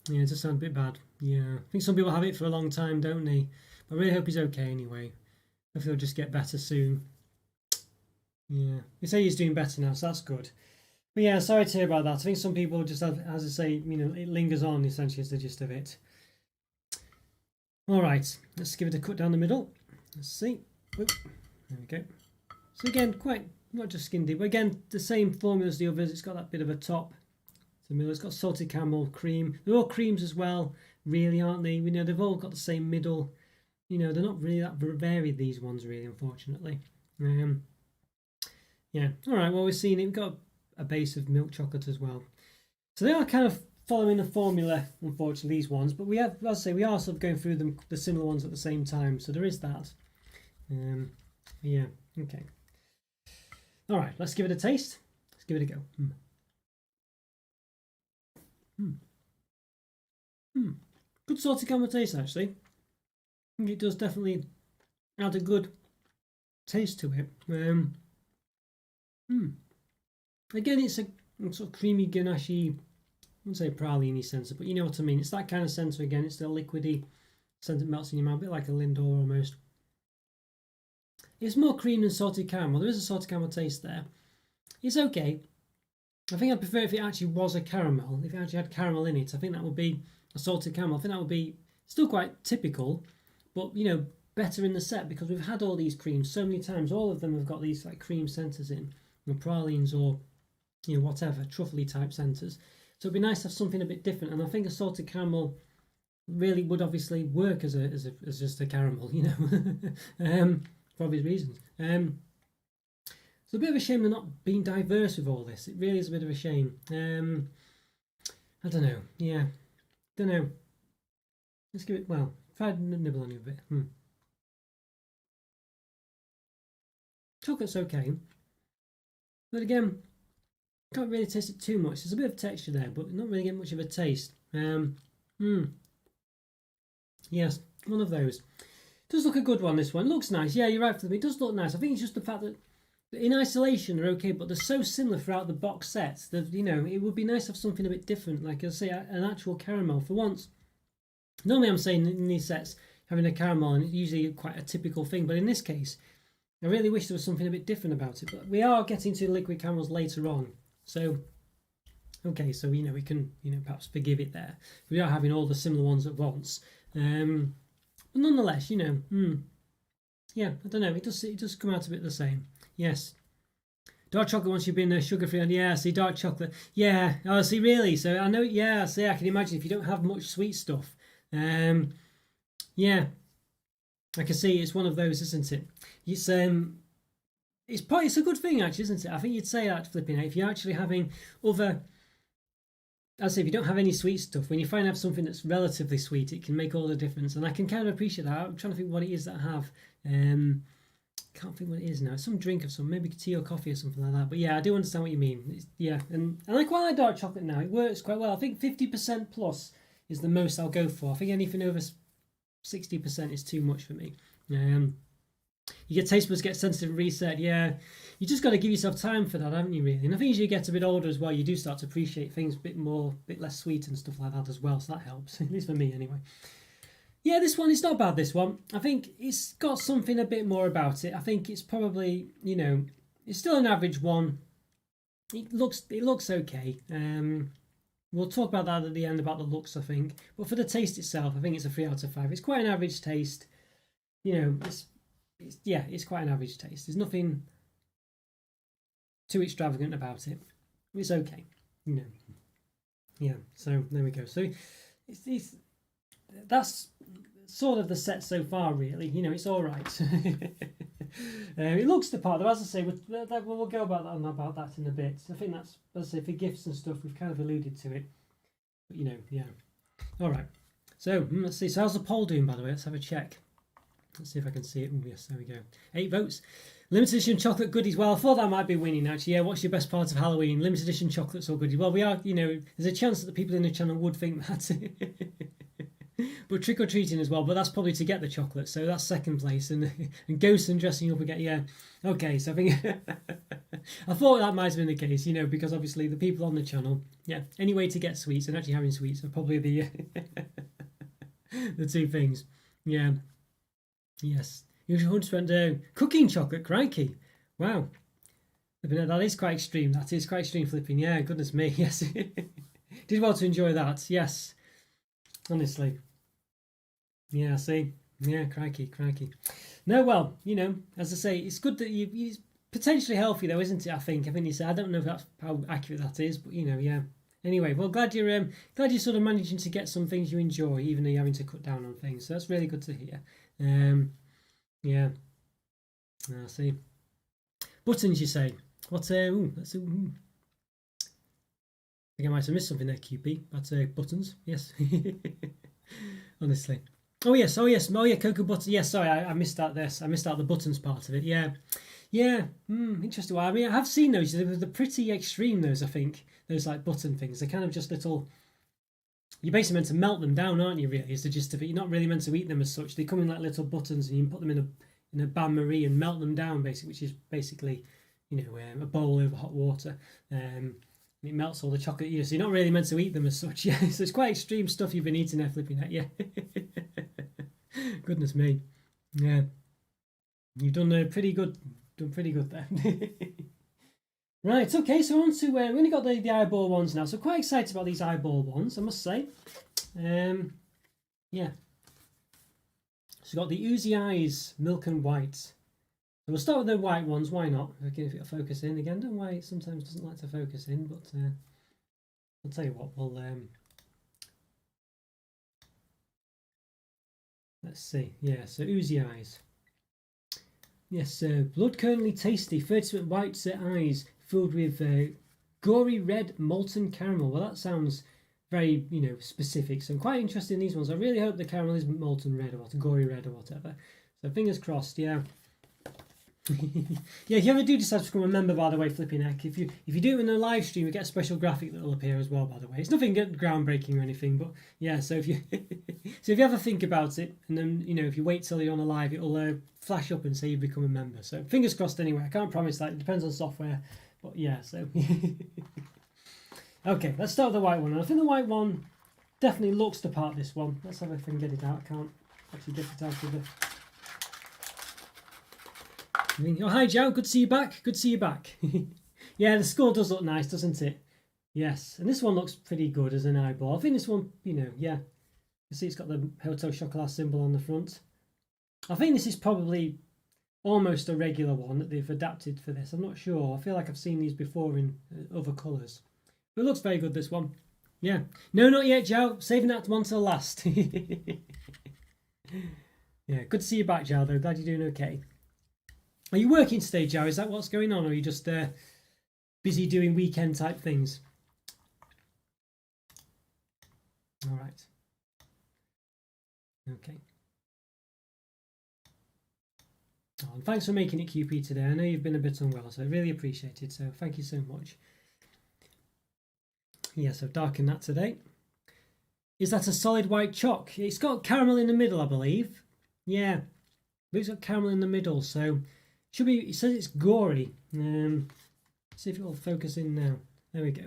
Yeah, it does sound a bit bad. Yeah. I think some people have it for a long time, don't they? But I really hope he's okay anyway. Hopefully he'll just get better soon. Yeah. They say he's doing better now, so that's good. But yeah, sorry to hear about that. I think some people just have, as I say, you know, it lingers on, essentially, is the gist of it. All right, let's give it a cut down the middle. Let's see. Oop. There we go. So again, quite, not just skin deep, but again, the same formula as the others. It's got that bit of a top to the middle. It's got salted caramel, cream. They're all creams as well, really, aren't they? You know, they've all got the same middle. You know, they're not really that varied, these ones, really, unfortunately. Yeah, all right, well, we've seen it. We've got a base of milk chocolate as well. So they are kind of following the formula, unfortunately, these ones, but we have, as I say, we are sort of going through them, the similar ones at the same time, so there is that. Yeah, okay. All right, let's give it a taste. Let's give it a go. Good salted caramel taste, actually. I think it does definitely add a good taste to it. Again, it's a sort of creamy, ganache-y, I wouldn't say praline centre, but you know what I mean. It's that kind of centre again. It's the liquidy centre that melts in your mouth, a bit like a Lindor almost. It's more cream than salted caramel. There is a salted caramel taste there. It's okay. I think I'd prefer if it actually was a caramel. If it actually had caramel in it, I think that would be a salted caramel. I think that would be still quite typical, but you know, better in the set because we've had all these creams so many times. All of them have got these like cream centres in, you know, pralines or you know whatever truffly type centres. So it'd be nice to have something a bit different. And I think a salted caramel really would obviously work as just a caramel, you know, for obvious reasons. It's a bit of a shame they're not being diverse with all this. It really is a bit of a shame. I don't know. Yeah, don't know. Let's give it. Well, try to nibble on it a bit. Chocolate's okay, but again, can't really taste it too much. There's a bit of texture there, but not really getting much of a taste. Yes, one of those. Does look a good one, this one. Looks nice. Yeah, you're right for them. It does look nice. I think it's just the fact that in isolation they're okay, but they're so similar throughout the box sets that, you know, it would be nice to have something a bit different, like I say, an actual caramel for once. Normally I'm saying in these sets having a caramel, and it's usually quite a typical thing, but in this case, I really wish there was something a bit different about it. But we are getting to liquid caramels later on, so okay, so you know we can perhaps forgive it there. We are having all the similar ones at once. But nonetheless, you know, yeah, I don't know. It does come out a bit the same. Yes, dark chocolate once you've been sugar free, and yeah, see dark chocolate. Yeah, oh, see really. So I know. Yeah, see, I can imagine if you don't have much sweet stuff. Yeah, I can see it's one of those, isn't it? It's a good thing actually, isn't it? I think you'd say that flipping it if you're actually having other. I'd say if you don't have any sweet stuff, when you find out something that's relatively sweet, it can make all the difference. And I can kind of appreciate that. I'm trying to think what it is that I have. Can't think what it is now. Some drink of some, maybe tea or coffee or something like that. But yeah, I do understand what you mean. Yeah, and I quite like dark chocolate now. It works quite well. I think 50% plus is the most I'll go for. I think anything over 60% is too much for me. You get taste buds get sensitive and reset. Yeah, you just got to give yourself time for that, haven't you? Really, and I think as you get a bit older as well, you do start to appreciate things a bit more, a bit less sweet and stuff like that as well. So that helps, at least for me, anyway. Yeah, this one is not bad. This one, I think it's got something a bit more about it. I think it's probably, you know, it's still an average one. It looks okay. We'll talk about that at the end about the looks, I think. But for the taste itself, I think it's a 3 out of 5. It's quite an average taste. You know, it's quite an average taste. There's nothing too extravagant about it. It's okay, you know. Yeah, so there we go. So that's sort of the set so far, really. You know, it's all right. It looks the part, though. As I say, we'll go about that in a bit. I think that's, as I say, for gifts and stuff, we've kind of alluded to it. But, yeah. All right. So, let's see. So how's the poll doing, by the way? Let's have a check. Let's see if I can see it. Oh, yes, there we go. 8 votes. Limited edition chocolate goodies. Well, I thought that might be winning, actually. Yeah, what's your best part of Halloween? Limited edition chocolates or goodies? Well, we are, there's a chance that the people in the channel would think that. But trick-or-treating as well. But that's probably to get the chocolate. So that's second place. And ghosts and dressing up again. Yeah. Okay, so I think... I thought that might have been the case, because obviously the people on the channel, yeah, any way to get sweets and actually having sweets are probably the the two things. Yeah. Yes. You should spend cooking chocolate, crikey. Wow. That is quite extreme. That is quite extreme flipping. Yeah, goodness me. Yes. Did well to enjoy that. Yes. Honestly. Yeah, see? Yeah, crikey. No, well, as I say, it's good that it's potentially healthy though, isn't it? I think you said, I don't know if that's how accurate that is, but yeah. Anyway, well, glad you're sort of managing to get some things you enjoy, even though you're having to cut down on things. So that's really good to hear. Yeah. I see. Buttons, you say? What? Let's see. I think I might have missed something there, QP. But buttons, yes. Honestly. Oh yes. Cocoa buttons. Yes, sorry, I missed out this. I missed out the buttons part of it. Yeah. Interesting. Well, I mean, I have seen those. They're pretty extreme. Those, I think, those like button things. They're kind of just little. You're basically meant to melt them down, aren't you? Really, is the gist of it. You're not really meant to eat them as such. They come in like little buttons, and you can put them in a bain marie and melt them down, basically, which is basically, a bowl over hot water. It melts all the chocolate. So you're not really meant to eat them as such. Yeah, so it's quite extreme stuff you've been eating there, flipping at. Yeah. Goodness me. Yeah. You've done pretty good. Done pretty good there. Right, okay, so on to, we've only got the eyeball ones now, so quite excited about these eyeball ones, I must say. Yeah. So we've got the Oozy Eyes, Milk and White. So we'll start with the white ones, why not? Again, if it'll focus in again, don't know why it sometimes doesn't like to focus in, but I'll tell you what, we'll, let's see, yeah, so Oozy Eyes. Yes, blood curdlingly tasty, 30% white eyes filled with gory red molten caramel. Well, that sounds very, specific. So I'm quite interested in these ones. I really hope the caramel isn't molten red or what, gory red or whatever. So fingers crossed, yeah. Yeah, if you ever do decide to become a member, by the way, flipping heck, if you do it in a live stream, you get a special graphic that will appear as well, by the way. It's nothing groundbreaking or anything, but yeah, so if you ever think about it, and then, if you wait till you're on a live, it'll flash up and say you've become a member. So fingers crossed anyway. I can't promise that. It depends on software, but yeah, so. Okay, let's start with the white one. And I think the white one definitely looks the part, this one. Let's have if I can get it out. I can't actually get it out of the... Oh, hi Joe, good to see you back. Good to see you back. Yeah, the skull does look nice, doesn't it? Yes, and this one looks pretty good as an eyeball. I think this one, yeah. You see it's got the Hotel Chocolat symbol on the front. I think this is probably almost a regular one that they've adapted for this. I'm not sure. I feel like I've seen these before in other colours. But it looks very good, this one. Yeah. No, not yet, Joe. Saving that one till last. Yeah, good to see you back, Joe, though. Glad you're doing okay. Are you working today, Joe? Is that what's going on? Or are you just busy doing weekend type things? All right. Okay. Oh, and thanks for making it QP today. I know you've been a bit unwell, so I really appreciate it. So thank you so much. Yes, I've darkened that today. Is that a solid white chalk? It's got caramel in the middle, I believe. Yeah, but it's got caramel in the middle, so should be. It says it's gory. See if it will focus in now. There we go.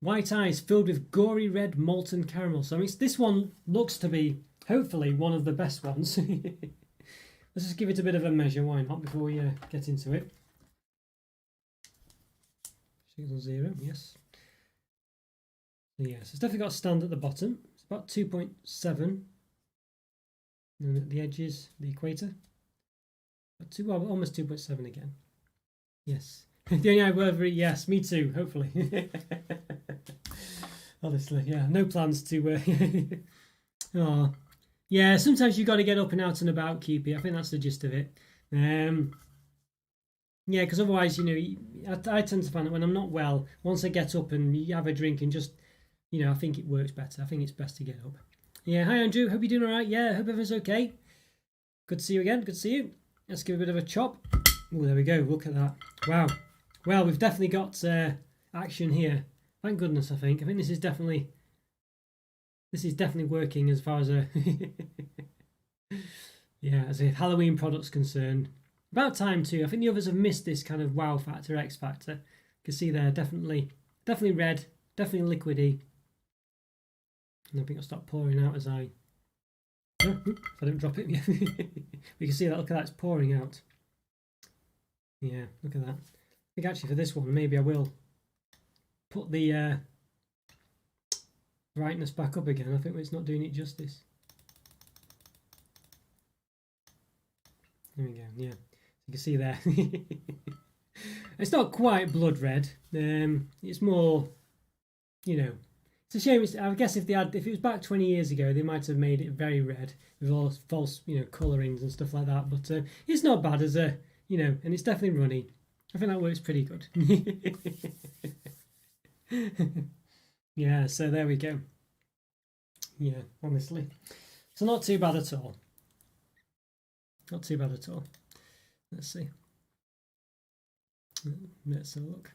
White eyes filled with gory red molten caramel. So I mean, this one looks to be hopefully one of the best ones. Let's just give it a bit of a measure. Why not? Before we get into it. Signal 0. Yes. Yes, it's definitely got a stand at the bottom. It's about 2.7. And at the edges, the equator. Well, almost 2.7 again. Yes. The only eyebrow, yes, me too, hopefully. Honestly, yeah, no plans to... Oh. Yeah, sometimes you've got to get up and out and about, QP. I think that's the gist of it. Yeah, because otherwise, I tend to find that when I'm not well, once I get up and you have a drink and just, I think it works better. I think it's best to get up. Yeah, hi Andrew, hope you're doing all right. Yeah, hope everyone's okay. Good to see you again. Good to see you. Let's give a bit of a chop. Oh, there we go. Look at that. Wow. Well, we've definitely got action here. Thank goodness. I think this is definitely working as far as a yeah, as a Halloween product's concerned. About time too. I think the others have missed this kind of wow factor, X factor. You can see there, definitely red, definitely liquidy. And I think I'll start pouring out as I. Oh, if I don't drop it. We can see that. Look at that, it's pouring out. Yeah, look at that. I think actually for this one, maybe I will put the brightness back up again. I think it's not doing it justice. There we go. Yeah, you can see there. It's not quite blood red. It's more, It's a shame. I guess if it was back 20 years ago, they might have made it very red with all false, colourings and stuff like that. But it's not bad as a, and it's definitely runny. I think that works pretty good. Yeah. So there we go. Yeah, honestly, so not too bad at all. Not too bad at all. Let's see. Let's have a look.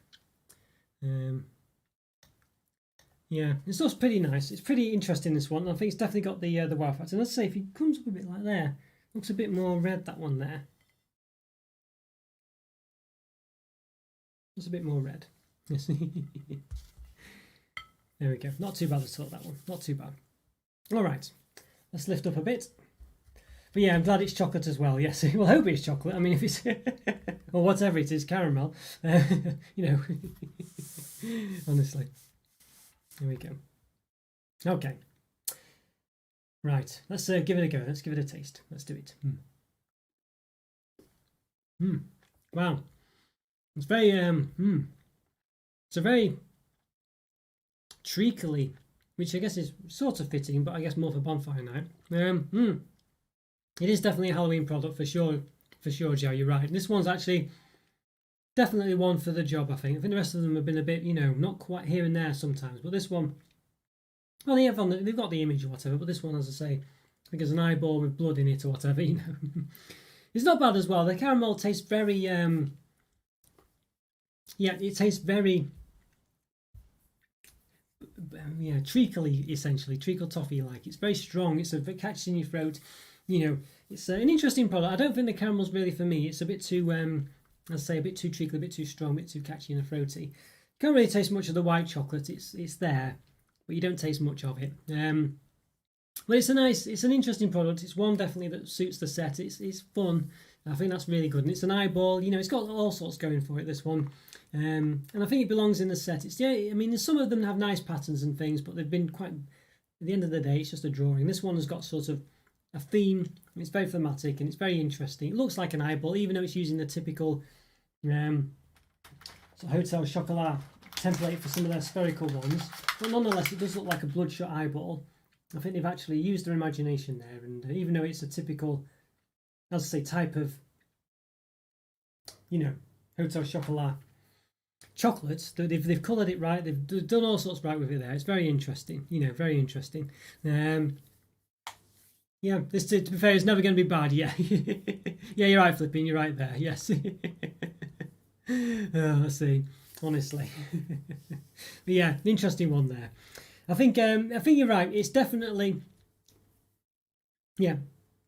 Yeah, it's just pretty nice. It's pretty interesting, this one. I think it's definitely got the wow factor. And let's say if it comes up a bit like there, looks a bit more red, that one there. It's a bit more red. Yes. There we go. Not too bad at all, that one. Not too bad. All right, let's lift up a bit. But yeah, I'm glad it's chocolate as well. Yes, well, I hope it's chocolate. I mean, if it's or whatever it is, caramel. Honestly. Here we go. Okay. Right. Let's give it a go. Let's give it a taste. Let's do it. Wow. It's very It's a very treacly, which I guess is sort of fitting, but I guess more for bonfire night. It is definitely a Halloween product for sure. For sure, Joe. You're right. This one's actually definitely one for the job, I think. I think the rest of them have been a bit, not quite here and there sometimes. But this one, well, they've got the image or whatever. But this one, as I say, I think it's an eyeball with blood in it or whatever. It's not bad as well. The caramel tastes very, yeah, it tastes very, yeah, treacly essentially, treacle toffee like. It's very strong. It's it catches in your throat. It's an interesting product. I don't think the caramel's really for me. It's a bit too, I'd say, a bit too treacly, a bit too strong, a bit too catchy and throaty. Can't really taste much of the white chocolate. It's there, but you don't taste much of it. But it's an interesting product. It's one definitely that suits the set. It's fun. I think that's really good. And it's an eyeball. It's got all sorts going for it, this one. And I think it belongs in the set. Some of them have nice patterns and things, but they've been quite, at the end of the day, it's just a drawing. This one has got sort of a theme. It's very thematic and it's very interesting. It looks like an eyeball, even though it's using the typical Hotel Chocolat template for some of their spherical ones. But nonetheless, it does look like a bloodshot eyeball. I think they've actually used their imagination there, and even though it's a typical, as I say, type of, Hotel Chocolat chocolates, they've coloured it right. They've done all sorts right with it there. It's very interesting. Very interesting. Yeah, this, to be fair, is never going to be bad. Yeah, yeah, you're right, Flipping. You're right there. Yes. Let's see. Honestly, but yeah, an interesting one there. I think you're right. It's definitely, yeah,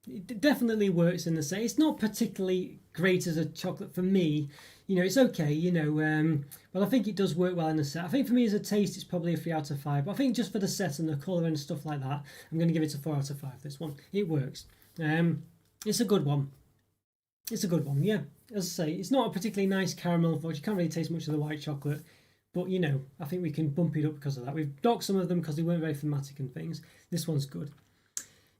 it definitely works in the set. It's not particularly great as a chocolate for me. It's okay. But I think it does work well in the set. I think for me as a taste, it's probably a 3 out of 5. But I think just for the set and the colour and stuff like that, I'm going to give it a 4 out of 5. This one, it works. It's a good one. It's a good one. Yeah, as I say, it's not a particularly nice caramel. You can't really taste much of the white chocolate. But, I think we can bump it up because of that. We've docked some of them because they weren't very thematic and things. This one's good.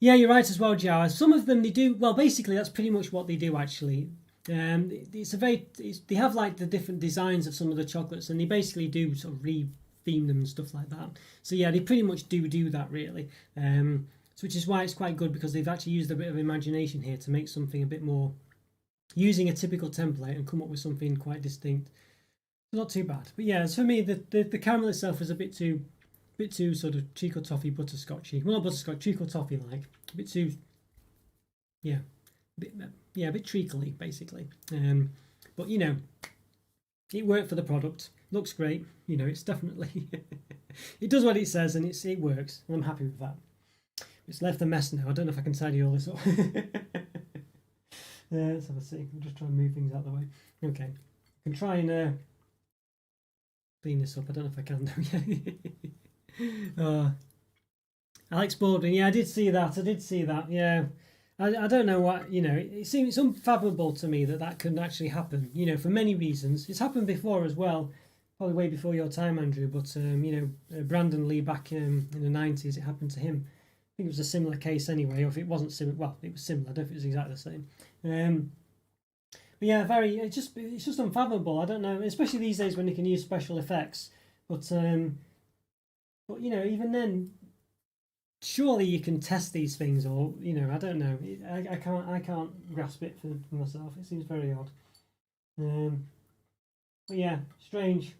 Yeah, you're right as well, Joe. Some of them, they do, well, basically, that's pretty much what they do, actually. They have, like, the different designs of some of the chocolates, and they basically do sort of re-theme them and stuff like that. So, yeah, they pretty much do that, really. Which is why it's quite good, because they've actually used a bit of imagination here to make something a bit more using a typical template and come up with something quite distinct. Not too bad, but yeah, as for me, the caramel itself is a bit too sort of Chico toffee butterscotchy. Well, not butterscotch, Chico toffee like. A bit too, yeah, a bit treacly basically. But you know, it worked for the product. Looks great. You know, it's definitely it does what it says and it works. And I'm happy with that. It's left a mess now. I don't know if I can tidy all this up. Let's have a see. I'll just try and move things out of the way. Okay, I can try and clean this up. I don't know if I can though. Alex Baldwin, yeah, I did see that. Yeah, I don't know what, you know, it seems it's unfathomable to me that could actually happen, you know, for many reasons. It's happened before as well, probably way before your time, Andrew, but you know, Brandon Lee back in the 90s, it happened to him. I think it was a similar case anyway, or if it wasn't similar, well, it was similar. I don't know if it was exactly the same. But yeah, it's just unfathomable. I don't know, especially these days when you can use special effects. But you know, even then, surely you can test these things, or you know, I don't know. I can't grasp it for myself. It seems very odd. But yeah, strange.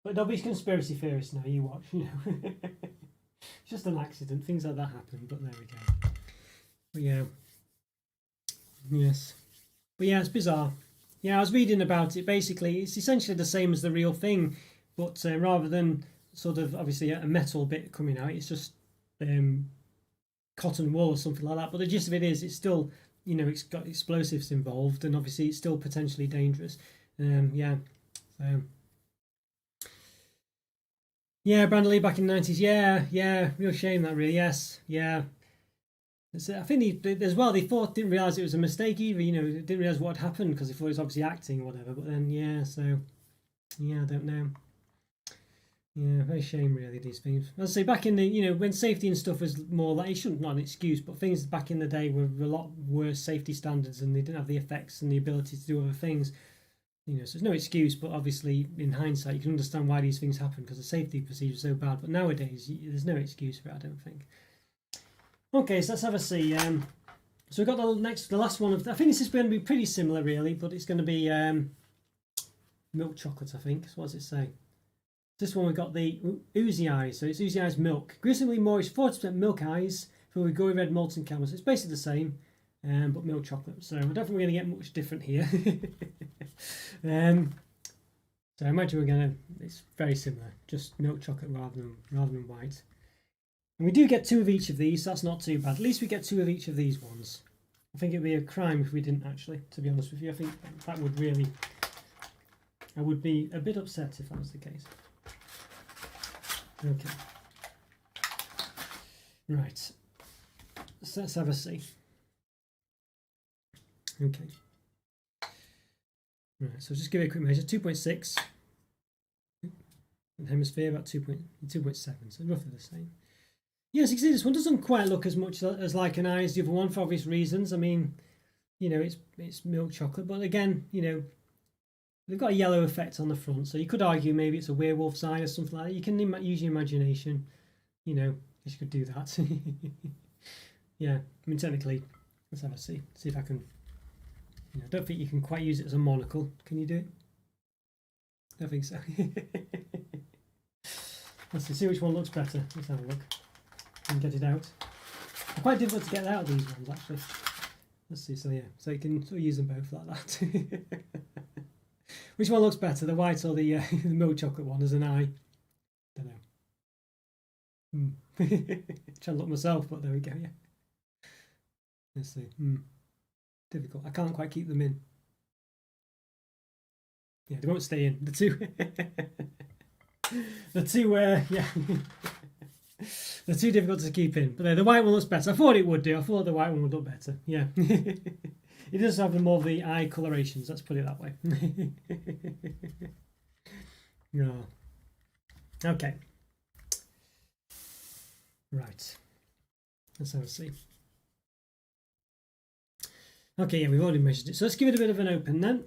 But there'll be conspiracy theorists now. You watch, you know. It's just an accident. Things like that happen. But there we go. But yeah, yes. But yeah, it's bizarre. Yeah, I was reading about it. Basically, it's essentially the same as the real thing, but rather than sort of obviously a metal bit coming out, it's just cotton wool or something like that. But the gist of it is, it's still, you know, it's got explosives involved, and obviously it's still potentially dangerous. Yeah. So. Yeah, Brandon Lee back in the 90s. Yeah, real shame that really. Yes, yeah. I think as well, they didn't realise it was a mistake either, you know, didn't realise what had happened because they thought it was obviously acting or whatever, but then, yeah, so, yeah, I don't know. Yeah, very shame really, these things. As I say, back in the, you know, when safety and stuff was more like, it shouldn't, not an excuse, but things back in the day were a lot worse safety standards and they didn't have the effects and the ability to do other things, you know, so there's no excuse, but obviously in hindsight you can understand why these things happen because the safety procedure is so bad, but nowadays there's no excuse for it, I don't think. Okay, so let's have a see. So we've got the last one of. I think this is going to be pretty similar, really, but it's going to be milk chocolate. I think. So what does it say? This one we've got the Oozy Eyes. So it's Oozy Eyes milk. Gruesomely moist, 40% milk eyes filled with gory red molten caramel. So it's basically the same, but milk chocolate. So I don't think we're going to get much different here. So I imagine we're going to. It's very similar, just milk chocolate rather than white. And we do get 2 of each of these, so that's not too bad. At least we get 2 of each of these ones. I think it'd be a crime if we didn't, actually, to be honest with you. I think that would really... I would be a bit upset if that was the case. Okay. Right. So let's have a see. Okay. Right, so just give it a quick measure. 2.6. And hemisphere about 2.7, so roughly the same. Yes, you can see this one doesn't quite look as much as like an eye as the other one for obvious reasons. I mean, you know, it's milk chocolate, but again, you know, they've got a yellow effect on the front, so you could argue maybe it's a werewolf's eye or something like that. You can use your imagination, you know, you could do that. Yeah, I mean, technically, let's have a see if I can. You know, I don't think you can quite use it as a monocle. Can you do it? I don't think so. Let's see which one looks better. Let's have a look. And get it out. It's quite difficult to get out of these ones actually. Let's see, so yeah, so you can sort of use them both like that. Which one looks better, the white or the milk chocolate one as an eye? Don't know. Trying to look myself, but there we go, yeah. Let's see. Difficult. I can't quite keep them in. Yeah, they won't stay in. The two yeah. They're too difficult to keep in, but the white one looks better. I thought it would do. I thought the white one would look better. Yeah, it does have more of the eye colorations. Let's put it that way. No. Okay. Right. Let's have a see. Okay, yeah, we've already measured it. So let's give it a bit of an open then.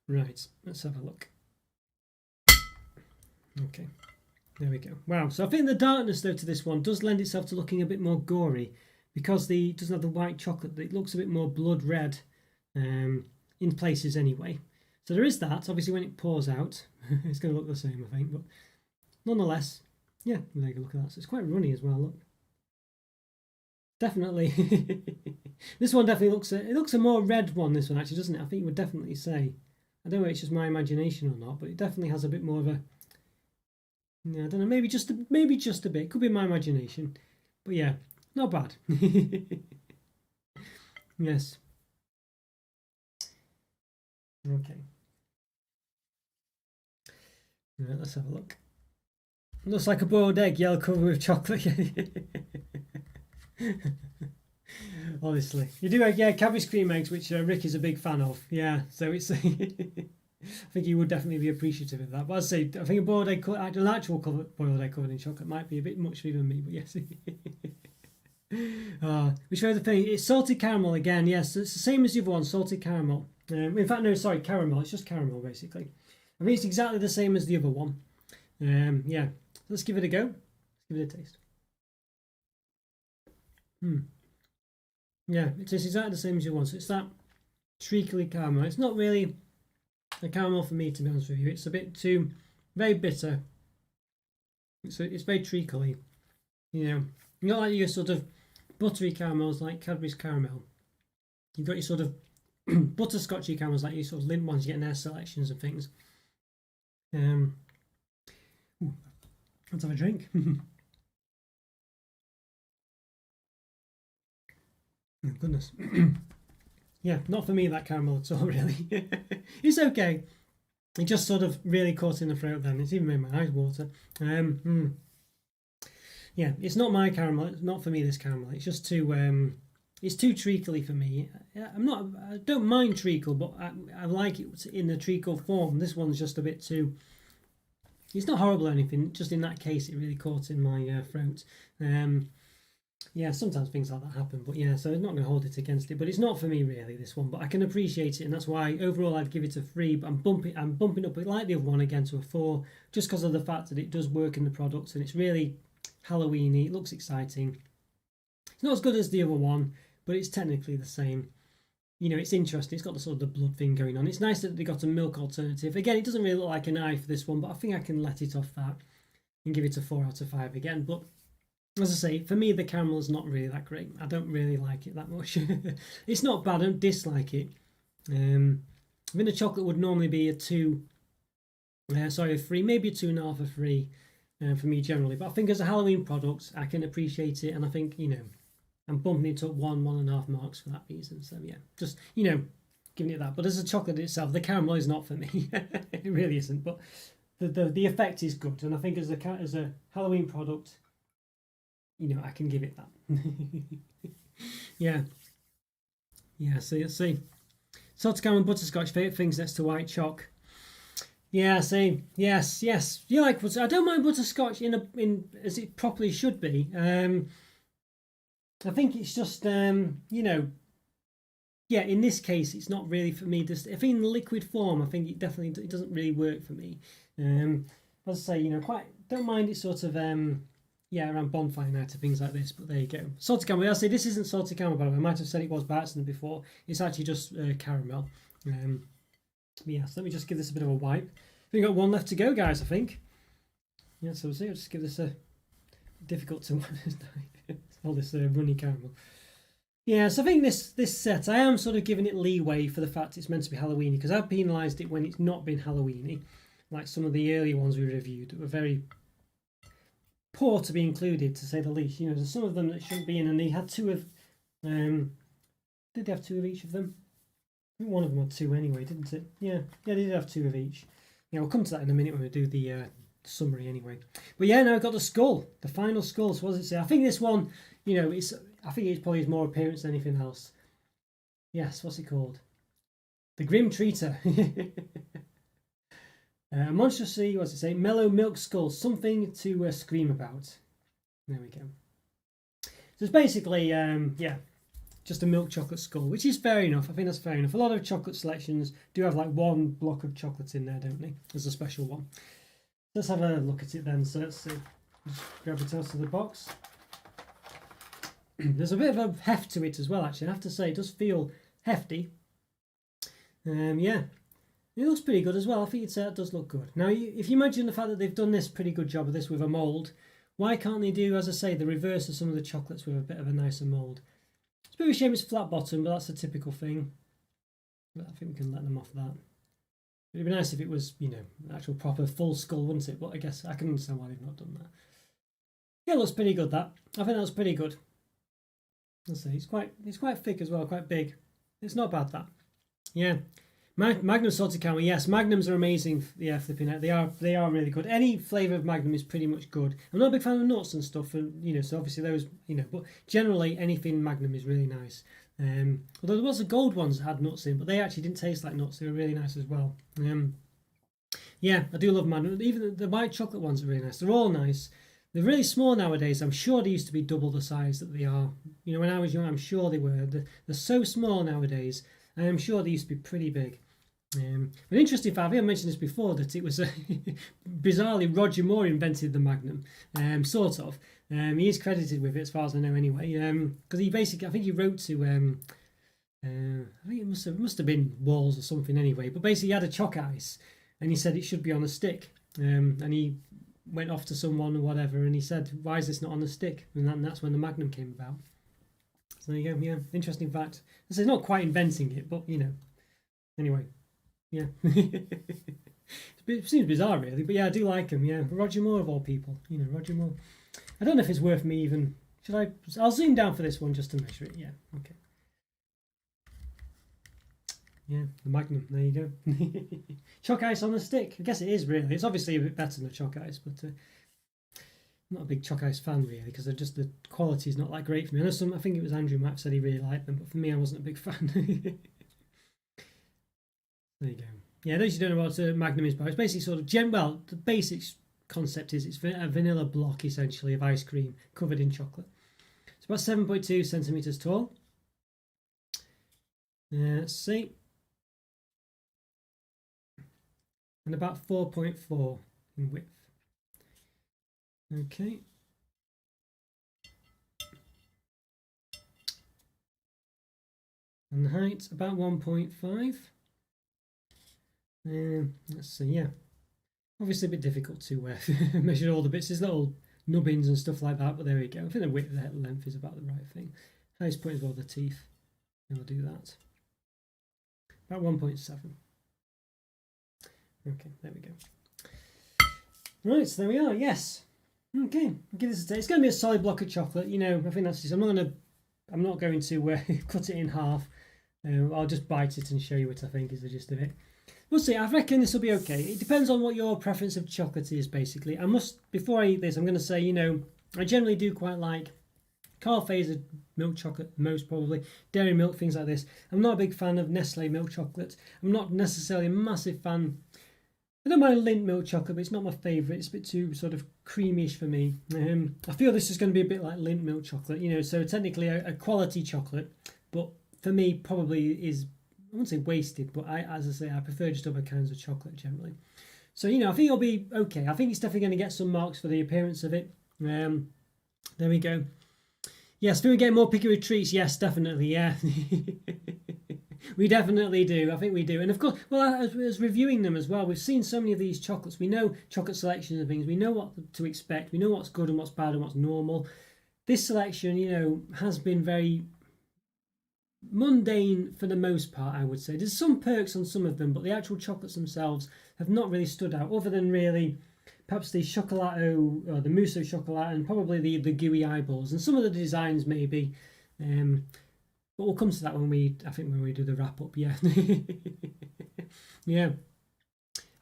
Right. Let's have a look. Okay. There we go. Wow. So I think the darkness, though, to this one does lend itself to looking a bit more gory because it doesn't have the white chocolate, it looks a bit more blood red in places anyway. So there is that. Obviously, when it pours out, it's going to look the same, I think. But nonetheless, yeah, there you go, look at that. So it's quite runny as well, look. Definitely. This one definitely looks a more red one, this one, actually, doesn't it? I think you would definitely say. I don't know if it's just my imagination or not, but it definitely has a bit more of a... Yeah, I don't know, maybe just a bit. Could be my imagination. But yeah, not bad. Yes. Okay. Right, let's have a look. Looks like a boiled egg, yellow covered with chocolate. Honestly, you do have, yeah, cabbage cream eggs, which Rick is a big fan of. Yeah, so it's I think he would definitely be appreciative of that. But I'd say I think a boiled egg, an actual boiled egg covered in chocolate might be a bit much for even me. But yes. Which way the thing? It's salted caramel again. Yes, it's the same as the other one, salted caramel. In fact, no, sorry, caramel. It's just caramel basically. I mean, it's exactly the same as the other one. Yeah, let's give it a go. Let's give it a taste. Yeah, it tastes exactly the same as the other one. So it's that treacly caramel. It's not really a caramel for me, to be honest with you. It's a bit too very bitter. It's very treacly. You know, not like your sort of buttery caramels like Cadbury's caramel. You've got your sort of butterscotchy caramels like your sort of Lindt ones you get in their selections and things. Let's have a drink. Oh, goodness. Yeah, not for me, that caramel at all, really. It's okay. It just sort of really caught in the throat then. It's even made my eyes water. Yeah, it's not my caramel. It's not for me, this caramel. It's just too... it's too treacly for me. I don't mind treacle, but I like it in the treacle form. This one's just a bit too... It's not horrible or anything. Just in that case, it really caught in my throat. Yeah, sometimes things like that happen. But yeah, so I'm not going to hold it against it. But it's not for me, really, this one. But I can appreciate it, and that's why overall I'd give it a 3. But I'm bumping up it like the other one again to a 4, just because of the fact that it does work in the products and it's really Halloweeny. It looks exciting. It's not as good as the other one, but it's technically the same. You know, it's interesting. It's got the sort of the blood thing going on. It's nice that they got a milk alternative. Again, it doesn't really look like an eye for this one, but I think I can let it off that and give it a 4 out of 5 again. But as I say, for me, the caramel is not really that great. I don't really like it that much. It's not bad. I don't dislike it. I think the chocolate would normally be a 2. A 3, maybe a 2.5 or 3 for me generally. But I think as a Halloween product, I can appreciate it, and I think, you know, I'm bumping it up 1.5 marks for that reason. So yeah, just, you know, giving it that. But as a chocolate itself, the caramel is not for me. It really isn't. But the effect is good, and I think as a Halloween product, you know, I can give it that. Yeah. So you'll see. Salted caramel and butterscotch, favourite things next to white chalk. Yeah, same. Yes. You like butterscotch? I don't mind butterscotch in as it properly should be. I think it's just you know, yeah. In this case, it's not really for me. Just if in liquid form, I think it doesn't really work for me. As I say, you know, quite don't mind it sort of yeah, around bonfire night and things like this. But there you go. Salted caramel. I say this isn't salted caramel, by the way. I might have said it was by accident before. It's actually just caramel. Yeah, so let me just give this a bit of a wipe. We've got one left to go, guys, I think. Yeah, so we'll see. I'll just give this a difficult to all this runny caramel. Yeah, so I think this set, I am sort of giving it leeway for the fact it's meant to be Halloweeny, because I've penalised it when it's not been Halloweeny, like some of the earlier ones we reviewed that were very poor to be included, to say the least. You know, there's some of them that shouldn't be in, and they had 2 of... did they have 2 of each of them? I think one of them had 2 anyway, didn't it? Yeah, they did have 2 of each. Yeah, we'll come to that in a minute when we do the summary anyway. But yeah, now I've got the skull, the final skull. So what does it say? I think this one, you know, I think it's probably more appearance than anything else. Yes, what's it called? The Grim Treater. Monstrously, what's it say? Mellow milk skull, something to scream about. There we go. So it's basically, yeah, just a milk chocolate skull, which is fair enough. I think that's fair enough. A lot of chocolate selections do have like one block of chocolates in there, don't they? As a special one. Let's have a look at it then. So let's see. Just grab it out of the box. There's a bit of a heft to it as well, actually. I have to say, it does feel hefty. Yeah, it looks pretty good as well. I think it does look good. Now, if you imagine the fact that they've done this pretty good job of this with a mould, why can't they do, as I say, the reverse of some of the chocolates with a bit of a nicer mould? It's a bit of a shame it's flat bottom, but that's a typical thing. But I think we can let them off that. It'd be nice if it was, you know, an actual proper full skull, wouldn't it? But I guess I can understand why they've not done that. Yeah, it looks pretty good, that. I think that was pretty good. Let's see, it's quite thick as well, quite big. It's not bad, that. Yeah. Magnum salted caramel, yes, Magnums are amazing. Yeah, flipping out, they are really good. Any flavour of Magnum is pretty much good. I'm not a big fan of nuts and stuff, and you know, so obviously those, you know, but generally anything Magnum is really nice. Although there was the gold ones that had nuts in, but they actually didn't taste like nuts. They were really nice as well. Yeah, I do love Magnum. Even the white chocolate ones are really nice. They're all nice. They're really small nowadays. I'm sure they used to be double the size that they are. You know, when I was young, I'm sure they were. They're so small nowadays, and I'm sure they used to be pretty big. But interesting fact, I think I mentioned this before, that it was bizarrely Roger Moore invented the Magnum, sort of. He is credited with it as far as I know anyway, because he basically, I think he wrote to, I think it must have been Walls or something anyway, but basically he had a choc ice and he said it should be on a stick, and he went off to someone or whatever and he said, why is this not on a stick? And that's when the Magnum came about. So there you go, yeah, interesting fact. So it's not quite inventing it, but you know, anyway. Yeah, it seems bizarre, really, but yeah, I do like him. Yeah, Roger Moore of all people, you know, Roger Moore. I don't know if it's worth me even. Should I? I'll zoom down for this one just to measure it. Yeah, okay. Yeah, the Magnum. There you go. Choc ice on a stick. I guess it is really. It's obviously a bit better than a choc ice, but I'm not a big choc ice fan really because the quality is not that great for me. I know I think it was Andrew Mapp said he really liked them, but for me, I wasn't a big fan. There you go. Yeah, those who don't know what Magnum is about, it's basically sort of well, the basic concept is it's a vanilla block essentially of ice cream covered in chocolate. It's about 7.2 centimeters tall. Let's see. And about 4.4 in width. Okay. And the height about 1.5. Let's see, yeah. Obviously a bit difficult to measure all the bits. There's little nubbins and stuff like that, but there we go. I think the width of the length is about the right thing. Highest point is well the teeth. And we'll do that. About 1.7. Okay, there we go. Right, so there we are, yes. Okay, I'll give this a taste. It's going to be a solid block of chocolate. You know, I think that's just, I'm not going to cut it in half. I'll just bite it and show you what I think is the gist of it. We'll see. I reckon this will be okay. It depends on what your preference of chocolate is, basically. Before I eat this, I'm going to say, you know, I generally do quite like Carl Fazer milk chocolate, most probably. Dairy milk, things like this. I'm not a big fan of Nestle milk chocolate. I'm not necessarily a massive fan. I don't mind Lindt milk chocolate, but it's not my favourite. It's a bit too sort of creamy-ish for me. I feel this is going to be a bit like Lindt milk chocolate, you know, so technically a quality chocolate, but for me probably is, I wouldn't say wasted, but as I say, I prefer just other kinds of chocolate generally. So, you know, I think it'll be okay. I think it's definitely going to get some marks for the appearance of it. There we go. Yes, do we get more picky with treats? Yes, definitely, yeah. We definitely do. I think we do. And of course, well, as reviewing them as well, we've seen so many of these chocolates. We know chocolate selections and things. We know what to expect. We know what's good and what's bad and what's normal. This selection, you know, has been very mundane for the most part, I would say. There's some perks on some of them, but the actual chocolates themselves have not really stood out, other than really perhaps the Chocolat or the Mousse au Chocolat and probably the gooey eyeballs and some of the designs maybe. But we'll come to that when we do the wrap up. Yeah, yeah.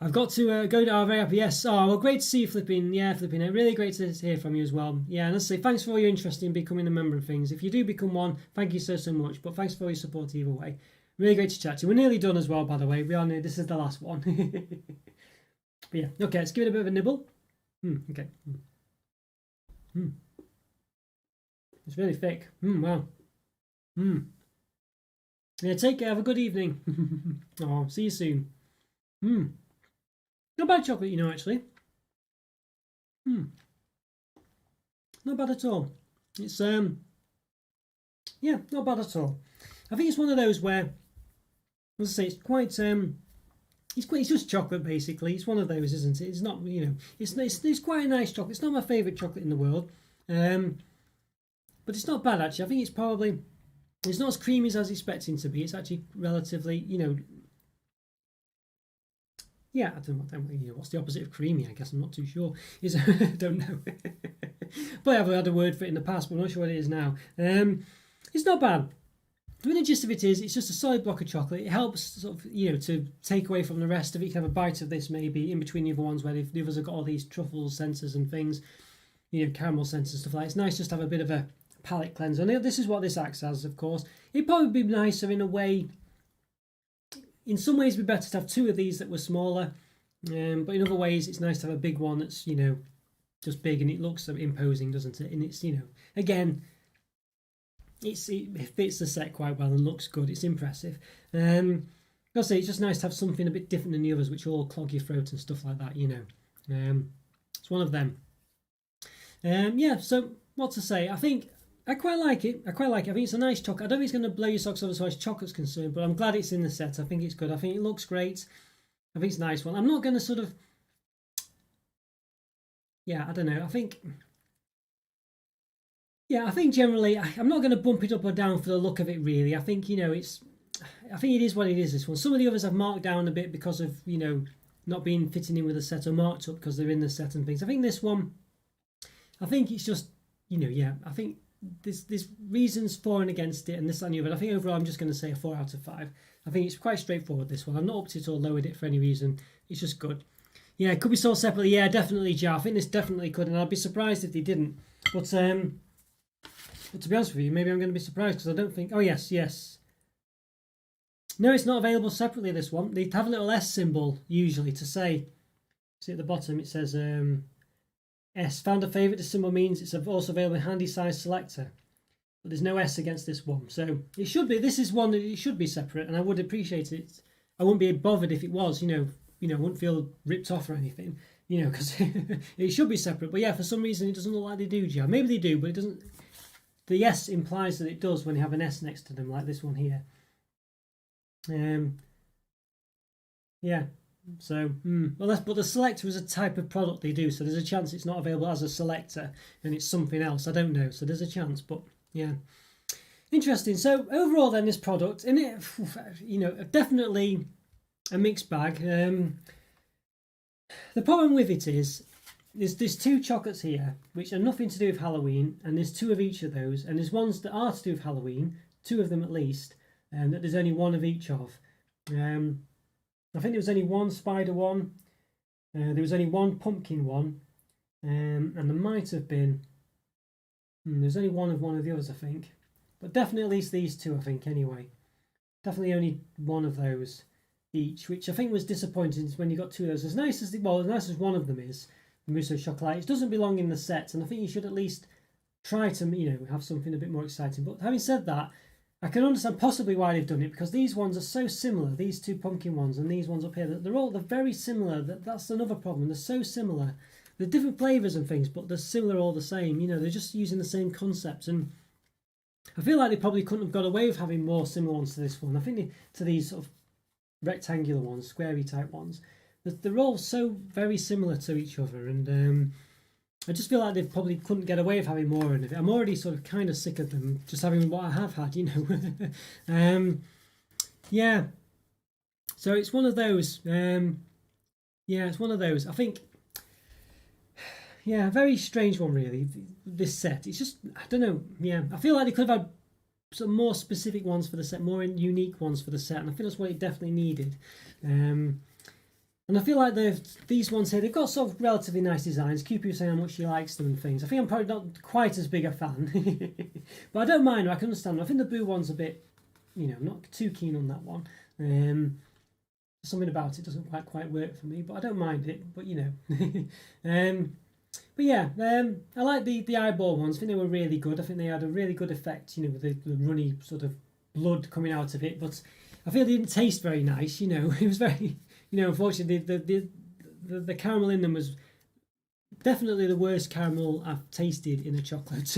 I've got to go to our very happy. Yes. Oh, well, great to see you, Flipping. Yeah, Flipping. Really great to hear from you as well. Yeah, and let's say thanks for all your interest in becoming a member of things. If you do become one, thank you so much. But thanks for all your support either way. Really great to chat to you. We're nearly done as well, by the way. We are near. This is the last one. But yeah, okay. Let's give it a bit of a nibble. Okay. It's really thick. Wow. Yeah, take care. Have a good evening. Oh, see you soon. Not bad chocolate, you know, actually. Not bad at all. It's yeah, not bad at all. I think it's one of those where, as I say, it's quite it's just chocolate basically. It's one of those, isn't it? It's not, it's quite a nice chocolate. It's not my favourite chocolate in the world, but it's not bad actually. I think it's not as creamy as I was expecting to be. It's actually relatively, yeah, I don't know, what's the opposite of creamy? I guess I'm not too sure. I don't know. But I've had a word for it in the past, but I'm not sure what it is now. It's not bad. I mean, the gist of it is, it's just a solid block of chocolate. It helps sort of, to take away from the rest of it. You can have a bite of this maybe in between the other ones where the others have got all these truffle sensors and things, caramel sensors and stuff like that. It's nice just to have a bit of a palate cleanser. And this is what this acts as, of course. It'd probably be nicer in a way. In some ways, it'd be better to have two of these that were smaller. But in other ways, it's nice to have a big one that's, just big and it looks so imposing, doesn't it? And it's, again, it fits the set quite well and looks good. It's impressive. I'll say it's just nice to have something a bit different than the others, which all clog your throat and stuff like that. It's one of them. Yeah. So what to say? I quite like it. I think it's a nice chocolate. I don't think it's going to blow your socks off as far as chocolate's concerned, but I'm glad it's in the set. I think it's good. I think it looks great. I think it's a nice one. I'm not going to sort of. Yeah, I don't know. I think generally I'm not going to bump it up or down for the look of it. Really, I think I think it is what it is. This one. Some of the others I've marked down a bit because of not being fitting in with the set, or marked up because they're in the set and things. I think this one. I think it's just I think there's reasons for and against it, and this and the other. I think overall I'm just going to say a 4 out of 5. I think it's quite straightforward. This one. I've not upped it or lowered it for any reason. It's just good. Yeah, it could be sold separately. Yeah, definitely, Joe. I think this definitely could, and I'd be surprised if they didn't. But to be honest with you, maybe I'm going to be surprised because I don't think. Oh yes. No, it's not available separately. This one. They have a little S symbol usually to say. See at the bottom it says S. Found a favourite. This symbol means it's also available in handy size selector. But there's no S against this one, so it should be. This is one that it should be separate, and I would appreciate it. I wouldn't be bothered if it was. Wouldn't feel ripped off or anything. Because it should be separate. But yeah, for some reason it doesn't look like they do, Joe. Maybe they do, but it doesn't. The S implies that it does when you have an S next to them, like this one here. Yeah. So, but the selector is a type of product they do, so there's a chance it's not available as a selector and it's something else. I don't know, so there's a chance, but yeah, interesting. So overall, then this product, and it, definitely a mixed bag. The problem with it is there's 2 chocolates here which are nothing to do with Halloween, and there's 2 of each of those, and there's ones that are to do with Halloween, 2 of them at least, and that there's only 1 of each of. I think there was only 1 spider one, there was only 1 pumpkin one, and there might have been, there's only one of the others, I think. But definitely at least these 2, I think, anyway. Definitely only 1 of those each, which I think was disappointing when you got 2 of those. As nice as one of them is, the Mousse au Chocolat, it doesn't belong in the set, and I think you should at least try to, have something a bit more exciting. But having said that, I can understand possibly why they've done it, because these ones are so similar, these 2 pumpkin ones and these ones up here, they're very similar. That's another problem. They're so similar. They're different flavours and things, but they're similar all the same. They're just using the same concepts, and I feel like they probably couldn't have got away with having more similar ones to this one. I think to these sort of rectangular ones, squarey type ones, they're all so very similar to each other, and I just feel like they probably couldn't get away with having more of it. I'm already sort of kind of sick of them just having what I have had, yeah. So it's one of those. It's one of those. I think. Yeah, a very strange one, really. This set. It's just, I don't know. Yeah, I feel like they could have had some more specific ones for the set, more unique ones for the set, and I think that's what it definitely needed. And I feel like these ones here, they've got sort of relatively nice designs. QP was saying how much she likes them and things. I think I'm probably not quite as big a fan. But I don't mind. I can understand them. I think the blue one's a bit, not too keen on that one. Something about it doesn't quite work for me, but I don't mind it. But, but yeah, I like the eyeball ones. I think they were really good. I think they had a really good effect, with the runny sort of blood coming out of it. But I feel they didn't taste very nice, It was very... unfortunately, the caramel in them was Definitely the worst caramel I've tasted in a chocolate.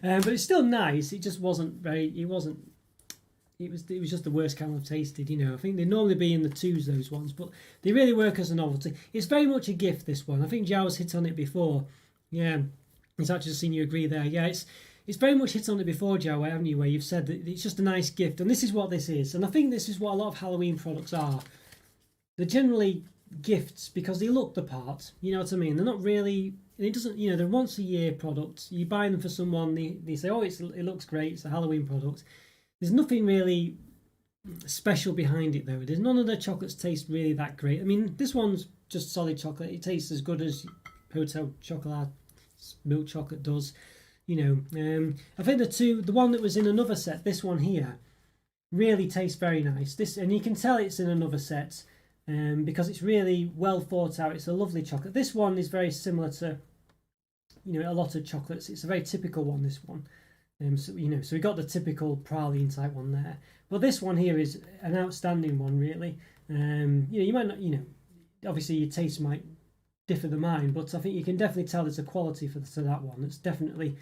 But it's still nice. It just wasn't very. It wasn't. It was just the worst caramel I've tasted. You know, I think they normally be in the twos, those ones, but they really work as a novelty. It's very much a gift. This one, I think Giles hit on it before. Yeah, he's actually seen you agree there. Yeah, it's very much hit on it before, Joe, haven't you? Where you've said that it's just a nice gift, and this is what this is. And I think this is what a lot of Halloween products are. They're generally gifts because they look the part. You know what I mean? They're not really. It doesn't. You know, they're once a year products. You buy them for someone. They say, oh, it looks great. It's a Halloween product. There's nothing really special behind it though. There's none of the chocolates taste really that great. I mean, this one's just solid chocolate. It tastes as good as Hotel Chocolat milk chocolate does. You know, I think the one that was in another set, this one here, really tastes very nice. This, and you can tell it's in another set because it's really well thought out. It's a lovely chocolate. This one is very similar to, you know, a lot of chocolates. It's a very typical one. This one. So you know, so we got the typical praline type one there, but this one here is an outstanding one, really. You know, you might not, you know, obviously your taste might differ than mine, but I think you can definitely tell there's a quality to that one. It's definitely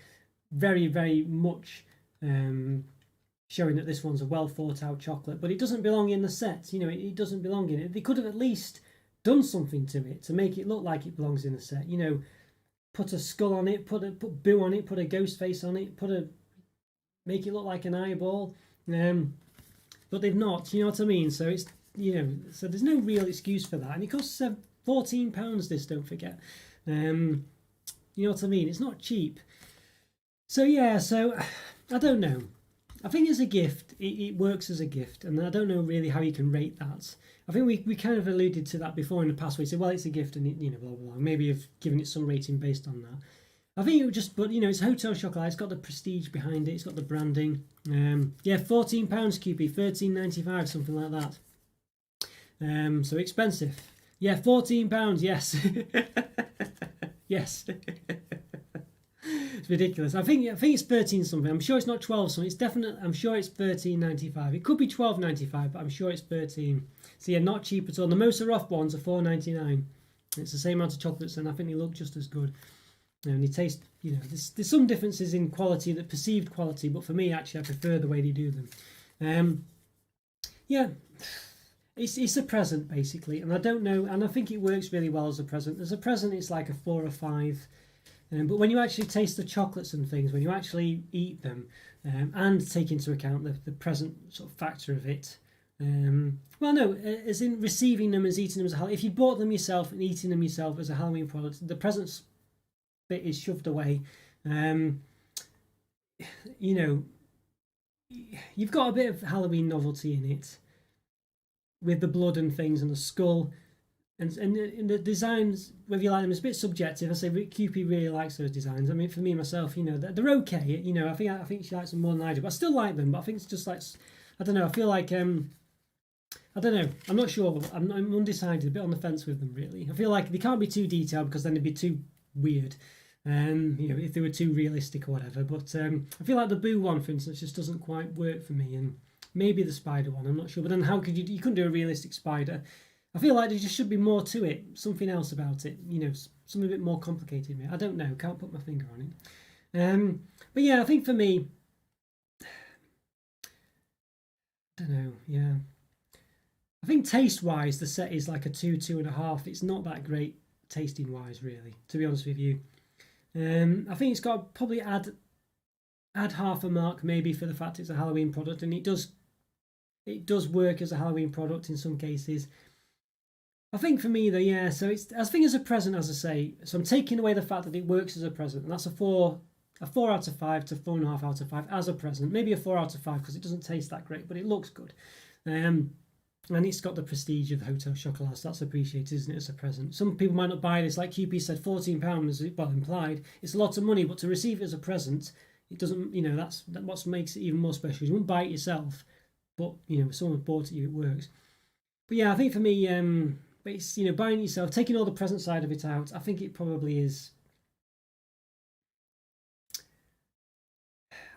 very, very much showing that this one's a well thought out chocolate, but it doesn't belong in the set. You know, it doesn't belong in it. They could have at least done something to it to make it look like it belongs in the set. You know, put a skull on it, put Boo on it, put a ghost face on it, make it look like an eyeball, but they've not. You know what I mean? So it's, you know, so there's no real excuse for that, and it costs £14. This, don't forget. You know what I mean? It's not cheap. So yeah, so I don't know. I think as a gift, it works as a gift, and I don't know really how you can rate that. I think we kind of alluded to that before in the past. We said, well, it's a gift, and it, you know, blah blah blah. Maybe you've given it some rating based on that. I think it would just, but you know, it's Hotel Chocolat. It's got the prestige behind it. It's got the branding. Yeah, £14 QP, £13.95, something like that. So expensive. Yeah, £14. Yes, yes. It's ridiculous. I think it's 13 something. I'm sure it's not 12 something. It's definitely. I'm sure it's 13.95. It could be 12.95, but I'm sure it's 13. So yeah, not cheap at all. The most rough ones are 4.99. It's the same amount of chocolates, and I think they look just as good. And they taste, you know, there's some differences in quality, that perceived quality, but for me, actually, I prefer the way they do them. Yeah, it's a present basically, and I don't know, and I think it works really well as a present. As a present, it's like a 4 or 5. But when you actually taste the chocolates and things, when you actually eat them, and take into account the present sort of factor of it, well, no, as in receiving them as eating them as a Halloween. If you bought them yourself and eating them yourself as a Halloween product, the presents bit is shoved away. You know, you've got a bit of Halloween novelty in it with the blood and things and the skull. And the designs, whether you like them, is a bit subjective. I say QP really likes those designs. I mean, for me myself, you know, they're okay. You know, I think she likes them more than I do. But I still like them. But I think it's just like, I don't know. I feel like I don't know. I'm not sure. I'm undecided. A bit on the fence with them, really. I feel like they can't be too detailed because then they'd be too weird. You know, if they were too realistic or whatever. But I feel like the Boo one, for instance, just doesn't quite work for me. And maybe the spider one. I'm not sure. But then how could you couldn't do a realistic spider. I feel like there just should be more to it, something else about it, you know, something a bit more complicated. I don't know, can't put my finger on it. But yeah, I think for me, I don't know, yeah. I think taste-wise, the set is like a 2, 2.5. It's not that great tasting-wise, really, to be honest with you. I think it's got to probably add half a mark maybe for the fact it's a Halloween product, and it does work as a Halloween product in some cases. I think for me though, yeah, so it's, I think as a present, as I say, so I'm taking away the fact that it works as a present, and that's a 4 out of 5 to 4.5 out of 5 as a present, maybe a 4 out of 5 because it doesn't taste that great, but it looks good. And it's got the prestige of Hotel Chocolat, so that's appreciated, isn't it, as a present. Some people might not buy this, like QP said, £14, well, implied, it's a lot of money, but to receive it as a present, it doesn't, you know, that's what makes it even more special. You wouldn't buy it yourself, but, you know, if someone bought it, it works. But yeah, I think for me, but it's, you know, buying it yourself, taking all the present side of it out, I think it probably is,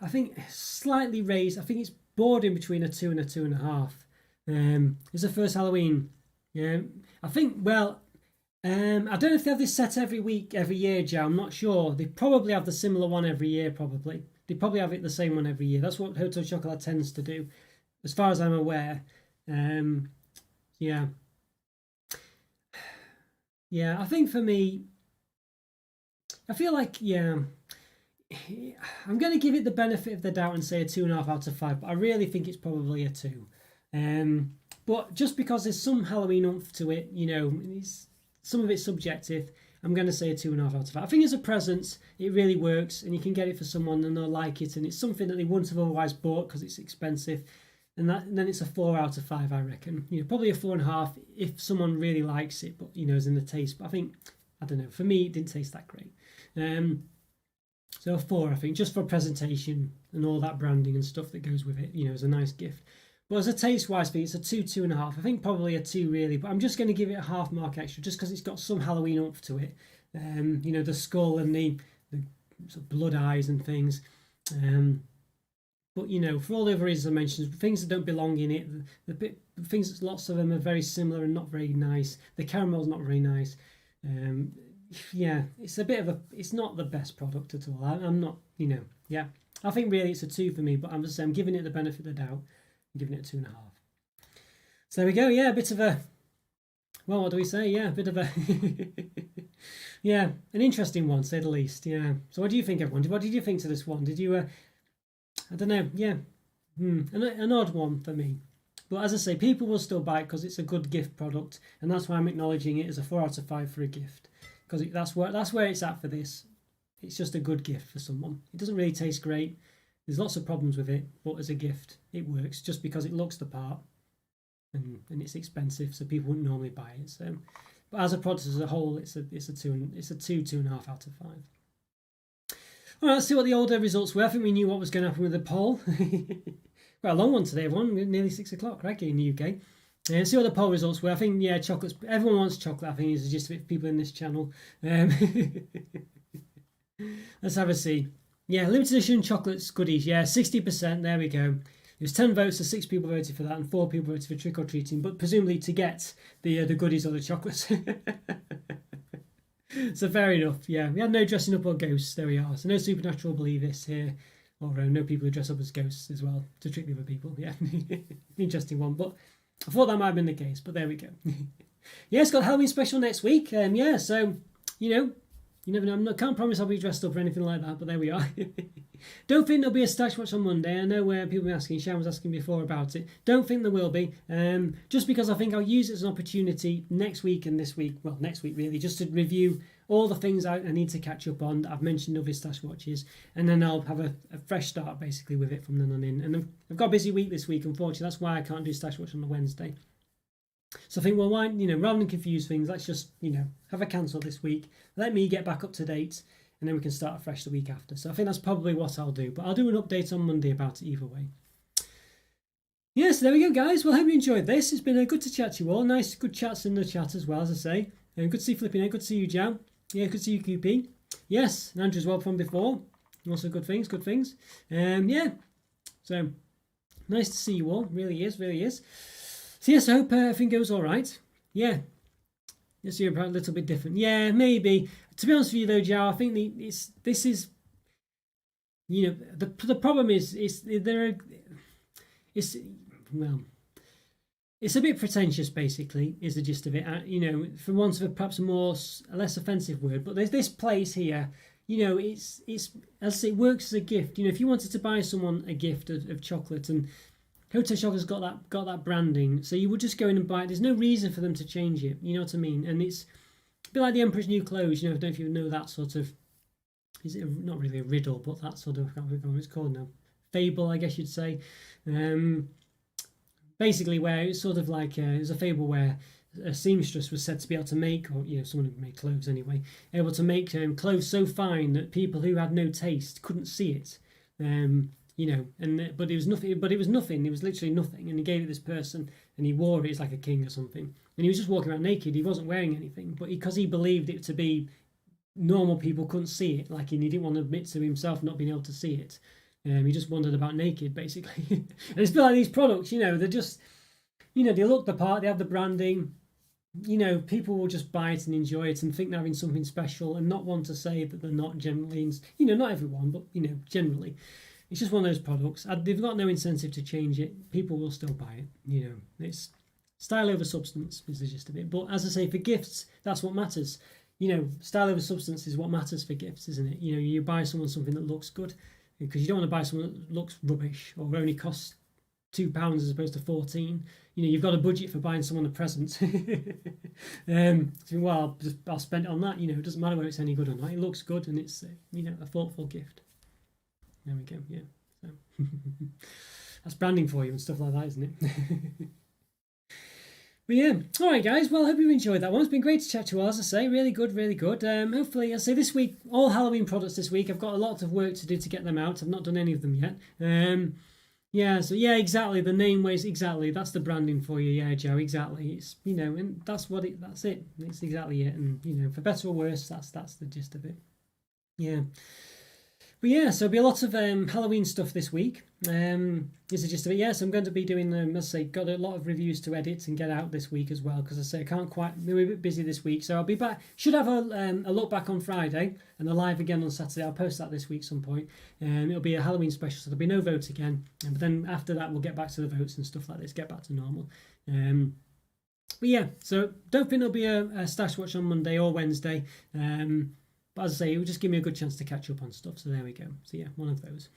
I think slightly raised. I think it's bordering between a 2 and a 2.5. It's the first Halloween. Yeah, I think, well, I don't know if they have this set every week, every year, Joe. I'm not sure. They probably have the similar one every year, probably. They probably have it the same one every year. That's what Hotel Chocolat tends to do, as far as I'm aware. Yeah. Yeah, I think for me, I feel like, yeah, I'm going to give it the benefit of the doubt and say a 2.5 out of 5, but I really think it's probably a 2. But just because there's some Halloween oomph to it, you know, some of it's subjective, I'm going to say a 2.5 out of 5. I think as a present, it really works, and you can get it for someone and they'll like it, and it's something that they wouldn't have otherwise bought because it's expensive. And then it's a 4 out of 5, I reckon. You know, probably a 4.5 if someone really likes it, but you know, is in the taste. But I think, I don't know, for me, it didn't taste that great. So a 4, I think, just for presentation and all that branding and stuff that goes with it. You know, as a nice gift. But as a taste-wise thing, it's a 2, 2.5. I think probably a 2 really, but I'm just going to give it a half mark extra just because it's got some Halloween oomph to it. You know, the skull and the sort of blood eyes and things. But you know, for all the other reasons I mentioned, things that don't belong in it, the things, lots of them are very similar and not very nice. The caramel's not very nice. Yeah, it's a bit of a, it's not the best product at all. I'm not, you know, yeah. I think really it's a 2 for me, but I'm just saying, I'm giving it the benefit of the doubt. I'm giving it a 2.5. So there we go. Yeah, a bit of a, well, what do we say? Yeah, a bit of a, yeah, an interesting one, to say the least. Yeah. So what do you think, everyone? What did you think to this one? Did you, I don't know, yeah, an odd one for me. But as I say, people will still buy it because it's a good gift product, and that's why I'm acknowledging it as a 4 out of 5 for a gift, because that's where it's at for this. It's just a good gift for someone. It doesn't really taste great. There's lots of problems with it, but as a gift, it works just because it looks the part, and it's expensive, so people wouldn't normally buy it. So, but as a product as a whole, it's a 2.5 out of 5. All right, let's see what the older results were. I think we knew what was going to happen with the poll. Quite a long one today, everyone. We're nearly 6 o'clock, right, in the UK. Let's see what the poll results were. I think, yeah, chocolates. Everyone wants chocolate, I think, is the gist of it for people in this channel. Let's have a see. Yeah, limited edition chocolates goodies. Yeah, 60%. There we go. There's 10 votes, so 6 people voted for that, and 4 people voted for trick or treating, but presumably to get the goodies or the chocolates. So fair enough. Yeah, we had no dressing up or ghosts. There we are. So no supernatural believers here, or no people who dress up as ghosts as well to trick the other people. Yeah, interesting one. But I thought that might have been the case. But there we go. Yeah, it's got a Halloween special next week. Yeah, so you know. You never know. I can't promise I'll be dressed up or anything like that, but there we are. Don't think there'll be a stash watch on Monday. I know where people are asking. Sharon was asking before about it. Don't think there will be. Just because I think I'll use it as an opportunity next week and this week. Well, next week really, just to review all the things I need to catch up on that I've mentioned of his stash watches, and then I'll have a fresh start basically with it from then on in. And I've got a busy week this week, unfortunately. That's why I can't do stash watch on the Wednesday. So I think, well, why, you know, rather than confuse things, let's just, you know, have a cancel this week. Let me get back up to date, and then we can start afresh the week after. So I think that's probably what I'll do. But I'll do an update on Monday about it either way. Yeah, so there we go, guys. Well, I hope you enjoyed this. It's been good to chat to you all. Nice, good chats in the chat as well, as I say. Good to see Flipping. Good to see you, Joe. Yeah, good to see you, QP. Yes, and Andrew as well from before. Also good things, good things. Yeah, so nice to see you all. Really is, really is. So yes, I hope everything goes all right. Yeah. Yes, you're a little bit different. Yeah, maybe. To be honest with you though, Joe, I think this is, you know, the problem is well, it's a bit pretentious basically, is the gist of it. You know, for want of perhaps a less offensive word, but there's this place here. You know, it's as I say, it works as a gift. You know, if you wanted to buy someone a gift of chocolate, and Hotel Chocolate's got that branding, so you would just go in and buy it. There's no reason for them to change it. You know what I mean? And it's a bit like the Emperor's New Clothes. You know, I don't know if you know that sort of. Is it not really a riddle, but that sort of, I can't remember what it's called now. Fable, I guess you'd say. Basically, where it's sort of like there's a fable where a seamstress was said to be able to make, or you know, someone who made clothes anyway, able to make clothes so fine that people who had no taste couldn't see it. You know, but it was nothing. But it was nothing. It was literally nothing. And he gave it this person, and he wore it as like a king or something. And he was just walking around naked. He wasn't wearing anything. But because he believed it to be normal, people couldn't see it. Like, and he didn't want to admit to himself not being able to see it. He just wandered about naked, basically. And it's a bit like these products. You know, they're just, you know, they look the part. They have the branding. you know, people will just buy it and enjoy it and think they're having something special and not want to say that they're not generally, you know, not everyone, but, you know, generally. It's just one of those products. They've got no incentive to change it. People will still buy it. You know, it's style over substance is the gist of it. But as I say, for gifts, that's what matters. You know, style over substance is what matters for gifts, isn't it? You know, you buy someone something that looks good because you don't want to buy something that looks rubbish or only costs £2 as opposed to 14. You know, you've got a budget for buying someone a present. Well, I'll spend it on that. You know, it doesn't matter whether it's any good or not. It looks good and it's you know, a thoughtful gift. There we go. Yeah, so that's branding for you and stuff like that, isn't it? But yeah, all right, guys. Well, I hope you enjoyed that one. It's been great to chat to you, as I say. Really good, really good. Hopefully, I say this week, all Halloween products this week. I've got a lot of work to do to get them out. I've not done any of them yet. Yeah, so yeah, exactly. The name ways, exactly. That's the branding for you, yeah, Joe. Exactly. It's, you know, and that's what it. That's it. It's exactly it. And you know, for better or worse, that's the gist of it. Yeah. But yeah, so there'll be a lot of Halloween stuff this week. Is the gist of it. Yes, I'm going to be doing, as I say, got a lot of reviews to edit and get out this week as well, because I say I can't quite, we're a bit busy this week. So I'll be back, should have a look back on Friday and a live again on Saturday. I'll post that this week some point. It'll be a Halloween special, so there'll be no votes again. But then after that, we'll get back to the votes and stuff like this, get back to normal. But yeah, so don't think there'll be a Stash Watch on Monday or Wednesday. But as I say, it will just give me a good chance to catch up on stuff. So there we go. So yeah, one of those.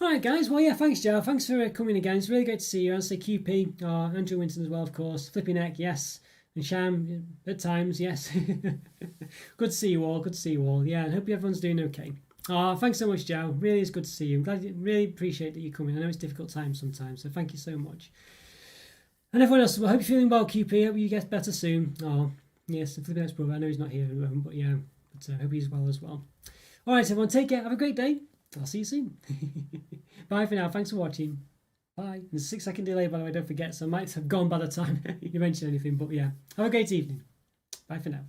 All right, guys. Well, yeah, thanks, Joe. Thanks for coming again. It's really great to see you. As I say, QP, Andrew Winton as well, of course. Flippy Neck, yes. And Sham, at times, yes. Good to see you all. Good to see you all. Yeah, I hope everyone's doing okay. Thanks so much, Joe. Really is good to see you. I'm glad, really appreciate that you're coming. I know it's difficult times sometimes, so thank you so much. And everyone else, I hope you're feeling well, QP. Hope you get better soon. Yes, the Flippy Neck's brother. I know he's not here at the moment, but yeah, but hope he's well as well. All right, everyone, take care. Have a great day. I'll see you soon. Bye for now. Thanks for watching. Bye. There's a 6-second delay, by the way, don't forget, so I might have gone by the time you mentioned anything, but yeah. Have a great evening. Bye for now.